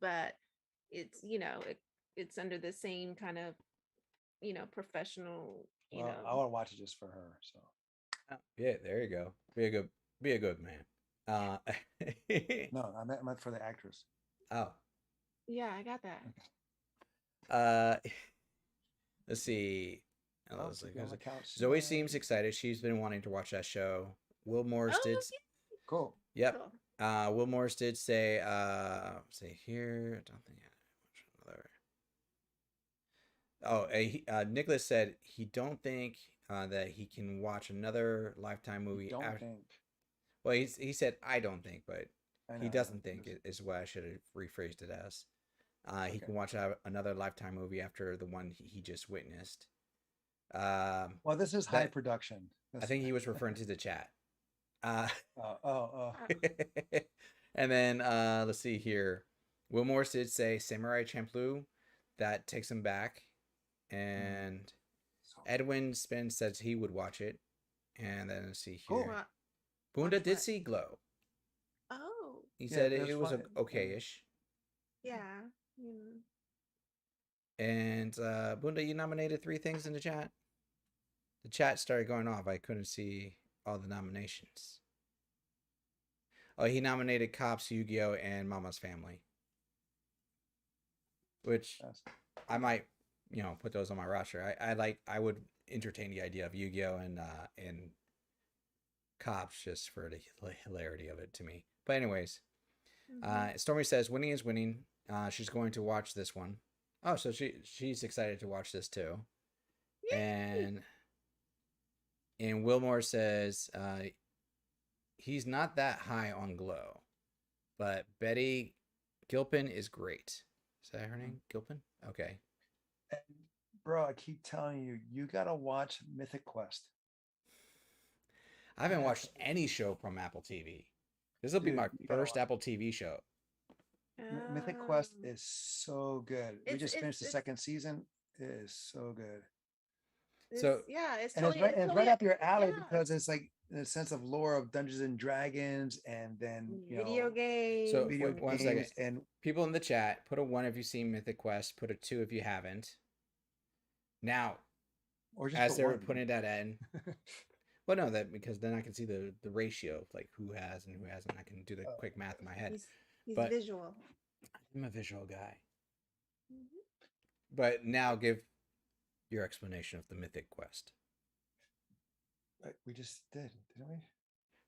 Speaker 3: but it's under the same kind of professional.
Speaker 1: I want to watch it just for her. So
Speaker 2: Yeah, there you go. Be a good man.
Speaker 1: no, I meant for the actress.
Speaker 2: Oh.
Speaker 3: Yeah, I got that.
Speaker 2: Let's see.
Speaker 1: Oh,
Speaker 2: Zoe seems excited. She's been wanting to watch that show. Will Morris did.
Speaker 3: Yeah.
Speaker 1: Cool.
Speaker 2: Yep. Cool. Will Morris did say. Say here. I don't think another. Oh, Nicholas said he don't think that he can watch another Lifetime movie.
Speaker 1: Don't think.
Speaker 2: Well, he said I don't think, but he doesn't think is what I should have rephrased it as. Okay. He can watch another Lifetime movie after the one he just witnessed.
Speaker 1: Well, this is high production.
Speaker 2: I think he was referring to the chat.
Speaker 1: Oh.
Speaker 2: And then let's see here. Will Morris did say Samurai Champloo. That takes him back. And Edwin Spence says he would watch it. And then let's see here.
Speaker 1: Cool.
Speaker 2: Bunda did see Glow.
Speaker 3: Oh.
Speaker 2: He said it was okay-ish.
Speaker 3: Yeah.
Speaker 2: And Bunda, you nominated 3 things in the chat. The chat started going off. I couldn't see all the nominations. Oh, he nominated Cops, Yu-Gi-Oh, and Mama's Family. Which I might, put those on my roster. I would entertain the idea of Yu-Gi-Oh and Cops just for the hilarity of it to me. But anyways, Stormy says winning is winning. She's going to watch this one. Oh, so she's excited to watch this too. Yay. And Wilmore says he's not that high on Glow, but Betty Gilpin is great. Is that her name? Gilpin? Okay.
Speaker 1: And bro, I keep telling you, you gotta watch Mythic Quest.
Speaker 2: I haven't watched any show from Apple TV. This will be my first Apple TV show.
Speaker 1: Mythic Quest is so good. We just finished the second season. It is so good.
Speaker 3: It's
Speaker 1: right up your alley because it's like in a sense of lore of Dungeons and Dragons, and then
Speaker 3: video games.
Speaker 2: So one second, and people in the chat, put a 1 if you've seen Mythic Quest, put a 2 if you haven't. Now, or just as they're putting that in, well, no, that because then I can see the ratio of like who has and who hasn't. I can do the quick math in my head.
Speaker 3: He's visual.
Speaker 2: I'm a visual guy. But now give your explanation of the Mythic Quest.
Speaker 1: We just did, didn't we?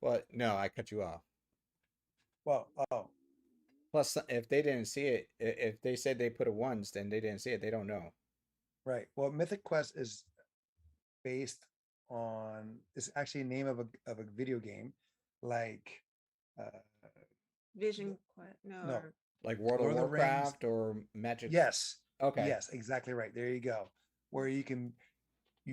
Speaker 2: Well, no, I cut you off.
Speaker 1: Well,
Speaker 2: Plus, if they didn't see it, if they said they put it once, then they didn't see it. They don't know.
Speaker 1: Right. Well, Mythic Quest is based on, it's actually a name of a video game, like
Speaker 3: Vision Quest. No.
Speaker 2: Like World of Warcraft or Magic.
Speaker 1: Yes.
Speaker 2: Okay.
Speaker 1: Yes, exactly right. There you go. Where you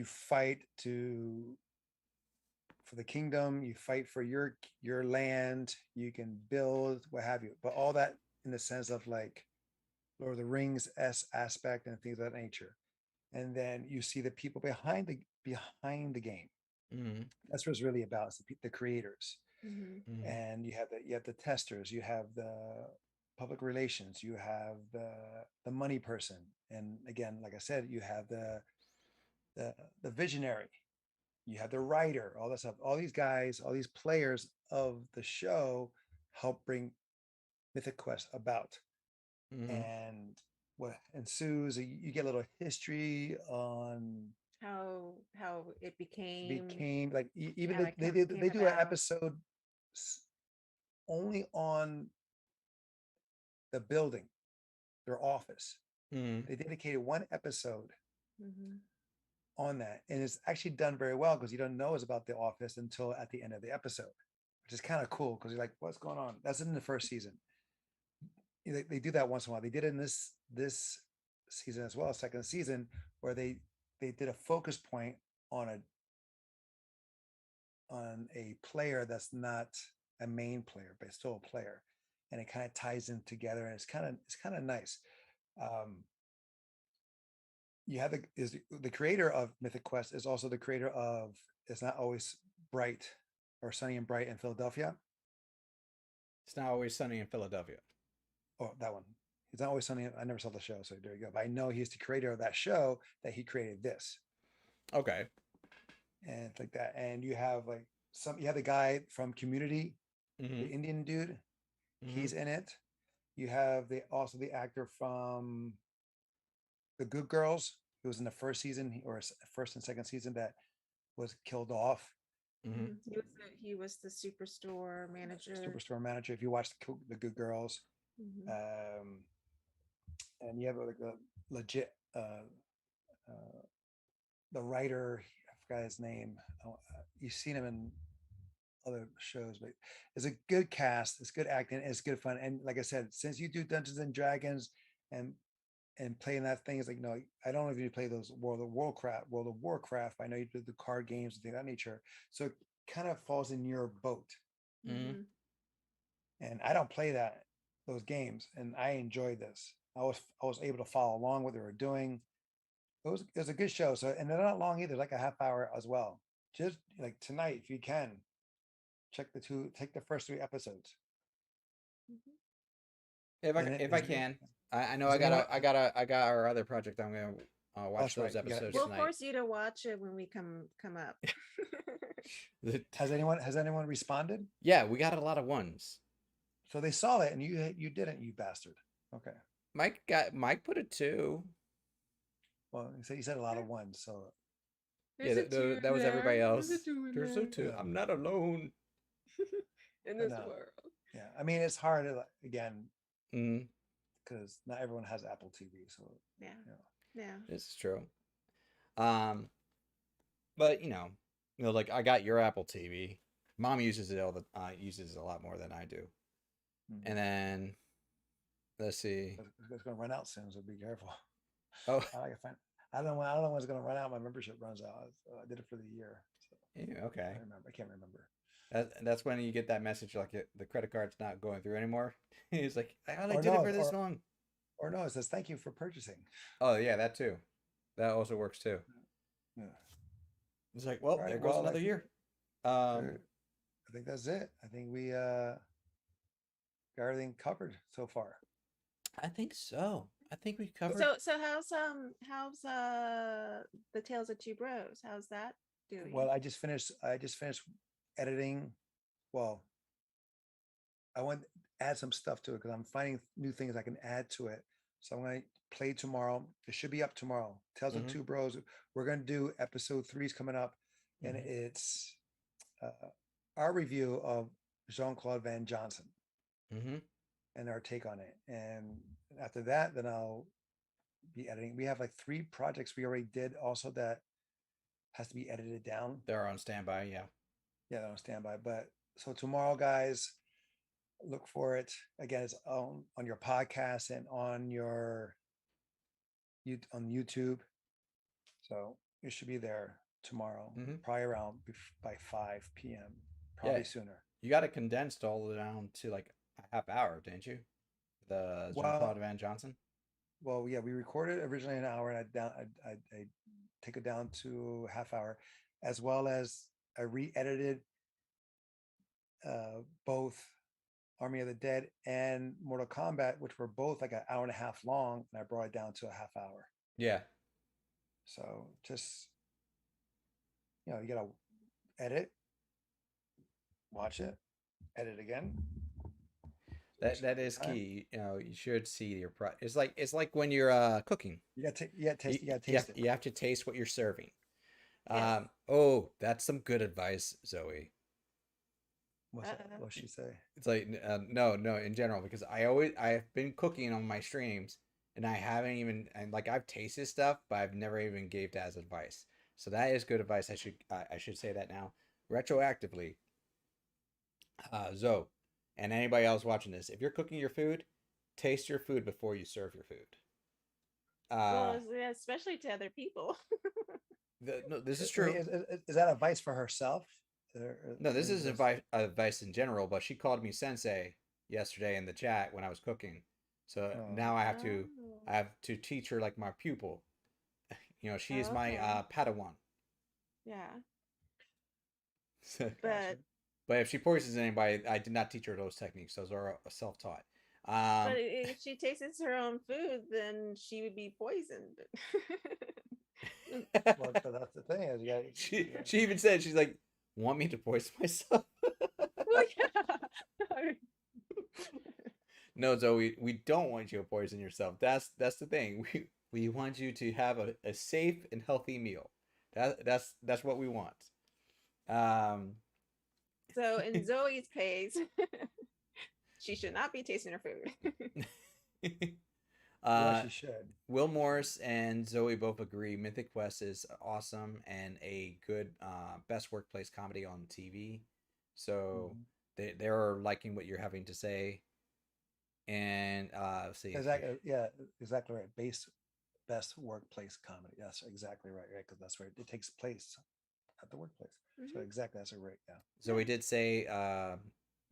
Speaker 1: fight for the kingdom, you fight for your land, you can build, what have you. But all that in the sense of like Lord of the Rings aspect and things of that nature. And then you see the people behind the game.
Speaker 2: Mm-hmm. That's
Speaker 1: what it's really about. It's the creators.
Speaker 3: Mm-hmm.
Speaker 1: And you have the testers, you have the public relations, you have the money person, and again, like I said, you have the visionary, you have the writer, all that stuff. All these guys, all these players of the show help bring Mythic Quest about. And what ensues, you get a little history on
Speaker 3: how it became
Speaker 1: like even they do an episode only on the building, their office. They dedicated 1 episode on that, and it's actually done very well because you don't know it's about the office until at the end of the episode, which is kind of cool because you're like, what's going on? That's in the first season. They do that once in a while. They did it in this season as well, second season, where they did a focus point on a player that's not a main player, but still a player, and it kind of ties them together, and it's kind of nice. Um, you have the creator of Mythic Quest is also the creator of It's Not Always Bright or Sunny and Bright in Philadelphia.
Speaker 2: It's Not Always Sunny in Philadelphia.
Speaker 1: Oh, that one. It's Not Always Sunny. I never saw the show, so there you go. But I know he's the creator of that show that he created this.
Speaker 2: Okay.
Speaker 1: And it's like that. And you have you have the guy from Community, the Indian dude. He's in it. You have also the actor from The Good Girls, who was in the first season or first and second season that was killed off.
Speaker 3: He was the superstore manager.
Speaker 1: Superstore manager. If you watch the Good Girls, and you have like a legit the writer. I forgot his name. You've seen him in other shows, but it's a good cast. It's good acting. It's good fun. And like I said, since you do Dungeons and Dragons and playing that thing, is like, no, I don't know if you play those World of Warcraft. I know you do the card games and things of that nature. So it kind of falls in your boat. And I don't play those games, and I enjoyed this. I was able to follow along what they were doing. It was a good show. So, and they're not long either, like a half hour as well. Just like tonight, if you can, take the first 3 episodes.
Speaker 2: If I can, I know I got our other project. I'm gonna watch those episodes
Speaker 3: we'll
Speaker 2: tonight.
Speaker 3: force you to watch it when we come up.
Speaker 1: Has anyone responded?
Speaker 2: Yeah, we got a lot of ones.
Speaker 1: So they saw it and you didn't, you bastard. Okay.
Speaker 2: Mike put it 2.
Speaker 1: Well, he said a lot of ones, so
Speaker 2: that was everybody else. There's a 2. I'm not alone
Speaker 3: in this world.
Speaker 1: Yeah, I mean, it's hard to, again, because not everyone has Apple TV. So
Speaker 3: yeah,
Speaker 2: this is true. But like I got your Apple TV. Mom uses it uses it a lot more than I do. And then let's see.
Speaker 1: It's going to run out soon, so be careful.
Speaker 2: Oh,
Speaker 1: I don't know when it's going to run out. My membership runs out. I did it for the year. So
Speaker 2: yeah, okay.
Speaker 1: I can't remember.
Speaker 2: That's when you get that message like the credit card's not going through anymore. He's like, I only did it for this long.
Speaker 1: Or no, it says thank you for purchasing.
Speaker 2: Oh yeah, that too. That also works too.
Speaker 1: Yeah.
Speaker 2: It's like, well, there goes another year.
Speaker 1: I think that's it. I think we got everything covered so far.
Speaker 2: I think so. I think we covered.
Speaker 3: So how's the Tales of Two Bros? How's that doing?
Speaker 1: Well, I just finished editing. Well, I want to add some stuff to it because I'm finding new things I can add to it. So I'm going to play tomorrow. It should be up tomorrow. Tales of Two Bros. We're going to do episode 3's coming up, and it's our review of Jean-Claude Van Johnson and our take on it. And after that, then I'll be editing. We have like 3 projects we already did also that has to be edited down.
Speaker 2: They're on standby. Yeah,
Speaker 1: they're on standby. But so tomorrow, guys, look for it. Again, it's on your podcast and on on YouTube. So it should be there tomorrow, probably around by 5 p.m. Probably sooner.
Speaker 2: You got it condensed all down to like a half hour, didn't you? The Jean-Claude Van Johnson.
Speaker 1: Well, yeah, we recorded originally an hour, and I take it down to a half hour, as well as I re-edited both Army of the Dead and Mortal Kombat, which were both like an hour and a half long, and I brought it down to a half hour.
Speaker 2: Yeah.
Speaker 1: So just you gotta edit, watch it, edit again.
Speaker 2: That is key. You should see your It's like when you're cooking.
Speaker 1: You gotta taste it.
Speaker 2: You have to taste what you're serving.
Speaker 3: Yes.
Speaker 2: That's some good advice, Zoe.
Speaker 1: What'd she say?
Speaker 2: It's like no, in general, because I've been cooking on my streams, and I haven't even, and like I've tasted stuff, but I've never even gave that as advice. So that is good advice. I should say that now retroactively. Zoe, and anybody else watching this, if you're cooking your food, taste your food before you serve your food. Uh,
Speaker 3: yeah, especially to other people.
Speaker 2: no, this is
Speaker 1: I mean,
Speaker 2: true.
Speaker 1: is that advice for herself?
Speaker 2: No, this
Speaker 1: Or is
Speaker 2: is
Speaker 1: this
Speaker 2: advice in general, but she called me sensei yesterday in the chat when I was cooking. So
Speaker 1: oh,
Speaker 2: now
Speaker 3: Oh,
Speaker 2: I have to teach her like my pupil. You know, she is my
Speaker 3: okay.
Speaker 2: Padawan.
Speaker 3: Yeah.
Speaker 1: gotcha.
Speaker 3: But
Speaker 2: But if she poisons anybody, I did not teach her those techniques. Those are self-taught.
Speaker 3: but
Speaker 2: Um,
Speaker 3: if she tastes her own food, then she would be poisoned.
Speaker 1: Well, so that's the thing is you
Speaker 2: she even said she's like, want me to poison myself?
Speaker 3: Well, yeah.
Speaker 2: No, Zoe, we don't want you to poison yourself. That's the thing. We want you to have a safe and healthy meal. That's what we want. Um,
Speaker 3: So in Zoe's case, she should not be tasting her food.
Speaker 1: well,
Speaker 2: uh,
Speaker 1: she should.
Speaker 2: Will Morris and Zoe both agree Mythic Quest is awesome and a good best workplace comedy on TV. So
Speaker 1: Mhm.
Speaker 2: they're liking what you're having to say. And let's see here.
Speaker 1: Exactly. Yeah, exactly right. Best workplace comedy. That's exactly right. Right, because that's where it takes place at the workplace. So
Speaker 3: Hmm.
Speaker 1: exactly, that's a right. Yeah.
Speaker 2: Zoe
Speaker 3: Yeah.
Speaker 2: did say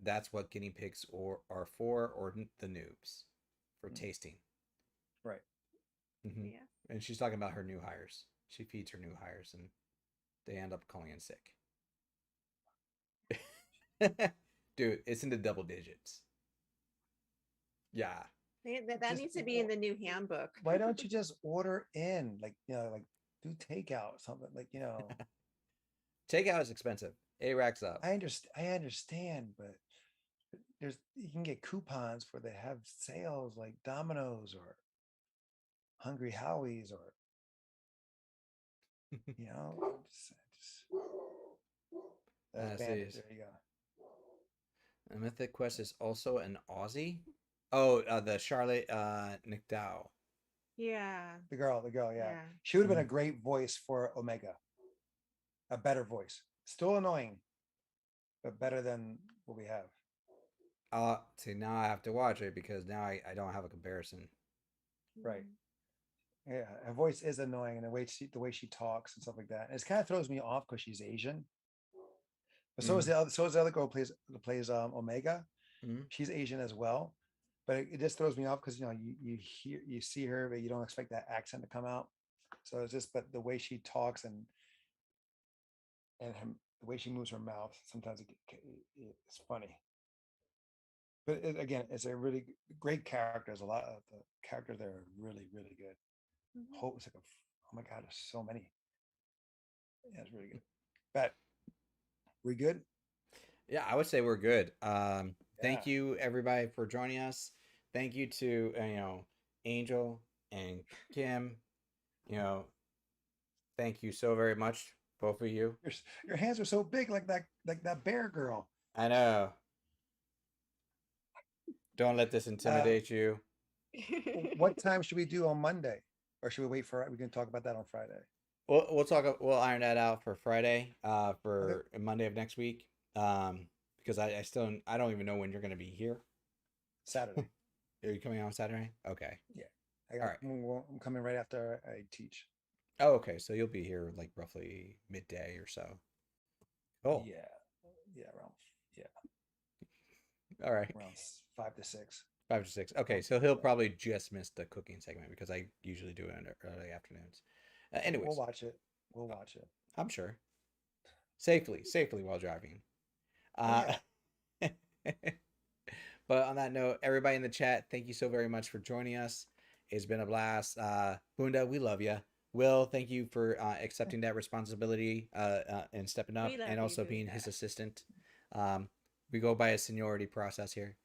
Speaker 2: that's what guinea pigs are for, or the noobs for
Speaker 1: Mm,
Speaker 2: tasting.
Speaker 1: right.
Speaker 2: Hmm.
Speaker 3: Yeah.
Speaker 2: And she's talking about her new hires. She feeds her new hires, and they end up calling in sick. Dude, it's in the double digits. Yeah.
Speaker 3: That
Speaker 1: Just
Speaker 3: needs to be in the new handbook.
Speaker 1: why don't you just order in, like like do takeout something, like
Speaker 2: Takeout is expensive. It racks up.
Speaker 1: I understand, but there's you can get coupons for they have sales like Domino's or Hungry Howie's or just that's
Speaker 2: See.
Speaker 1: Bandit. There you go.
Speaker 2: A Mythic Quest is also an Aussie. Oh, the Charlotte McDowell.
Speaker 3: Yeah.
Speaker 1: The girl, yeah.
Speaker 3: Yeah.
Speaker 1: She would have been a
Speaker 2: Mhm.
Speaker 1: great voice for Omega. A better voice. Still annoying, but better than what we have.
Speaker 2: See, now I have to watch it because now I don't have a comparison.
Speaker 1: Right.
Speaker 3: Mm.
Speaker 1: Yeah. Her voice is annoying and the way she talks and stuff like that. And it kind of throws me off because she's Asian. But
Speaker 2: Mm-hmm.
Speaker 1: so is the other girl who plays Omega.
Speaker 2: Mm-hmm.
Speaker 1: She's Asian as well. But it just throws me off because you see her, but you don't expect that accent to come out. So it's just but the way she talks and the way she moves her mouth, sometimes it's funny. But again, it's a really great character. There's a lot of the characters there are really, really good.
Speaker 3: Mhm.
Speaker 1: Hope it's like oh my god, there's so many. Yeah, it's really good. But we good?
Speaker 2: Yeah, I would say we're good.
Speaker 1: Yeah.
Speaker 2: Thank you everybody for joining us. Thank you to Angel and Kim. You know, thank you so very much, both of you.
Speaker 1: Your your hands are so big, like that bear girl.
Speaker 2: I know. Don't let this
Speaker 1: Uh,
Speaker 2: intimidate you.
Speaker 1: what time should we do on Monday, or should we wait for? We can talk about that on Friday.
Speaker 2: We'll talk. We'll iron that out for Friday.
Speaker 1: Okay,
Speaker 2: For Monday of next week. Because I still I don't even know when you're gonna be here.
Speaker 1: Saturday.
Speaker 2: Are you coming on Saturday? Okay.
Speaker 1: Yeah,
Speaker 2: All right.
Speaker 1: I'm coming right after I teach.
Speaker 2: Oh, okay. So you'll be here like roughly midday or so. Cool.
Speaker 1: Yeah, yeah, yeah
Speaker 2: All right.
Speaker 1: around 5 to 6.
Speaker 2: 5 to 6. Okay.
Speaker 1: Oh,
Speaker 2: So he'll
Speaker 1: yeah.
Speaker 2: probably just miss the cooking segment because I usually do it in the early afternoons.
Speaker 1: We'll
Speaker 2: Anyways,
Speaker 1: watch it. We'll watch it.
Speaker 2: I'm sure safely while driving.
Speaker 1: Oh
Speaker 2: Uh,
Speaker 1: yeah.
Speaker 2: but on that note, everybody in the chat, thank you so very much for joining us. It's been a blast. Bunda, we love you. Will, thank you for accepting that responsibility and stepping up
Speaker 3: We love
Speaker 2: and
Speaker 3: you,
Speaker 2: also being his
Speaker 3: Buddha.
Speaker 2: assistant. Um, we go by a seniority process here.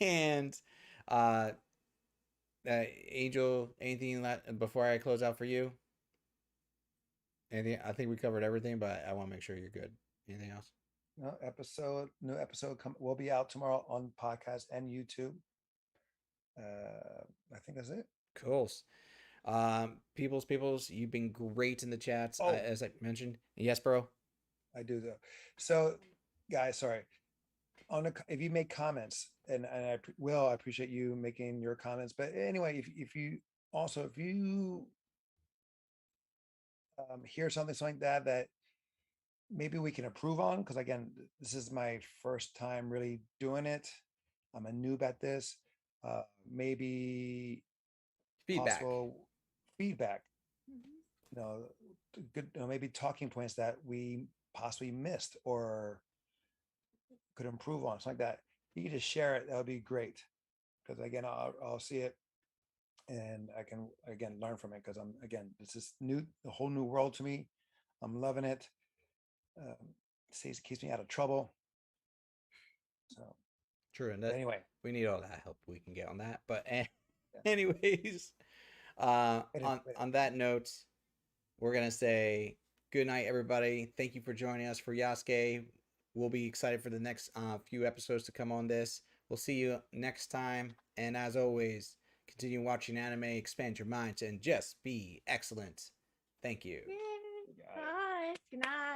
Speaker 2: And uh, Angel, anything before I close out for you? Anything? I think we covered everything, but I want to make sure you're good. Anything else?
Speaker 1: No new episode will be out tomorrow on podcast and YouTube. I think that's it.
Speaker 2: Cool. Peoples, you've been great in the chats,
Speaker 1: Oh,
Speaker 2: as I mentioned. Yes, bro.
Speaker 1: I do though. So, guys, sorry. If you make comments, and I appreciate you making your comments. But anyway, if you Also, if you hear something like that maybe we can improve on, because again, this is my first time really doing it. I'm a noob at this. Maybe
Speaker 2: Feedback.
Speaker 1: possible feedback,
Speaker 3: Mhm.
Speaker 1: you know, good, maybe talking points that we possibly missed or could improve on, something like that. You can just share it. That would be great. Because again, I'll see it and I can again learn from it. Because this is new, a whole new world to me. I'm loving it. Um, It keeps me out of trouble. So,
Speaker 2: True, and
Speaker 1: but
Speaker 2: that
Speaker 1: anyway,
Speaker 2: we need all that help we can get on that. But
Speaker 1: yeah.
Speaker 2: anyways, on that note, we're gonna say good night, everybody. Thank you for joining us for Yasuke. We'll be excited for the next few episodes to come on this. We'll see you next time, and as always, continue watching anime, expand your minds, and just be excellent. Thank you.
Speaker 3: Yay.
Speaker 1: Got it.
Speaker 3: Bye. Good night.